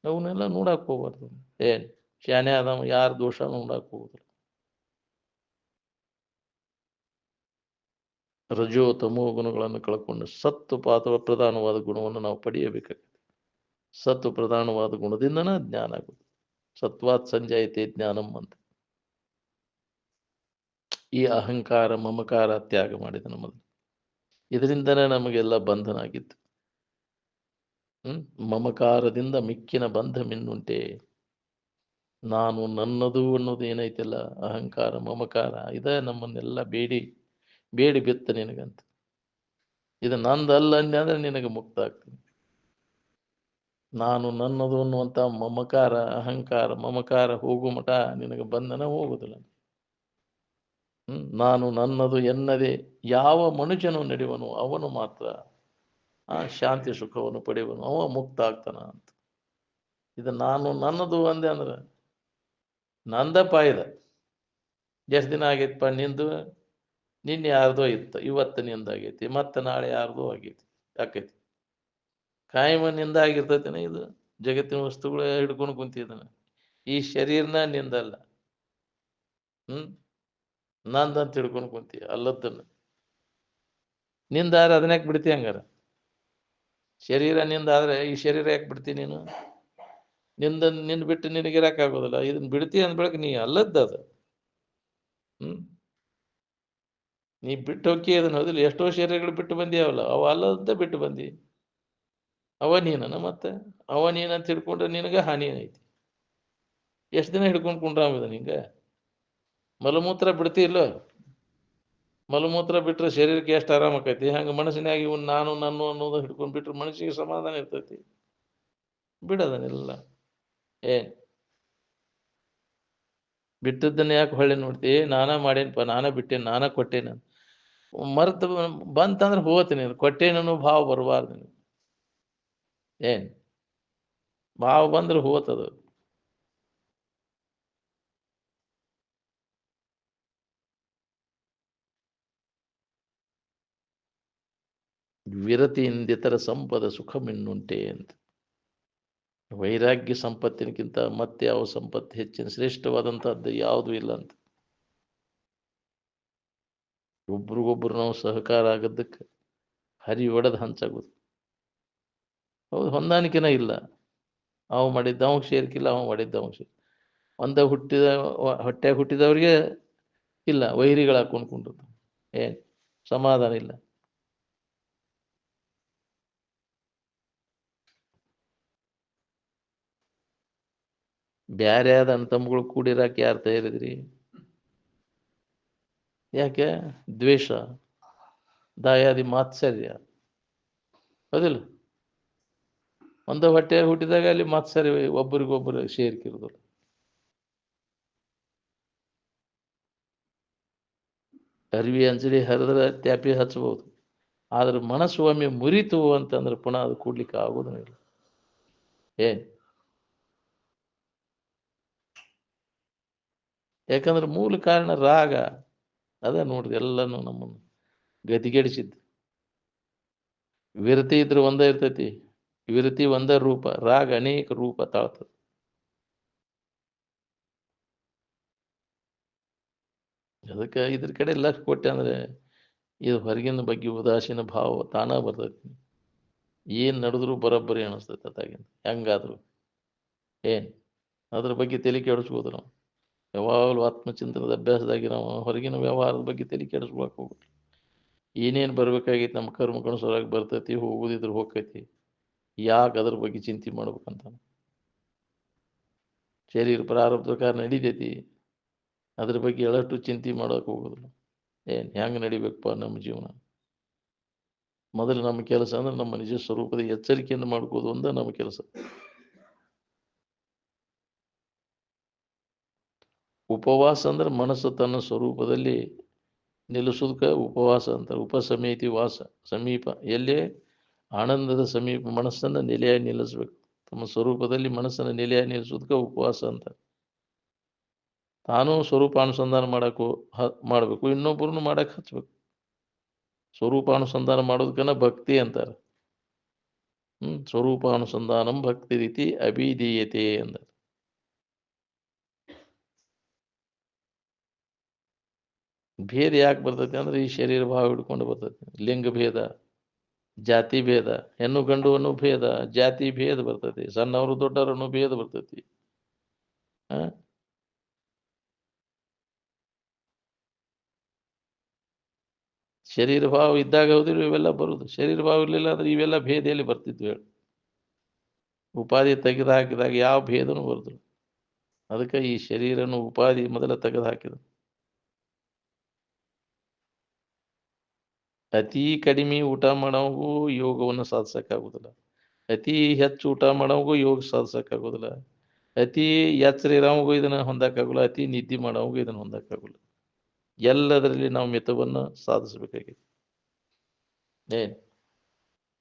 ಅವನ್ನೆಲ್ಲ ನೋಡಕ್ ಹೋಗ್ಬಾರ್ದು. ಏನ್ ಶಾನೆ ಆದವ ಯಾರ ದೋಷನೂ ನೋಡಕ್ ಹೋಗುದಿಲ್ಲ. ರಜೋ ತಮೋ ಗುಣಗಳನ್ನು ಕಳ್ಕೊಂಡು ಸತ್ತು ಪಾತ್ರ ಪ್ರಧಾನವಾದ ಗುಣವನ್ನು ನಾವು ಪಡೆಯಬೇಕಾಗ್ತದೆ. ಸತ್ತು ಪ್ರಧಾನವಾದ ಗುಣದಿಂದನ ಜ್ಞಾನ ಆಗುತ್ತೆ. ಸತ್ವಾತ್ ಸಂಜಾಯತೆ ಜ್ಞಾನಂ ಅಂತ. ಈ ಅಹಂಕಾರ ಮಮಕಾರ ತ್ಯಾಗ ಮಾಡಿದ ನಮ್ಮದು. ಇದರಿಂದನೇ ನಮಗೆಲ್ಲ ಬಂಧನ ಆಗಿತ್ತು. ಮಮಕಾರದಿಂದ ಮಿಕ್ಕಿನ ಬಂಧ ಮಿನ್ನುಂಟೆ. ನಾನು ನನ್ನದು ಅನ್ನೋದು ಏನೈತಿಲ್ಲ, ಅಹಂಕಾರ ಮಮಕಾರ ಇದೇ ನಮ್ಮನ್ನೆಲ್ಲ ಬೇಡಿ ಬೇಡಿ ಬಿತ್ತ ನಿನಗಂತ. ಇದು ನಂದಲ್ಲ ಅಂದೆ ಅಂದ್ರೆ ನಿನಗೆ ಮುಕ್ತ ಆಗ್ತೀನಿ. ನಾನು ನನ್ನದು ಅನ್ನುವಂಥ ಮಮಕಾರ ಅಹಂಕಾರ ಮಮಕಾರ ಹೋಗು ಮಠ ನಿನಗೆ ಬಂಧನ ಹೋಗುದಿಲ್ಲ. ನಾನು ನನ್ನದು ಎನ್ನದೆ ಯಾವ ಮನುಷ್ಯನು ನಡೆಯುವನು ಅವನು ಮಾತ್ರ ಆ ಶಾಂತಿ ಸುಖವನ್ನು ಪಡೆಯುವನು, ಅವ ಮುಕ್ತ ಆಗ್ತಾನ ಅಂತ. ಇದು ನಾನು ನನ್ನದು ಅಂದೆ ಅಂದ್ರೆ ನಂದಪ್ಪ ಇದು. ಎಷ್ಟು ದಿನ ಆಗೈತಪ್ಪ ನಿಂದು? ನಿನ್ನೆ ಯಾರ್ದೋ ಇತ್ತು, ಇವತ್ತು ನಿಂದಾಗೈತಿ, ಮತ್ತೆ ನಾಳೆ ಯಾರ್ದೋ ಆಗೈತಿ ಆಕೈತಿ. ಕಾಯಮ ನಿಂದ ಆಗಿರ್ತೈತೇನೆ ಇದು? ಜಗತ್ತಿನ ವಸ್ತುಗಳು ಹಿಡ್ಕೊಂಡು ಕುಂತಿದ್ದಾನೆ. ಈ ಶರೀರನ ನಿಂದಲ್ಲ, ನಂದಂತ ಹಿಡ್ಕೊಂಡು ಕುಂತೀಯ ಅಲ್ಲದನ್ನು. ನಿಂದಾದ್ರೆ ಅದನ್ನ ಯಾಕೆ ಬಿಡ್ತಿ? ಹಂಗಾರ ಶರೀರ ನಿಂದಾದ್ರೆ ಈ ಶರೀರ ಯಾಕೆ ಬಿಡ್ತಿ ನೀನು? ನಿನ್ನ ಬಿಟ್ಟು ನಿನಗಿರಕ್ಕಾಗೋದಿಲ್ಲ. ಇದನ್ನ ಬಿಡ್ತಿ ಅಂದ ಬೆಳಕ ನೀ ಅಲ್ಲದ್ದದ. ನೀ ಬಿಟ್ಟು ಹೋಗಿ ಅದನ್ನ ಹೋದಿಲ್ಲ. ಎಷ್ಟೋ ಶರೀರಗಳು ಬಿಟ್ಟು ಬಂದಿಯಾವಲ್ಲ, ಅವ ಅಲ್ಲದ ಬಿಟ್ಟು ಬಂದಿ. ಅವ ನೀನನ ಮತ್ತೆ ಅವ ನೀನಂತ ಹಿಡ್ಕೊಂಡ್ರೆ ನಿನಗೆ ಹಾನಿ ಐತಿ. ಎಷ್ಟು ದಿನ ಹಿಡ್ಕೊಂಡು ಕುಂಡ್ರಾಮಿದ ನಿಂಗ? ಮಲಮೂತ್ರ ಬಿಡ್ತಿ ಇಲ್ಲೋ? ಮಲಮೂತ್ರ ಬಿಟ್ರೆ ಶರೀರಕ್ಕೆ ಎಷ್ಟು ಆರಾಮ ಆಕೈತಿ. ಹಂಗೆ ಮನಸ್ಸಿನಾಗಿ ಇವ್ನು ನಾನು ನಾನು ಅನ್ನೋದು ಹಿಡ್ಕೊಂಡು ಬಿಟ್ರೆ ಮನಸ್ಸಿಗೆ ಸಮಾಧಾನ ಇರ್ತೈತಿ. ಬಿಡೋದನ್ನೆಲ್ಲ ಏನ್ ಬಿಟ್ಟದ್ದನ್ನ ಯಾಕೆ ಹೊಳ್ಳಿ ನೋಡ್ತಿ? ನಾನ ಮಾಡೇನಪ್ಪ, ನಾನ ಬಿಟ್ಟೇನೆ, ನಾನ ಕೊಟ್ಟೇನ ಮರ್ತು ಬಂತಂದ್ರೆ ಹೋಗ್ತೀನಿ. ಕೊಟ್ಟೇನೋ ಭಾವ ಬರಬಾರ್ದು ನೀನು. ಏನ್ ಭಾವ ಬಂದ್ರೆ ಹೋತದು. ವಿರತಿಯಿಂದಿತರ ಸಂಪದ ಸುಖ ಮಿನ್ನುಂಟೆ ಅಂತ. ವೈರಾಗ್ಯ ಸಂಪತ್ತಿನಕ್ಕಿಂತ ಮತ್ತೆ ಯಾವ ಸಂಪತ್ತು ಹೆಚ್ಚಿನ ಶ್ರೇಷ್ಠವಾದಂತಹದ್ದು ಯಾವುದೂ ಇಲ್ಲ ಅಂತ. ಒಬ್ರಿಗೊಬ್ರು ನಾವು ಸಹಕಾರ ಆಗದ್ದಕ್ಕೆ ಹರಿ ಒಡೆದು ಹಂಚಾಗೋದು. ಹೌದು, ಹೊಂದಾಣಿಕೆನ ಇಲ್ಲ. ಅವ ಮಾಡಿದ್ದ ಅವಂಗೆ ಸೇರ್ಕಿಲ್ಲ, ಅವ ಮಾಡಿದ್ದ ಅವಂಗೆ ಸೇರ್. ಹೊಟ್ಟೆ ಹುಟ್ಟಿದವ್ರಿಗೆ ಇಲ್ಲ, ವೈರಿಗಳು ಹಾಕೊಂಡು ಏನ್ ಸಮಾಧಾನ ಇಲ್ಲ. ಬ್ಯಾರೆ ಆದ ಅಣ್ಣ ತಮ್ಮಗಳು ಕೂಡಿರಾಕ ಯಾರು ತಯಾರಿದ್ರಿ? ಯಾಕೆ? ದ್ವೇಷ, ದಾಯಾದಿ ಮಾತ್ಸರ್ಯ. ಹೌದಿಲ್ಲ? ಒಂದು ಹೊಟ್ಟೆ ಹುಟ್ಟಿದಾಗ ಅಲ್ಲಿ ಮಾತ್ಸರ್ಯ, ಒಬ್ಬರಿಗೊಬ್ಬರು ಸೇರ್ಕಿರೋದಿಲ್ಲ. ಅರಿವಿ ಅಂಜಲಿ ಹರಿದ್ರೆ ತ್ಯಾಪಿ ಹಚ್ಬೋದು, ಆದ್ರೆ ಮನಸ್ಸು ಒಮ್ಮೆ ಮುರಿತು ಅಂತಂದ್ರೆ ಪುನಃ ಅದು ಕೂಡ್ಲಿಕ್ಕೆ ಆಗೋದಿಲ್ಲ. ಏನ್? ಯಾಕಂದ್ರೆ ಮೂಲ ಕಾರಣ ರಾಗ. ಅದ ನೋಡ್ರಿ ಎಲ್ಲನೂ ನಮ್ಮನ್ನು ಗತಿಗೆಡಿಸಿದ್ದು. ವಿರತಿ ಇದ್ರೆ ಒಂದೇ ಇರ್ತೈತಿ, ವಿರತಿ ಒಂದೇ ರೂಪ, ರಾಗ ಅನೇಕ ರೂಪ ತಾಳ್ತದೆ. ಅದಕ್ಕೆ ಇದ್ರ ಕಡೆ ಲಕ್ಷ ಕೊಟ್ಟೆ ಅಂದ್ರೆ ಇದು ಹೊರಗಿನ ಬಗ್ಗೆ ಉದಾಸೀನ ಭಾವ ತಾನ ಬರ್ತೈತಿ. ಏನ್ ನಡೆದ್ರು ಬರೋಬ್ಬರಿ ಅನಿಸ್ತೈತೆ ಅದಾಗಿಂದ ಹೆಂಗಾದ್ರು. ಏನ್ ಅದ್ರ ಬಗ್ಗೆ ತಲೆ ಕೆಡಿಸ್ಬೋದು ನಾವು. ಯಾವಾಗಲೂ ಆತ್ಮಚಿಂತನದ ಅಭ್ಯಾಸದಾಗಿ ನಾವು ಹೊರಗಿನ ವ್ಯವಹಾರದ ಬಗ್ಗೆ ತಲೆ ಕೆಡಿಸ್ಕೊಳಕ್ ಹೋಗ್ಬೇಕು. ಏನೇನು ಬರ್ಬೇಕಾಗೈತಿ ನಮ್ಮ ಕರ್ಮಕ್ಕನುಸಾರಾಗಿ ಬರ್ತೈತಿ, ಹೋಗುದಿದ್ರೆ ಹೋಗ್ತೈತಿ. ಯಾಕೆ ಅದ್ರ ಬಗ್ಗೆ ಚಿಂತೆ ಮಾಡ್ಬೇಕಂತ. ಶರೀರ ಪ್ರಾರಬ್ಧಕಾರ ನಡಿತೈತಿ, ಅದ್ರ ಬಗ್ಗೆ ಎಳಷ್ಟು ಚಿಂತೆ ಮಾಡೋಕೆ ಹೋಗೋದಿಲ್ಲ. ಏನ್ ಹೆಂಗೆ ನಡಿಬೇಕಪ್ಪ ನಮ್ಮ ಜೀವನ? ಮೊದಲು ನಮ್ಮ ಕೆಲಸ ಅಂದ್ರೆ ನಮ್ಮ ನಿಜ ಸ್ವರೂಪದ ಎಚ್ಚರಿಕೆಯನ್ನು ಮಾಡ್ಕೋದು ಒಂದೇ ನಮ್ಮ ಕೆಲಸ. ಉಪವಾಸ ಅಂದ್ರೆ ಮನಸ್ಸು ತನ್ನ ಸ್ವರೂಪದಲ್ಲಿ ನಿಲ್ಲಿಸೋದಕ್ಕೆ ಉಪವಾಸ ಅಂತಾರೆ. ಉಪಸಮೇತಿ ವಾಸ, ಸಮೀಪ, ಎಲ್ಲೇ ಆನಂದದ ಸಮೀಪ ಮನಸ್ಸನ್ನು ನೆಲೆಯಾಗಿ ನಿಲ್ಲಿಸ್ಬೇಕು. ತಮ್ಮ ಸ್ವರೂಪದಲ್ಲಿ ಮನಸ್ಸನ್ನು ನೆಲೆಯಾಗಿ ನಿಲ್ಲಿಸೋದಕ್ಕೆ ಉಪವಾಸ ಅಂತಾರೆ. ತಾನೂ ಸ್ವರೂಪಾನುಸಂಧಾನ ಮಾಡಬೇಕು, ಇನ್ನೊಬ್ಬರನ್ನು ಮಾಡಕ್ಕೆ ಹಚ್ಬೇಕು. ಸ್ವರೂಪಾನುಸಂಧಾನ ಮಾಡೋದಕ್ಕನ್ನ ಭಕ್ತಿ ಅಂತಾರೆ. ಸ್ವರೂಪಾನುಸಂಧಾನಂ ಭಕ್ತಿ ರೀತಿ ಅಭಿಧೀಯತೆ ಅಂತಾರೆ. ಭೇದ ಯಾಕೆ ಬರ್ತೈತಿ ಅಂದ್ರೆ ಈ ಶರೀರ ಭಾವ ಹಿಡ್ಕೊಂಡು ಬರ್ತೈತಿ. ಲಿಂಗ ಭೇದ, ಜಾತಿ ಭೇದ, ಹೆಣ್ಣು ಗಂಡು ಅನ್ನೋ ಭೇದ, ಜಾತಿ ಭೇದ ಬರ್ತೈತಿ, ಸಣ್ಣವರು ದೊಡ್ಡವರು ಅನ್ನೋ ಭೇದ ಬರ್ತೈತಿ. ಶರೀರ ಭಾವ ಇದ್ದಾಗ ಹೋದ್ರೆ ಇವೆಲ್ಲ ಬರುದು. ಶರೀರ ಭಾವ ಇರಲಿಲ್ಲ ಅಂದ್ರೆ ಇವೆಲ್ಲ ಭೇದ ಎಲ್ಲಿ ಬರ್ತಿದ್ವು ಹೇಳಿ? ಉಪಾಧಿ ತೆಗೆದು ಹಾಕಿದಾಗ ಯಾವ ಭೇದನೂ ಬರುದು. ಅದಕ್ಕೆ ಈ ಶರೀರನು ಉಪಾಧಿ ಮೊದಲ ತೆಗೆದು ಹಾಕಿದ. ಅತಿ ಕಡಿಮೆ ಊಟ ಮಾಡೋವು ಯೋಗವನ್ನು ಸಾಧಿಸಕ್ಕಾಗುದಿಲ್ಲ. ಅತಿ ಹೆಚ್ಚು ಊಟ ಮಾಡೋವಗೂ ಯೋಗ ಸಾಧಿಸೋಕ್ಕಾಗೋದಿಲ್ಲ, ಅತಿ ಎಚ್ಚರ ಇರೋವಗೂ ಇದನ್ನು ಹೊಂದಕ್ಕಾಗೋಲ್ಲ, ಅತಿ ನಿದ್ದೆ ಮಾಡೋವಗೂ ಇದನ್ನು ಹೊಂದಕ್ಕಾಗೋಲ್ಲ. ಎಲ್ಲದರಲ್ಲಿ ನಾವು ಮಿತವನ್ನು ಸಾಧಿಸಬೇಕಾಗಿದೆ. ಏನ್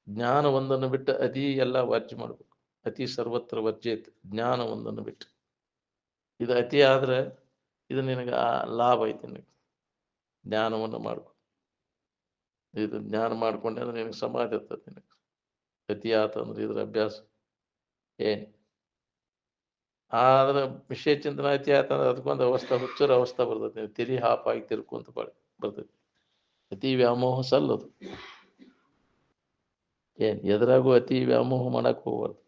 ಜ್ಞಾನ ಒಂದನ್ನು ಬಿಟ್ಟು ಅತಿ ಎಲ್ಲ ವರ್ಜ್ಯ ಮಾಡಬೇಕು. ಅತಿ ಸರ್ವತ್ರ ವರ್ಜೇತ್, ಜ್ಞಾನ ಒಂದನ್ನು ಬಿಟ್ಟು. ಇದು ಅತಿ ಆದ್ರೆ ಇದು ನಿನಗೆ ಲಾಭ ಐತಿ. ನಿನಗೆ ಜ್ಞಾನವನ್ನು ಮಾಡ್ಕೊ. ಇದು ಜ್ಞಾನ ಮಾಡ್ಕೊಂಡೆ ಅಂದ್ರೆ ನಿನಗೆ ಸಮಾಧಿ ಇರ್ತದೆ. ನಿನಗೆ ಅತಿ ಆತಂದ್ರೆ ಇದ್ರ ಅಭ್ಯಾಸ ಏನ್ ಆದ್ರೆ ವಿಷಯ ಚಿಂತನೆ ಅತಿ ಆತಂದ್ರೆ ಅದಕ್ಕೊಂದು ಅವಸ್ಥೆ, ಹುಚ್ಚರ ಅವಸ್ಥೆ ಬರ್ತೈತಿ. ತಿರಿ ಹಾಪಾಗಿ ತಿರ್ಕೊಂತ ಬರ್ತೈತಿ. ಅತಿ ವ್ಯಾಮೋಹ ಸಲ್ಲದು. ಏನ್ ಎದುರಾಗೂ ಅತಿ ವ್ಯಾಮೋಹ ಮಾಡಕ್ ಹೋಗ್ಬಾರ್ದು.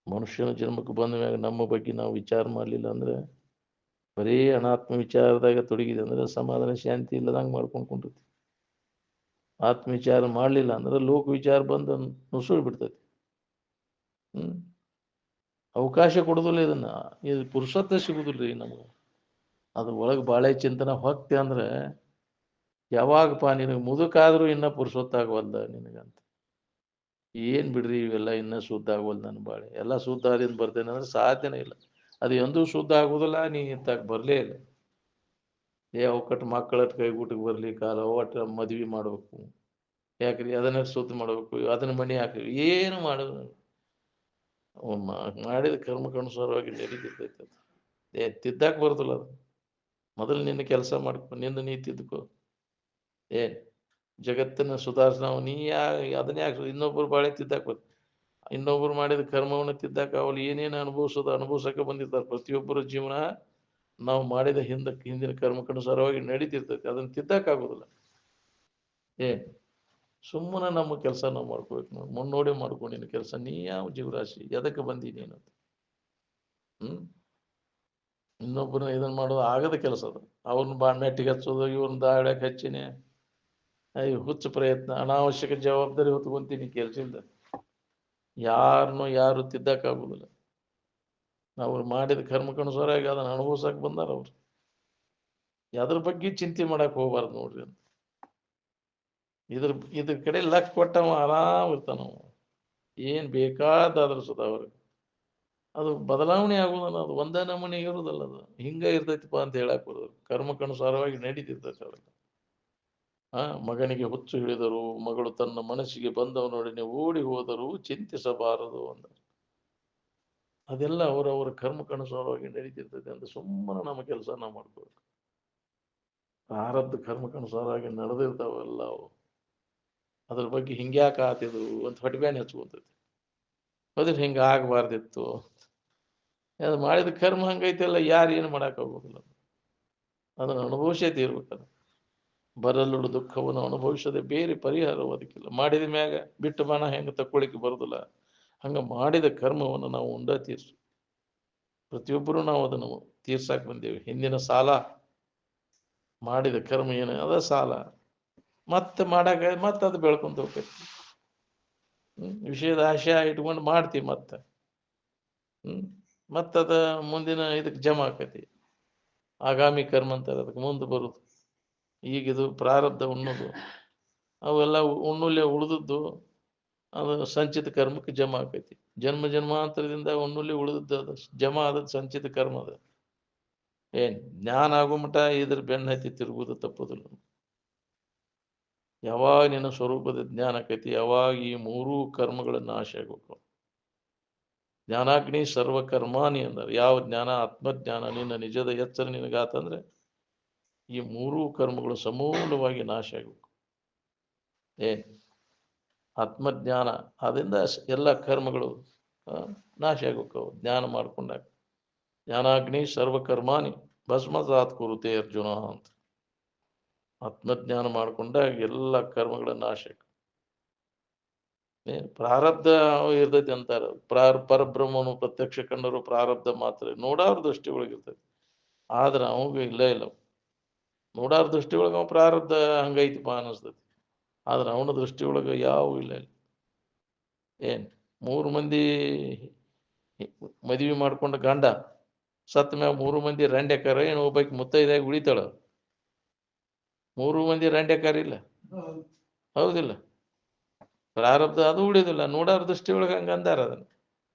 ಮನುಷ್ಯನ ಜನ್ಮಕ್ಕೆ ಬಂದ ಮ್ಯಾಗ ನಮ್ಮ ಬಗ್ಗೆ ನಾವು ವಿಚಾರ ಮಾಡಲಿಲ್ಲ ಅಂದ್ರೆ, ಬರೀ ಅನಾತ್ಮ ವಿಚಾರದಾಗ ತೊಡಗಿದೆ ಅಂದ್ರೆ ಸಮಾಧಾನ ಶಾಂತಿ ಇಲ್ಲದಂಗೆ ಮಾಡ್ಕೊಂಡು ಕುಂಡಿರ್ತೀವಿ. ಆತ್ಮ ವಿಚಾರ ಮಾಡಲಿಲ್ಲ ಅಂದ್ರೆ ಲೋಕ ವಿಚಾರ ಬಂದು ನುಸುಳು ಬಿಡ್ತೈತಿ. ಅವಕಾಶ ಕೊಡುದಿಲ್ಲ ಇದನ್ನ. ಇದು ಪುರುಷತ್ವ ಸಿಗುದಿಲ್ರಿ ನಮಗೆ. ಅದು ಒಳಗೆ ಬಾಳೆ ಚಿಂತನ ಹೊಕ್ತಿ ಅಂದ್ರೆ ಯಾವಾಗಪ್ಪ ನಿನಗೆ ಮುದುಕಾದ್ರೂ ಇನ್ನ ಪುರುಷೊತ್ತಾಗವಲ್ದ ನಿನಗಂತ. ಏನ್ ಬಿಡ್ರಿ ಇವೆಲ್ಲ ಇನ್ನ ಶುದ್ಧ ಆಗೋಲ್ ನನ್ನ ಬಾಳೆ. ಎಲ್ಲ ಶುದ್ಧ ಆದಿಂದ ಬರ್ತೇನೆ ಅಂದ್ರೆ ಸಾಧ್ಯನೇ ಇಲ್ಲ. ಅದು ಎಂದೂ ಶುದ್ಧ ಆಗುದಿಲ್ಲ. ನೀ ಇಂತಾಗ ಬರ್ಲೇ ಇಲ್ಲ. ಅವಕಟ್ಟು ಮಕ್ಕಳಟ್ಟು ಕೈಗೂಟಕ್ಕೆ ಬರ್ಲಿ, ಕಾಲ ಒಟ್ಟು ಮದ್ವಿ ಮಾಡ್ಬೇಕು, ಯಾಕ್ರಿ ಅದನ್ನ ಶುದ್ಧ ಮಾಡ್ಬೇಕು, ಅದನ್ನ ಮಣಿ ಹಾಕ್ರಿ, ಏನು ಮಾಡೋದು ಮಾಡಿದ ಕರ್ಮಕ್ಕನುಸಾರವಾಗಿ ನಡೀತಿರ್ತೈತೆ. ಅದು ತಿದ್ದಾಕ್ ಬರ್ತಲ್ಲ. ಅದು ಮೊದಲು ನಿನ್ನ ಕೆಲಸ ಮಾಡ್ಕೊ, ನಿಂದ ನೀ ತಿದ್ದುಕೋ. ಏನ್ ಜಗತ್ತನ್ನ ಸುಧಾರಿಸ ನೀ ಅದನ್ನ ಯಾಕೆ ಇನ್ನೊಬ್ಬರು ಬಾಳೆ ತಿದ್ದಾಕ್ ಬರ್ತ, ಇನ್ನೊಬ್ರು ಮಾಡಿದ ಕರ್ಮವನ್ನು ತಿದ್ದಾಕ ಅವಳು ಏನೇನು ಅನುಭವಿಸಕ್ಕೆ ಬಂದಿರ್ತಾರೆ. ಪ್ರತಿಯೊಬ್ಬರ ಜೀವನ ನಾವು ಮಾಡಿದ ಹಿಂದಿನ ಕರ್ಮಕ್ಕನುಸಾರವಾಗಿ ನಡೀತಿರ್ತೈತಿ. ಅದನ್ನ ತಿದ್ದಾಕಾಗೋದಿಲ್ಲ. ಏನ್ ಸುಮ್ಮನೆ ನಮ್ಮ ಕೆಲಸ ನಾವು ಮಾಡ್ಕೋಬೇಕು. ನಾವು ಮುನ್ನೋಡಿ ಮಾಡ್ಕೊಂಡಿನ ಕೆಲಸ. ನೀ ಯಾವ ಜೀವರಾಶಿ, ಎದಕ್ಕೆ ಬಂದಿ ನೀನು? ಇನ್ನೊಬ್ಬರನ್ನ ಇದನ್ನ ಮಾಡೋದು ಆಗದ ಕೆಲಸ. ಅದು ಅವ್ರನ್ನ ಮೆಟ್ಟಿಗೆ ಹಚ್ಚೋದು, ಇವ್ರನ್ನ ದಾಳ್ಯಾಕೆ ಹಚ್ಚಿನಿ, ಹುಚ್ಚು ಪ್ರಯತ್ನ, ಅನಾವಶ್ಯಕ ಜವಾಬ್ದಾರಿ ಹೊತ್ಕೊಂತೀನಿ ಕೆಲಸದಿಂದ. ಯಾರು ತಿದ್ದಕ್ಕಾಗುದಿಲ್ಲ. ಅವ್ರು ಮಾಡಿದ ಕರ್ಮಕ್ಕನುಸಾರಾಗಿ ಅದನ್ನ ಅನುಭವಿಸಕ್ ಬಂದಾರ. ಅವ್ರು ಅದ್ರ ಬಗ್ಗೆ ಚಿಂತೆ ಮಾಡಕ್ ಹೋಗ್ಬಾರ್ದು ನೋಡ್ರಿ ಅಂತ. ಇದ್ರ ಕಡೆ ಲಕ್ಷ ಕೊಟ್ಟವ ಆರಾಮ್ ಇರ್ತಾನವ. ಏನ್ ಬೇಕಾದಾದ್ರೂ ಸುತ ಅವ್ರಿಗೆ ಅದು ಬದಲಾವಣೆ ಆಗುದಲ್ಲ. ಅದು ಒಂದೇ ನಮೂನೆ ಇರುದಲ್ಲ. ಅದು ಹಿಂಗ ಇರ್ತೈತಿಪ್ಪ ಅಂತ ಹೇಳಕ್ ಬರೋದು. ಕರ್ಮಕ್ಕನುಸಾರವಾಗಿ ನಡೀತಿರ್ತೈತೆ ಅವೆಲ್ಲ. ಮಗನಿಗೆ ಹುಚ್ಚು ಹಿಡಿದರು, ಮಗಳು ತನ್ನ ಮನಸ್ಸಿಗೆ ಬಂದವನೊಡನೆ ಓಡಿ ಹೋದರು, ಚಿಂತಿಸಬಾರದು ಅಂದ. ಅದೆಲ್ಲ ಅವರವರ ಕರ್ಮಕ್ಕನುಸಾರವಾಗಿ ನಡೀತಿರ್ತೈತೆ ಅಂತ ಸುಮ್ಮನೆ ನಮ್ಮ ಕೆಲಸ ನಾವು ಮಾಡ್ಕೋಬೇಕು. ಪ್ರಾರಬ್ಧ ಕರ್ಮಕ್ಕನುಸಾರವಾಗಿ ನಡೆದಿರ್ತಾವೆಲ್ಲ ಅವು. ಅದ್ರ ಬಗ್ಗೆ ಹಿಂಗ್ಯಾಕೆ ಆತಿದ್ರು ಅಂತ ಹೊಟ್ಟೆಬ್ಯಾನಿ ಹಚ್ಕೊತೈತಿ. ಅದ್ರ ಹಿಂಗ ಆಗಬಾರ್ದಿತ್ತು. ಅದು ಮಾಡಿದ ಕರ್ಮ ಹಂಗೈತೆಲ್ಲ, ಯಾರು ಏನು ಮಾಡಕ್ ಆಗೋದಿಲ್ಲ. ಅದನ್ನು ಅನುಭವಿಸೇ ತೀರ್ಬೇಕಲ್ಲ. ಬರಲು ದುಃಖವನ್ನು ಅನುಭವಿಸದೆ ಬೇರೆ ಪರಿಹಾರವು ಅದಕ್ಕಿಲ್ಲ. ಮಾಡಿದ ಮ್ಯಾಗ ಬಿಟ್ಟು ಬಾಣ ಹೆಂಗೆ ತಕ್ಕೊಳಿಕ್ಕೆ ಬರುದಿಲ್ಲ, ಹಂಗ ಮಾಡಿದ ಕರ್ಮವನ್ನು ನಾವು ಉಂಡ ತೀರ್ಸು. ಪ್ರತಿಯೊಬ್ಬರು ನಾವು ಅದನ್ನು ತೀರ್ಸಾಕ್ ಬಂದೇವಿ. ಹಿಂದಿನ ಸಾಲ ಮಾಡಿದ ಕರ್ಮ ಏನು ಅದ ಸಾಲ ಮತ್ತೆ ಮಾಡಾಕ ಮತ್ತೆ ಅದು ಬೆಳ್ಕೊಂತ ಹೋಗ್ತೈತಿ. ವಿಷಯದ ಆಶಯ ಇಟ್ಕೊಂಡು ಮಾಡ್ತೀವಿ ಮತ್ತೆ. ಮತ್ತದ ಮುಂದಿನ ಇದಕ್ಕೆ ಜಮಾ ಆಕತಿ. ಆಗಾಮಿ ಕರ್ಮ ಅಂತಾರೆ ಅದಕ್ಕೆ, ಮುಂದೆ ಬರುದು. ಈಗಿದು ಪ್ರಾರಬ್ಧ ಉಣ್ಣೋದು ಅವೆಲ್ಲ ಉಣ್ಣುಲ್ಯ ಉಳಿದದ್ದು ಅದು ಸಂಚಿತ ಕರ್ಮಕ್ಕೆ ಜಮಾ ಆಕೈತಿ. ಜನ್ಮ ಜನ್ಮಾಂತರದಿಂದ ಉಣ್ಣುಲ್ಯ ಉಳಿದದ್ದು ಅದು ಜಮಾ ಆದದ್ದು ಸಂಚಿತ ಕರ್ಮ. ಅದ ಏನ್ ಜ್ಞಾನ ಆಗೋ ಮಟ ಇದ್ರ ಬೆನ್ನ ಹತ್ತಿ ತಿರುಗುದು ತಪ್ಪುದಿಲ್ಲ. ಯಾವಾಗ ನಿನ್ನ ಸ್ವರೂಪದ ಜ್ಞಾನ ಆಕೈತಿ ಯಾವಾಗ ಈ ಮೂರೂ ಕರ್ಮಗಳ ನಾಶ ಆಗಬೇಕು. ಜ್ಞಾನಾಗ್ನಿ ಸರ್ವಕರ್ಮಾನಿ ಅಂದಾರ. ಯಾವ ಜ್ಞಾನ? ಆತ್ಮಜ್ಞಾನ. ನಿನ್ನ ನಿಜದ ಎಚ್ಚರ ನಿನಗಾತಂದ್ರೆ ಈ ಮೂರೂ ಕರ್ಮಗಳು ಸಮೂಲವಾಗಿ ನಾಶ ಆಗಬೇಕು. ಏನ್ ಆತ್ಮಜ್ಞಾನ ಆದ್ರಿಂದ ಎಲ್ಲ ಕರ್ಮಗಳು ನಾಶ ಆಗಬೇಕು. ಜ್ಞಾನ ಮಾಡ್ಕೊಂಡಾಗ ಜ್ಞಾನಾಗ್ನಿ ಸರ್ವಕರ್ಮಾನಿ ಭಸ್ಮಸಾತ್ ಕುರುತೆ ಅರ್ಜುನ ಅಂತ. ಆತ್ಮಜ್ಞಾನ ಮಾಡ್ಕೊಂಡಾಗ ಎಲ್ಲ ಕರ್ಮಗಳ ನಾಶ. ಪ್ರಾರಬ್ಧ ಇರ್ತೈತಿ ಅಂತಾರ. ಪರಬ್ರಹ್ಮನು ಪ್ರತ್ಯಕ್ಷ ಕಂಡರು ಪ್ರಾರಬ್ಧ ಮಾತ್ರ ನೋಡಾರ ದೃಷ್ಟಿ ಒಳಗಿರ್ತೈತಿ. ಆದ್ರೆ ಅವಾಗ ಇಲ್ಲೇ ಇಲ್ಲ. ನೋಡಾರ ದೃಷ್ಟಿ ಒಳಗ ಅವ ಪ್ರಾರಬ್ಧ ಹಂಗೈತಿಪ್ಪ ಅನಿಸ್ತೈತಿ. ಆದ್ರೆ ಅವನ ದೃಷ್ಟಿ ಒಳಗ ಯಾವ ಇಲ್ಲ. ಏನ್ 3 ಮಂದಿ ಮದ್ವಿ ಮಾಡ್ಕೊಂಡ ಗಂಡ ಸತ್ ಮ್ಯಾಗ 3 ಮಂದಿ ರಂಡ್ಯಕಾರ ಏನು ಒಬ್ಬಾಕಿ ಮುತ್ತೈದಾಗಿ ಉಳಿತಾಳ. 3 ಮಂದಿ ರಂಡ್ಯಕಾರ ಇಲ್ಲ, ಹೌದಿಲ್ಲ? ಪ್ರಾರಬ್ಧ ಅದು ಉಳಿಯೋದಿಲ್ಲ. ನೋಡೋರ ದೃಷ್ಟಿ ಒಳಗೆ ಹಂಗೆ ಅಂದಾರ ಅದನ್ನು.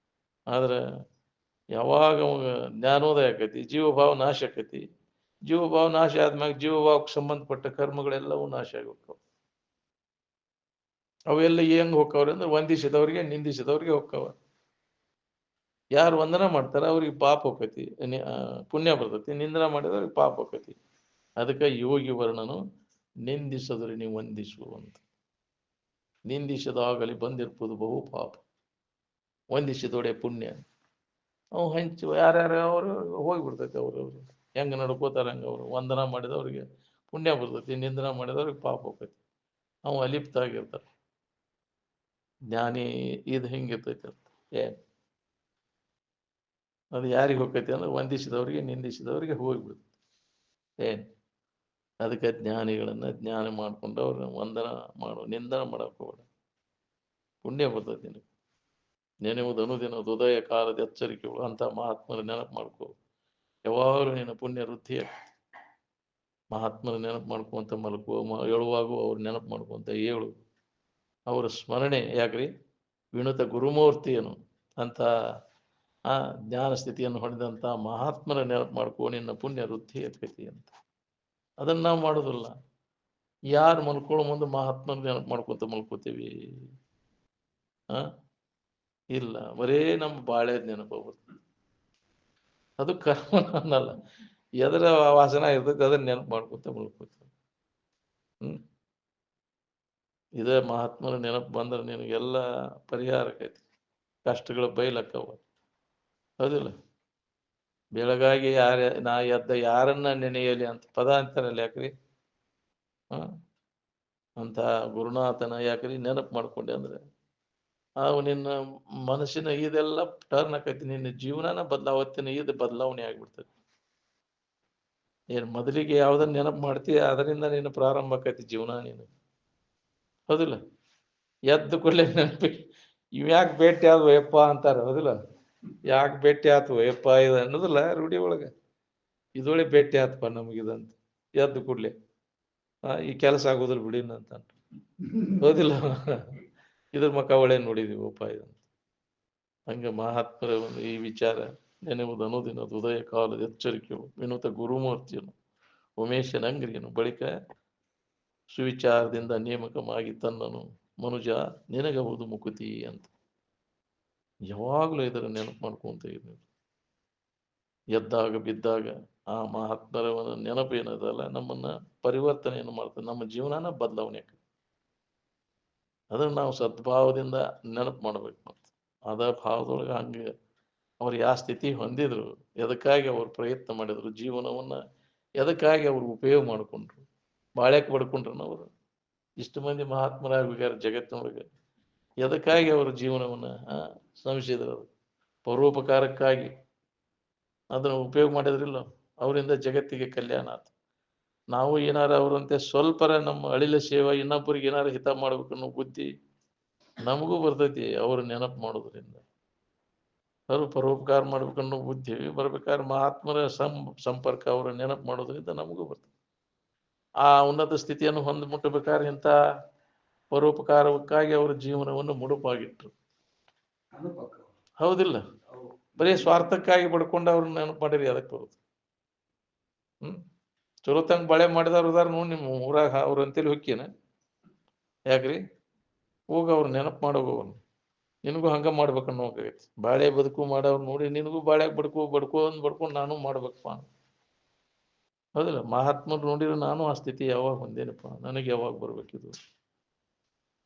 ಆದ್ರೆ ಯಾವಾಗ ಅವಾಗ ಜ್ಞಾನೋದಯ ಆಕೈತಿ, ಜೀವಭಾವ ನಾಶ ಆಕೈತಿ. ಜೀವಭಾವ ನಾಶ ಆದ್ಮ್ಯಾಗ ಜೀವಭಾವಕ್ಕೆ ಸಂಬಂಧಪಟ್ಟ ಕರ್ಮಗಳೆಲ್ಲವೂ ನಾಶ ಆಗಿ ಹೋಗ್ತಾವ. ಅವೆಲ್ಲ ಹೆಂಗ್ ಹೋಗ್ತಾವ್ರಿ ಅಂದ್ರೆ ವಂದಿಸಿದವ್ರಿಗೆ ನಿಂದಿಸಿದವ್ರಿಗೆ ಹೋಗ್ತಾವ. ಯಾರು ವಂದನ ಮಾಡ್ತಾರ ಅವ್ರಿಗೆ ಪಾಪ ಹೋಗ್ತೈತಿ, ಪುಣ್ಯ ಬರ್ತೈತಿ. ನಿಂದನ ಮಾಡಿದವ್ರಿಗೆ ಪಾಪ ಹೋಗ್ತೈತಿ. ಅದಕ್ಕೆ ಯೋಗಿ ವರ್ಣನು ನಿಂದಿಸಿದ್ರೆ ನೀವು ವಂದಿಸು ಅಂತ. ನಿಂದಿಸಿದಾಗಲಿ ಬಂದಿರ್ಬೋದು ಬಹು ಪಾಪ, ವಂದಿಸಿದೊಡೆ ಪುಣ್ಯ. ಅವು ಹಂಚು ಯಾರ್ಯಾರು ಅವರು ಹೋಗಿಬಿಡ್ತೈತಿ. ಅವ್ರು ಹೆಂಗೆ ನಡ್ಕೋತಾರ ಹಂಗೆ ಅವರು. ವಂದನ ಮಾಡಿದವ್ರಿಗೆ ಪುಣ್ಯ ಬರ್ತೈತಿ, ನಿಂದನ ಮಾಡಿದವ್ರಿಗೆ ಪಾಪ ಹೋಗ್ತೈತಿ. ಅವು ಅಲಿಪ್ತ ಆಗಿರ್ತಾರೆ. ಜ್ಞಾನಿ ಇದು ಹಿಂಗಿರ್ತೈತಿ ಅಂತ. ಏನ್ ಅದು ಯಾರಿಗೆ ಹೋಗ್ತೈತಿ ಅಂದ್ರೆ ವಂದಿಸಿದವ್ರಿಗೆ ನಿಂದಿಸಿದವ್ರಿಗೆ ಹೋಗ್ಬಿಡ್ತೈತಿ. ಏನ್ ಅದಕ್ಕೆ ಜ್ಞಾನಿಗಳನ್ನ ಜ್ಞಾನ ಮಾಡ್ಕೊಂಡು ಅವ್ರನ್ನ ವಂದನ ಮಾಡು, ನಿಂದನ ಮಾಡಕ್ ಹೋಗ್ಬೇಡ. ಪುಣ್ಯ ಬರ್ತೈತಿ ನಿನಗೆ. ನೆನೆಯುವುದು ಅನುದಿನ ಹೃದಯ ಕಾಲದ ಎಚ್ಚರಿಕೆಗಳು ಅಂತ ಮಹಾತ್ಮರ ನೆನಪು ಮಾಡ್ಕೋ. ಯಾವಾಗಲೂ ನಿನ್ನ ಪುಣ್ಯ ವೃದ್ಧಿ ಆಗ್ತದೆ. ಮಹಾತ್ಮರ ನೆನಪು ಮಾಡ್ಕೊಂತ ಮಲ್ಕೋ. ಹೇಳುವಾಗೂ ಅವ್ರ ನೆನಪು ಮಾಡ್ಕೊಂತ ಹೇಳು. ಅವರ ಸ್ಮರಣೆ ಯಾಕ್ರಿ? ವಿನುತ ಗುರುಮೂರ್ತಿಯನು ಅಂತ ಆ ಜ್ಞಾನ ಸ್ಥಿತಿಯನ್ನು ಹೊಂದಿದಂಥ ಮಹಾತ್ಮರ ನೆನಪು ಮಾಡ್ಕೋ, ನಿನ್ನ ಪುಣ್ಯ ವೃದ್ಧಿ ಆಗ್ತೈತಿ ಅಂತ. ಅದನ್ನ ನಾವು ಮಾಡೋದಿಲ್ಲ. ಯಾರು ಮಲ್ಕೊಳ್ಳೋ ಮುಂದೆ ಮಹಾತ್ಮರ ನೆನಪು ಮಾಡ್ಕೊಂತ ಮಲ್ಕೋತೀವಿ? ಇಲ್ಲ, ಬರೇ ನಮ್ಮ ಬಾಳೆ ನೆನಪು ಬರ್ತದೆ. ಅದು ಕರ್ಮ ಅನ್ನಲ್ಲ, ಎದರ ವಾಸನ ಇರ್ತೈತಿ ಅದನ್ನ ನೆನಪು ಮಾಡ್ಕೊಂತ ಮಲ್ಕೋತೀವಿ. ಇದೇ ಮಹಾತ್ಮರ ನೆನಪು ಬಂದ್ರೆ ನಿನಗೆಲ್ಲ ಪರಿಹಾರ ಆಕೈತಿ, ಕಷ್ಟಗಳು ಬಯಲಕ್ಕವ. ಹೌದಿಲ್ಲ? ಬೆಳಗಾಗಿ ನಾ ಎದ್ದ ಯಾರನ್ನ ನೆನೆಯಲಿ ಅಂತ ಪದ ಅಂತಾರಲ್ಲ, ಯಾಕ್ರಿ? ಅಂತ ಗುರುನಾಥನ ಯಾಕ್ರಿ ನೆನಪು ಮಾಡ್ಕೊಂಡೆ ಅಂದ್ರೆ ಅವು ನಿನ್ನ ಮನಸ್ಸಿನ ಇದೆಲ್ಲ ಟರ್ನ್ ಆಕೈತಿ. ನಿನ್ನ ಜೀವನನ ಅವತ್ತಿನ ಇದು ಬದಲಾವಣೆ ಆಗ್ಬಿಡ್ತೈತಿ. ಏನ್ ಮೊದಲಿಗೆ ಯಾವ್ದನ್ನ ನೆನಪು ಮಾಡ್ತೀಯ ಅದರಿಂದ ನೀನು ಪ್ರಾರಂಭ ಆಕೈತಿ ಜೀವನ ನೀನು. ಹೌದಿಲ್ಲ? ಎದ್ದು ಕೂಡಲೇ ನೆನಪಿ ಇವ್ಯಾಕೆ ಭೇಟಿ ಆದ್ವು ಯಪ್ಪ ಅಂತಾರ. ಹೌದಿಲ್ಲ? ಯಾಕೆ ಭೇಟಿ ಆತು ಯಪ್ಪ ಇದು ಅನ್ನೋದಿಲ್ಲ ರೂಢಿ ಒಳಗ. ಇದೊಳೆ ಭೇಟಿ ಆತಪ್ಪ ನಮಗಿದಂತ ಎದ್ದು ಕೂಡ್ಲೆ ಈ ಕೆಲಸ ಆಗೋದಿಲ್ಲ ಬಿಡಿನ ಅಂತ. ಹೌದಿಲ್ಲ? ಇದ್ರ ಮಕ್ಕ ಒಳ್ಳೆ ನೋಡಿದೀವಿ ಉಪ ಇದಂತ. ಹಂಗ ಮಹಾತ್ಮರ ಒಂದು ಈ ವಿಚಾರ ನೆನೆಯುವುದು ಅನುದಿನ ಹೃದಯ ಕಾಲದ ಎಚ್ಚರಿಕೆಯು ವಿನೂತ ಗುರುಮೂರ್ತಿಯನ್ನು ಉಮೇಶನಂಗ್ರಿಯನ್ನು ಬಳಿಕ ಸುವಿಚಾರದಿಂದ ನೇಮಕವಾಗಿ ತನ್ನನು ಮನುಜ ನಿನಗಬಹುದು ಮುಕುತಿ ಅಂತ. ಯಾವಾಗಲೂ ಇದರ ನೆನಪು ಮಾಡ್ಕೊಂತ ಇದ್ದೀವಿ. ಎದ್ದಾಗ ಬಿದ್ದಾಗ ಆ ಮಹಾತ್ಮರ ನೆನಪು ಏನದಲ್ಲ ನಮ್ಮನ್ನ ಪರಿವರ್ತನೆಯನ್ನು ಮಾಡ್ತದೆ. ನಮ್ಮ ಜೀವನನ ಬದಲಾವಣೆ ಆಗ್ತದೆ. ಅದನ್ನು ನಾವು ಸದ್ಭಾವದಿಂದ ನೆನಪು ಮಾಡ್ಬೇಕು. ಮತ್ತು ಅದ ಭಾವದೊಳಗೆ ಹಂಗೆ ಅವ್ರು ಯಾವ ಸ್ಥಿತಿ ಹೊಂದಿದ್ರು, ಎದಕ್ಕಾಗಿ ಅವ್ರು ಪ್ರಯತ್ನ ಮಾಡಿದ್ರು, ಜೀವನವನ್ನ ಎದಕ್ಕಾಗಿ ಅವ್ರು ಉಪಯೋಗ ಮಾಡಿಕೊಂಡ್ರು, ಬಾಳ್ಯಾಕೆ ಬಡ್ಕೊಂಡ್ರು ಅವರು. ಇಷ್ಟು ಮಂದಿ ಮಹಾತ್ಮರಾಗ್ಬೇಕಾದ್ರೆ ಜಗತ್ತಿನೊಳಗೆ ಎದಕ್ಕಾಗಿ ಅವ್ರ ಜೀವನವನ್ನ ಶ್ರಮಿಸಿದ್ರು? ಪರೋಪಕಾರಕ್ಕಾಗಿ. ಅದನ್ನು ಉಪಯೋಗ ಮಾಡಿದ್ರಿಲ್ಲ, ಅವರಿಂದ ಜಗತ್ತಿಗೆ ಕಲ್ಯಾಣ ಆಯ್ತು. ನಾವು ಏನಾರ ಅವರಂತೆ ಸ್ವಲ್ಪರ ನಮ್ಮ ಅಳಿಲ ಸೇವಾ ಇನ್ನೊಬ್ಬರಿಗೆ ಏನಾರ ಹಿತ ಮಾಡ್ಬೇಕನ್ನೋ ಬುದ್ಧಿ ನಮಗೂ ಬರ್ತೈತಿ ಅವ್ರ ನೆನಪು ಮಾಡೋದ್ರಿಂದ. ಅವರು ಪರೋಪಕಾರ ಮಾಡ್ಬೇಕನ್ನೋ ಬುದ್ಧಿ ಬರ್ಬೇಕಾದ್ರೆ ಮಹಾತ್ಮರ ಸಂಪರ್ಕ ಅವರ ನೆನಪು ಮಾಡೋದ್ರಿಂದ ನಮಗೂ ಬರ್ತದೆ. ಆ ಉನ್ನತ ಸ್ಥಿತಿಯನ್ನು ಹೊಂದಿ ಮುಟ್ಟಬೇಕಾದ್ರೆ ಇಂಥ ಪರೋಪಕಾರಕ್ಕಾಗಿ ಅವರ ಜೀವನವನ್ನು ಮುಡುಪಾಗಿಟ್ರು. ಹೌದಿಲ್ಲ? ಬರೀ ಸ್ವಾರ್ಥಕ್ಕಾಗಿ ಬಡ್ಕೊಂಡು ಅವ್ರನ್ನ ನೆನಪು ಮಾಡಿರಿ ಅದಕ್ಕೆ ಬರುತ್ತೆ. ಚಲೋ ತಂಗ ಬಳೆ ಮಾಡಿದವ್ರು ಅದಾರ ನೋಡಿ ನಿಮ್ಮ ಊರಾಗ, ಅವ್ರ ಅಂತೇಳಿ ಹೊಕ್ಕೇನ ಯಾಕ್ರಿ? ಹೋಗ ಅವ್ರ ನೆನಪು ಮಾಡೋಗವ್ರು. ನಿನಗೂ ಹಂಗ ಮಾಡ್ಬೇಕನ್ನೋ ಹೋಗೈತಿ. ಬಾಳೆ ಬದುಕು ಮಾಡೋರು ನೋಡಿ ನಿನಗೂ ಬಾಳ್ಯಾಗ ಬಡ್ಕೊಂಡು ನಾನು ಮಾಡ್ಬೇಕಪ್ಪ. ಹೌದಿಲ್ಲ? ಮಹಾತ್ಮರು ನೋಡಿದ್ರೆ ನಾನು ಆ ಸ್ಥಿತಿ ಯಾವಾಗ ಹೊಂದೇನಪ್ಪ, ನನಗೆ ಯಾವಾಗ ಬರ್ಬೇಕಿದು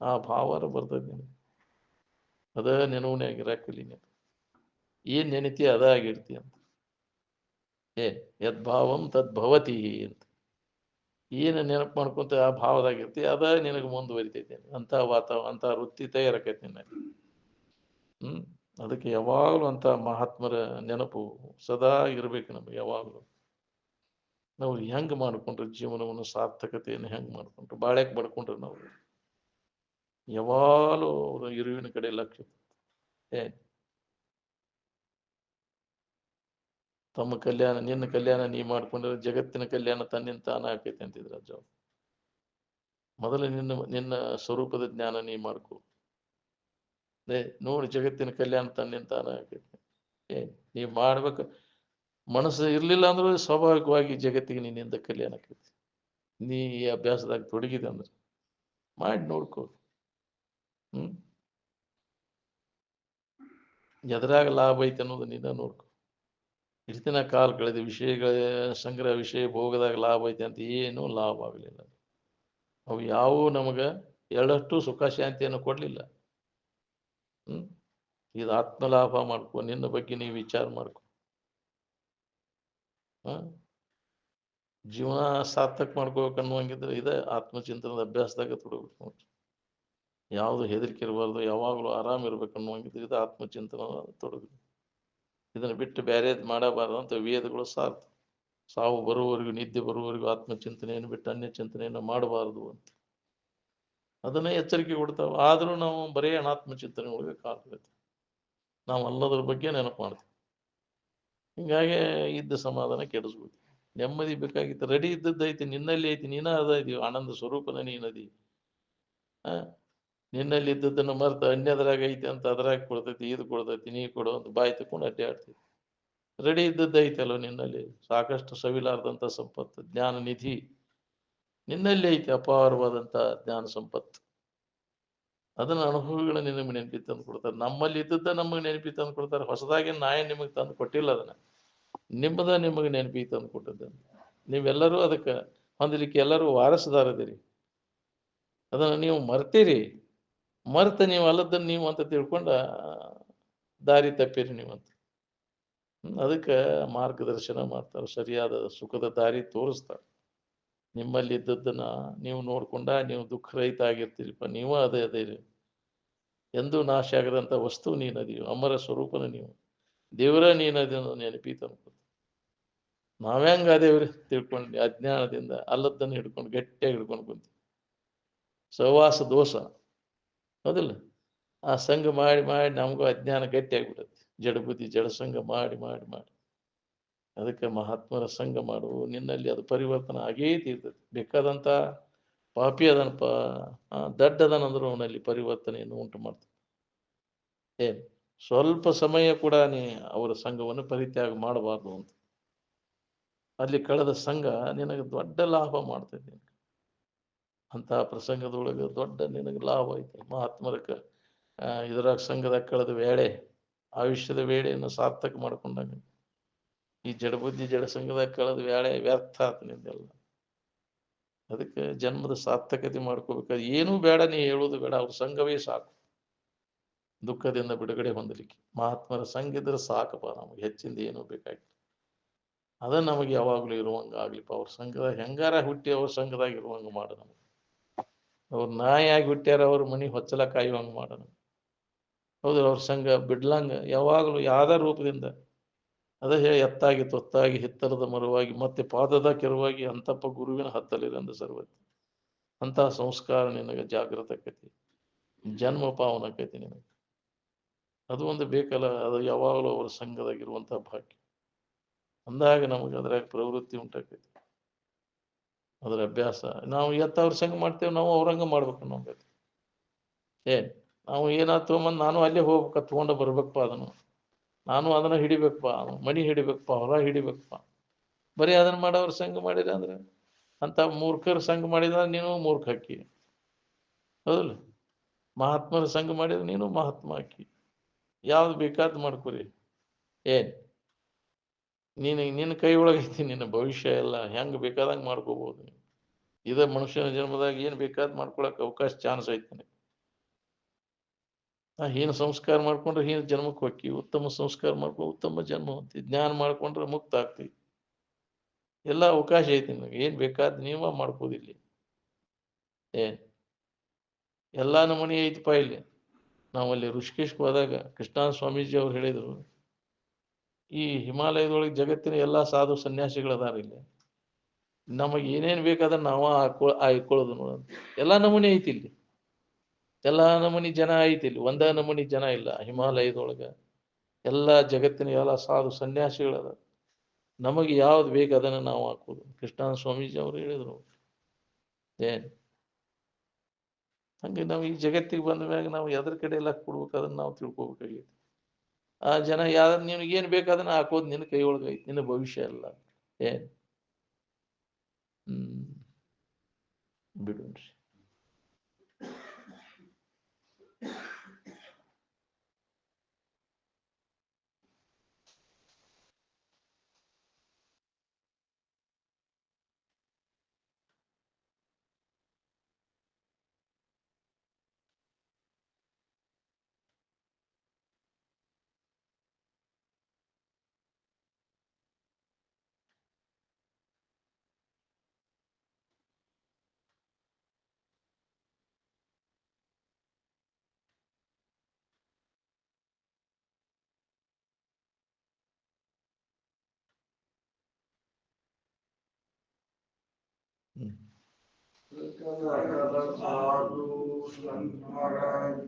ಆ ಭಾವಾರ ಬರ್ತದೆ ನಿನಗೆ. ಅದ ನೆನವನೇ ಆಗಿರಾಕಲಿ ನೀನು. ಏನ್ ನೆನಿತಿ ಅದ ಆಗಿರ್ತಿ ಅಂತ. ಯದ್ಭಾವಂ ತದ್ಭವತಿ ಅಂತ. ಏನು ನೆನಪು ಮಾಡ್ಕೊಂತ ಆ ಭಾವದಾಗಿರ್ತಿ ಅದ ನಿನಗೆ ಮುಂದುವರಿತೈತಿ. ಅಂತ ಅಂತ ವೃತ್ತಿ ತಯಾರಾಕೈತಿ ನಿನ್ನ. ಅದಕ್ಕೆ ಯಾವಾಗಲೂ ಅಂತ ಮಹಾತ್ಮರ ನೆನಪು ಸದಾ ಇರ್ಬೇಕು ನಮಗೆ. ಯಾವಾಗಲೂ ನಾವು ಹೆಂಗ್ ಮಾಡ್ಕೊಂಡ್ರೆ ಜೀವನವನ್ನು ಸಾರ್ಥಕತೆಯನ್ನು ಹೆಂಗ್ ಮಾಡ್ಕೊಂಡ್ರು, ಬಾಳ್ಯಾಕ್ ಬಡ್ಕೊಂಡ್ರೆ ನಾವು ಯಾವಾಗಲೂ ಅವರ ಇರುವಿನ ಕಡೆ ಲಕ್ಷ್ಯ. ತಮ್ಮ ಕಲ್ಯಾಣ, ನಿನ್ನ ಕಲ್ಯಾಣ ನೀ ಮಾಡ್ಕೊಂಡ್ರೆ ಜಗತ್ತಿನ ಕಲ್ಯಾಣ ತನ್ನಿಂದ ತಾನ ಆಕೈತಿ ಅಂತಿದ್ರ ಅಜ್ಜ. ಮೊದಲು ನಿನ್ನ ಸ್ವರೂಪದ ಜ್ಞಾನ ನೀ ಮಾಡ್ಕೊ. ನೋಡಿ ಜಗತ್ತಿನ ಕಲ್ಯಾಣ ತನ್ನಿಂತಾನ ಆಕೈತಿ. ನೀವು ಮಾಡ್ಬೇಕು, ಮನಸ್ಸು ಇರ್ಲಿಲ್ಲ ಅಂದ್ರೆ ಸ್ವಾಭಾವಿಕವಾಗಿ ಜಗತ್ತಿಗೆ ನಿನ್ನಿಂದ ಕಲ್ಯಾಣ ಆಕೈತಿ. ನೀ ಈ ಅಭ್ಯಾಸದಾಗ ತೊಡಗಿದೆ ಅಂದ್ರೆ ಮಾಡಿ ನೋಡ್ಕೋ. ಎದ್ರಾಗ ಲಾಭ ಐತೆ ಅನ್ನೋದು ನೀನ ನೋಡ್ಕೊ. ಇಷ್ಟಿನ ಕಾಲ ಕಳೆದ ವಿಷಯಗಳ ಸಂಗ್ರಹ, ವಿಷಯ ಭೋಗದಾಗ ಲಾಭ ಐತೆ ಅಂತ ಏನೂ ಲಾಭ ಆಗಲಿಲ್ಲ. ಅವು ಯಾವುವು ನಮಗೆ ಎರಡಷ್ಟು ಸುಖ ಶಾಂತಿಯನ್ನು ಕೊಡಲಿಲ್ಲ. ಇದು ಆತ್ಮಲಾಭ ಮಾಡ್ಕೊ, ನಿನ್ನ ಬಗ್ಗೆ ನೀವು ವಿಚಾರ ಮಾಡ್ಕೊ. ಜೀವನ ಸಾರ್ಥಕ ಮಾಡ್ಕೋಬೇಕನ್ನುವಂಗಿದ್ರೆ ಇದೇ ಆತ್ಮಚಿಂತನದ ಅಭ್ಯಾಸದಾಗ ತೊಡಗಬೇಕು. ಯಾವುದು ಹೆದರಿಕೆ ಇರಬಾರ್ದು, ಯಾವಾಗಲೂ ಆರಾಮ ಇರ್ಬೇಕನ್ನುವಂಗಿದ್ರೆ ಇದು ಆತ್ಮಚಿಂತನ ತೊಡಗು. ಇದನ್ನು ಬಿಟ್ಟು ಬೇರೆದು ಮಾಡಬಾರ್ದು ಅಂತ ವೇದಗಳು ಸಾರ್ಥ. ಸಾವು ಬರುವವರೆಗೂ, ನಿದ್ದೆ ಬರುವವರೆಗೂ ಆತ್ಮಚಿಂತನೆಯನ್ನು ಬಿಟ್ಟು ಅನ್ಯ ಚಿಂತನೆಯನ್ನು ಮಾಡಬಾರದು ಅಂತ ಅದನ್ನೇ ಎಚ್ಚರಿಕೆ ಕೊಡ್ತಾವೆ. ಆದರೂ ನಾವು ಬರೀ ಅನಾತ್ಮಚಿಂತನೆ ಒಳಗೆ ಕಾಲ್ಕೊಳ್ತೀವಿ. ನಾವು ಅಲ್ಲದ್ರ ಬಗ್ಗೆ ನೆನಪು ಮಾಡ್ತೀವಿ. ಹಿಂಗಾಗಿ ಇದ್ದ ಸಮಾಧಾನ ಕೆಡಿಸ್ಬೋದು. ನೆಮ್ಮದಿ ಬೇಕಾಗಿತ್ತು, ರೆಡಿ ಇದ್ದದ್ದೈತಿ, ನಿನ್ನಲ್ಲಿ ಐತಿ, ನೀನ ಅದ ಇದೀವಿ, ಆನಂದ ಸ್ವರೂಪನ ನೀನದಿ. ನಿನ್ನಲ್ಲಿ ಇದ್ದದ್ದನ್ನು ಮರ್ತು ಅನ್ಯದ್ರಾಗ ಐತಿ ಅಂತ ಅದ್ರಾಗ ಕೊಡ್ತೈತಿ, ಇದು ಕೊಡ್ತೈತಿ, ನೀ ಕೊಡು ಅಂತ ಬಾಯಿ ತಕೊಂಡು ಅಡ್ಡಾಡ್ತೀವಿ. ರೆಡಿ ಇದ್ದದ್ದೈತಲ್ಲೋ ನಿನ್ನಲ್ಲಿ, ಸಾಕಷ್ಟು ಸವಿಲಾರ್ದಂಥ ಸಂಪತ್ತು, ಜ್ಞಾನ ನಿಧಿ ನಿನ್ನಲ್ಲಿ ಐತಿ, ಅಪಾರವಾದಂಥ ಜ್ಞಾನ ಸಂಪತ್ತು. ಅದನ್ನ ಅನುಭವಿಗಳ ನಿನಗೆ ನೆನಪಿ ತಂದು ಕೊಡ್ತಾರೆ. ನಮ್ಮಲ್ಲಿ ಇದ್ದದ್ದ ನಮಗೆ ನೆನಪಿ ತಂದು ಕೊಡ್ತಾರೆ. ಹೊಸದಾಗಿ ನಾಯೇ ನಿಮಗೆ ತಂದು ಕೊಟ್ಟಿಲ್ಲ, ಅದನ್ನ ನಿಮಗೆ ನೆನಪಿ ತಂದು ಕೊಟ್ಟದ್ದು. ನೀವೆಲ್ಲರೂ ಅದಕ್ಕೆ ಹೊಂದಲಿಕ್ಕೆ ಎಲ್ಲರೂ ವಾರಸುದಾರದಿರಿ. ಅದನ್ನು ನೀವು ಮರ್ತೀರಿ, ಮರ್ತ ನೀವು ಅಲ್ಲದನ್ನು ನೀವು ಅಂತ ತಿಳ್ಕೊಂಡ ದಾರಿ ತಪ್ಪಿರಿ ನೀವಂತ. ಅದಕ್ಕೆ ಮಾರ್ಗದರ್ಶನ ಮಾಡ್ತಾರೆ, ಸರಿಯಾದ ಸುಖದ ದಾರಿ ತೋರಿಸ್ತಾರೆ. ನಿಮ್ಮಲ್ಲಿ ಇದ್ದದ್ದನ್ನ ನೀವು ನೋಡ್ಕೊಂಡ ನೀವು ದುಃಖರಹಿತ ಆಗಿರ್ತೀರಿಪ್ಪ. ನೀವು ಅದೇ ರೀ, ಎಂದೂ ನಾಶ ಆಗದಂಥ ವಸ್ತು ನೀನದೀವು, ಅಮರ ಸ್ವರೂಪನ ನೀವು, ದೇವರ ನೀನದನ್ನು ನೆನಪಿ ತಂದ್ಕೊ. ನಾವ್ಯಾಂಗ ಅದೇವ್ರಿ ತಿಳ್ಕೊಂಡು ಅಜ್ಞಾನದಿಂದ ಅಲ್ಲದ್ದನ್ನು ಹಿಡ್ಕೊಂಡು ಗಟ್ಟಿಯಾಗಿ ಹಿಡ್ಕೊಂಡು ಕುಂತೀವಿ. ಸಹವಾಸ ದೋಷ, ಹೌದಿಲ್ಲ? ಆ ಸಂಘ ಮಾಡಿ ಮಾಡಿ ನಮಗೂ ಅಜ್ಞಾನ ಗಟ್ಟಿಯಾಗಿಬಿಡುತ್ತೆ. ಜಡಬುದ್ಧಿ ಜಡಸಂಗ ಮಾಡಿ ಮಾಡಿ ಮಾಡಿ. ಅದಕ್ಕೆ ಮಹಾತ್ಮರ ಸಂಘ ಮಾಡು, ನಿನ್ನಲ್ಲಿ ಅದು ಪರಿವರ್ತನೆ ಆಗೇ ತೀರ್ತದೆ. ಬೇಕಾದಂಥ ಪಾಪಿ ಅದನಪ್ಪ, ದಡ್ಡದನಂದ್ರು ಅವನಲ್ಲಿ ಪರಿವರ್ತನೆಯನ್ನು ಉಂಟು ಮಾಡ್ತದೆ. ಸ್ವಲ್ಪ ಸಮಯ ಕೂಡ ನೀ ಅವರ ಸಂಘವನ್ನು ಪರಿತ್ಯಾಗ ಮಾಡಬಾರ್ದು ಅಂತ. ಅಲ್ಲಿ ಕಳೆದ ಸಂಘ ನಿನಗೆ ದೊಡ್ಡ ಲಾಭ ಮಾಡ್ತೈತಿ. ಅಂತಹ ಪ್ರಸಂಗದೊಳಗೆ ದೊಡ್ಡ ನಿನಗೆ ಲಾಭ ಐತೆ. ಮಹಾತ್ಮರಕ್ಕೆ ಇದರಾಗ ಸಂಘದಾಗ ಕಳೆದ ವೇಳೆ, ಆಯುಷ್ಯದ ವೇಳೆಯನ್ನು ಸಾರ್ಥಕ ಮಾಡ್ಕೊಂಡಾಗ, ಈ ಜಡಬುದ್ಧಿ ಜಡ ಸಂಘದಾಗ ಕಳೆದ ವೇಳೆ ವ್ಯರ್ಥ ಆತ ನಿಂದೆಲ್ಲ. ಅದಕ್ಕೆ ಜನ್ಮದ ಸಾರ್ಥಕತೆ ಮಾಡ್ಕೋಬೇಕಾದ್ರೆ ಏನೂ ಬೇಡ, ನೀ ಹೇಳೋದು ಬೇಡ, ಅವ್ರ ಸಂಘವೇ ಸಾಕು ದುಃಖದಿಂದ ಬಿಡುಗಡೆ ಹೊಂದಲಿಕ್ಕೆ. ಮಹಾತ್ಮರ ಸಂಘ ಇದ್ರೆ ಸಾಕಪ್ಪ, ನಮಗೆ ಹೆಚ್ಚಿಂದ ಏನೂ ಬೇಕಾಗಿಲ್ಲ. ಅದ ನಮಗೆ ಯಾವಾಗಲೂ ಇರುವಂಗೆ ಆಗ್ಲಿಪ್ಪ. ಅವ್ರ ಸಂಘದಾಗ ಹೆಂಗಾರ ಹುಟ್ಟಿ ಅವ್ರ ಸಂಘದಾಗ ಇರುವಂಗೆ ಮಾಡ. ನಮಗೆ ಅವ್ರ ನಾಯಿಯಾಗಿ ಹುಟ್ಟ್ಯಾರ, ಅವ್ರ ಮನೆ ಹೊಚ್ಚಲ ಕಾಯುವಂಗೆ ಮಾಡೋಣ. ಹೌದು, ಅವ್ರ ಸಂಘ ಬಿಡ್ಲಂಗ ಯಾವಾಗಲೂ ಯಾವ್ದಾರ ರೂಪದಿಂದ. ಅದೇ ಹೇಳಿ, ಎತ್ತಾಗಿ ತೊತ್ತಾಗಿ ಹಿತ್ತಲದ ಮರವಾಗಿ ಮತ್ತೆ ಪಾದದ ಕೆರವಾಗಿ ಅಂತಪ್ಪ ಗುರುವಿನ ಹತ್ತಲಿರಂದ ಸರ್ವತಿ. ಅಂತಹ ಸಂಸ್ಕಾರ ನಿನಗೆ ಜಾಗೃತ ಆಕೈತಿ, ಜನ್ಮ ಪಾವನ ಆಕೈತಿ ನಿನಗೆ. ಅದು ಒಂದು ಬೇಕಲ್ಲ, ಅದು ಯಾವಾಗಲೂ ಅವರ ಸಂಘದಾಗಿರುವಂತಹ ಭಾಗ್ಯ. ಅಂದಾಗ ನಮಗೆ ಅದ್ರಾಗ ಪ್ರವೃತ್ತಿ ಉಂಟಾಕೈತಿ, ಅದರ ಅಭ್ಯಾಸ. ನಾವು ಅವ್ರ ಸಂಘ ಮಾಡ್ತೇವೆ, ನಾವು ಅವ್ರಂಗ ಮಾಡ್ಬೇಕು ನಮ್ಗೆ. ನಾವು ಏನಾದ್ರು ತೊಗೊಂಬಂದು ನಾನು ಅಲ್ಲೇ ಹೋಗ್ಬೇಕ, ತೊಗೊಂಡು ಬರ್ಬೇಕಪ್ಪ, ನಾನು ಅದನ್ನ ಹಿಡಿಬೇಕಪ್ಪ, ಮಣಿ ಹಿಡಿಬೇಕಪ್ಪ, ಹೊರ ಹಿಡಿಬೇಕಪ್ಪ. ಬರೀ ಅದನ್ನ ಮಾಡೋವ್ರ ಸಂಘ ಮಾಡಿದ ಅಂದ್ರೆ, ಅಂತ ಮೂರ್ಖರ ಸಂಘ ಮಾಡಿದ್ರೆ ನೀನು ಮೂರ್ಖ ಹಾಕಿ, ಹೌದಲ್ಲ? ಮಹಾತ್ಮರ ಸಂಘ ಮಾಡಿದ್ರೆ ನೀನು ಮಹಾತ್ಮ ಹಾಕಿ. ಯಾವ್ದು ಬೇಕಾದ್ ಮಾಡ್ಕೊರಿ. ನಿನ್ನ ಕೈ ಒಳಗೈತಿ, ನಿನ್ನ ಭವಿಷ್ಯ ಎಲ್ಲ ಹೆಂಗ್ ಬೇಕಾದಂಗೆ ಮಾಡ್ಕೋಬಹುದು. ಇದ ಮನುಷ್ಯನ ಜನ್ಮದಾಗ ಏನ್ ಬೇಕಾದ್ ಮಾಡ್ಕೊಳಕ್ ಅವಕಾಶ, ಚಾನ್ಸ್ ಐತಿ. ಹೀನ ಸಂಸ್ಕಾರ ಮಾಡ್ಕೊಂಡ್ರೆ ಹೀನ ಜನ್ಮಕ್ಕೆ ಹೋಗಿ, ಉತ್ತಮ ಸಂಸ್ಕಾರ ಮಾಡ್ಕೊಂಡು ಉತ್ತಮ ಜನ್ಮ ಹೊಂತಿ, ಜ್ಞಾನ ಮಾಡ್ಕೊಂಡ್ರೆ ಮುಕ್ತ ಆಗ್ತಿ. ಎಲ್ಲ ಅವಕಾಶ ಐತಿ ನಿಮಗೆ, ಏನ್ ಬೇಕಾದ್ ನೀವ ಮಾಡ್ಕೋದಿಲ್ಲಿ. ಎಲ್ಲಾ ನಮೂನಿ ಐತಿಪ್ಪ ಇಲ್ಲಿ. ನಾವಲ್ಲಿ ಋಷಿಕೇಶ್ಗೆ ಹೋದಾಗ ಕೃಷ್ಣ ಸ್ವಾಮೀಜಿ ಅವ್ರು ಹೇಳಿದ್ರು, ಈ ಹಿಮಾಲಯದೊಳಗೆ ಜಗತ್ತಿನ ಎಲ್ಲಾ ಸಾಧು ಸನ್ಯಾಸಿಗಳದಾರ ಇಲ್ಲಿ, ನಮಗೆ ಏನೇನ್ ಬೇಕಾದ್ರೆ ನಾವ ಆಯ್ಕೊಳ್ಳೋದು ನೋಡ. ಎಲ್ಲಾ ನಮೂನಿ ಐತಿ ಇಲ್ಲಿ, ಎಲ್ಲಾ ನಮೂನಿ ಜನ ಐತಿ ಇಲ್ಲಿ, ಒಂದ ನಮೂನಿ ಜನ ಇಲ್ಲ ಹಿಮಾಲಯದೊಳಗ. ಎಲ್ಲಾ ಜಗತ್ತಿನ ಎಲ್ಲ ಸಾಧು ಸನ್ಯಾಸಿಗಳದ, ನಮಗೆ ಯಾವ್ದು ಬೇಕು ಅದನ್ನ ನಾವು ಹಾಕೋದು. ಕೃಷ್ಣ ಸ್ವಾಮೀಜಿ ಅವರು ಹೇಳಿದ್ರು. ಹಂಗೆ ನಾವು ಈ ಜಗತ್ತಿಗೆ ಬಂದ ಮ್ಯಾಗ ನಾವು ಎದ್ರ ಕಡೆ ಎಲ್ಲ ಕೊಡ್ಬೇಕು ಅದನ್ನ ನಾವು ತಿಳ್ಕೊಬೇಕಾಗೈತಿ. ಆ ಜನ ಯಾರು ನಿನಗೇನು ಬೇಕು ಅದನ್ನ ಹಾಕೋದು ನಿನ್ನ ಕೈ ಒಳಗೈತಿ, ನಿನ್ನ ಭವಿಷ್ಯ ಅಲ್ಲ. ಏನ್ ಹ್ಮ್ ಬಿಡುನ್ರಿ. ಹ್ಮ್ साधु संत महाराज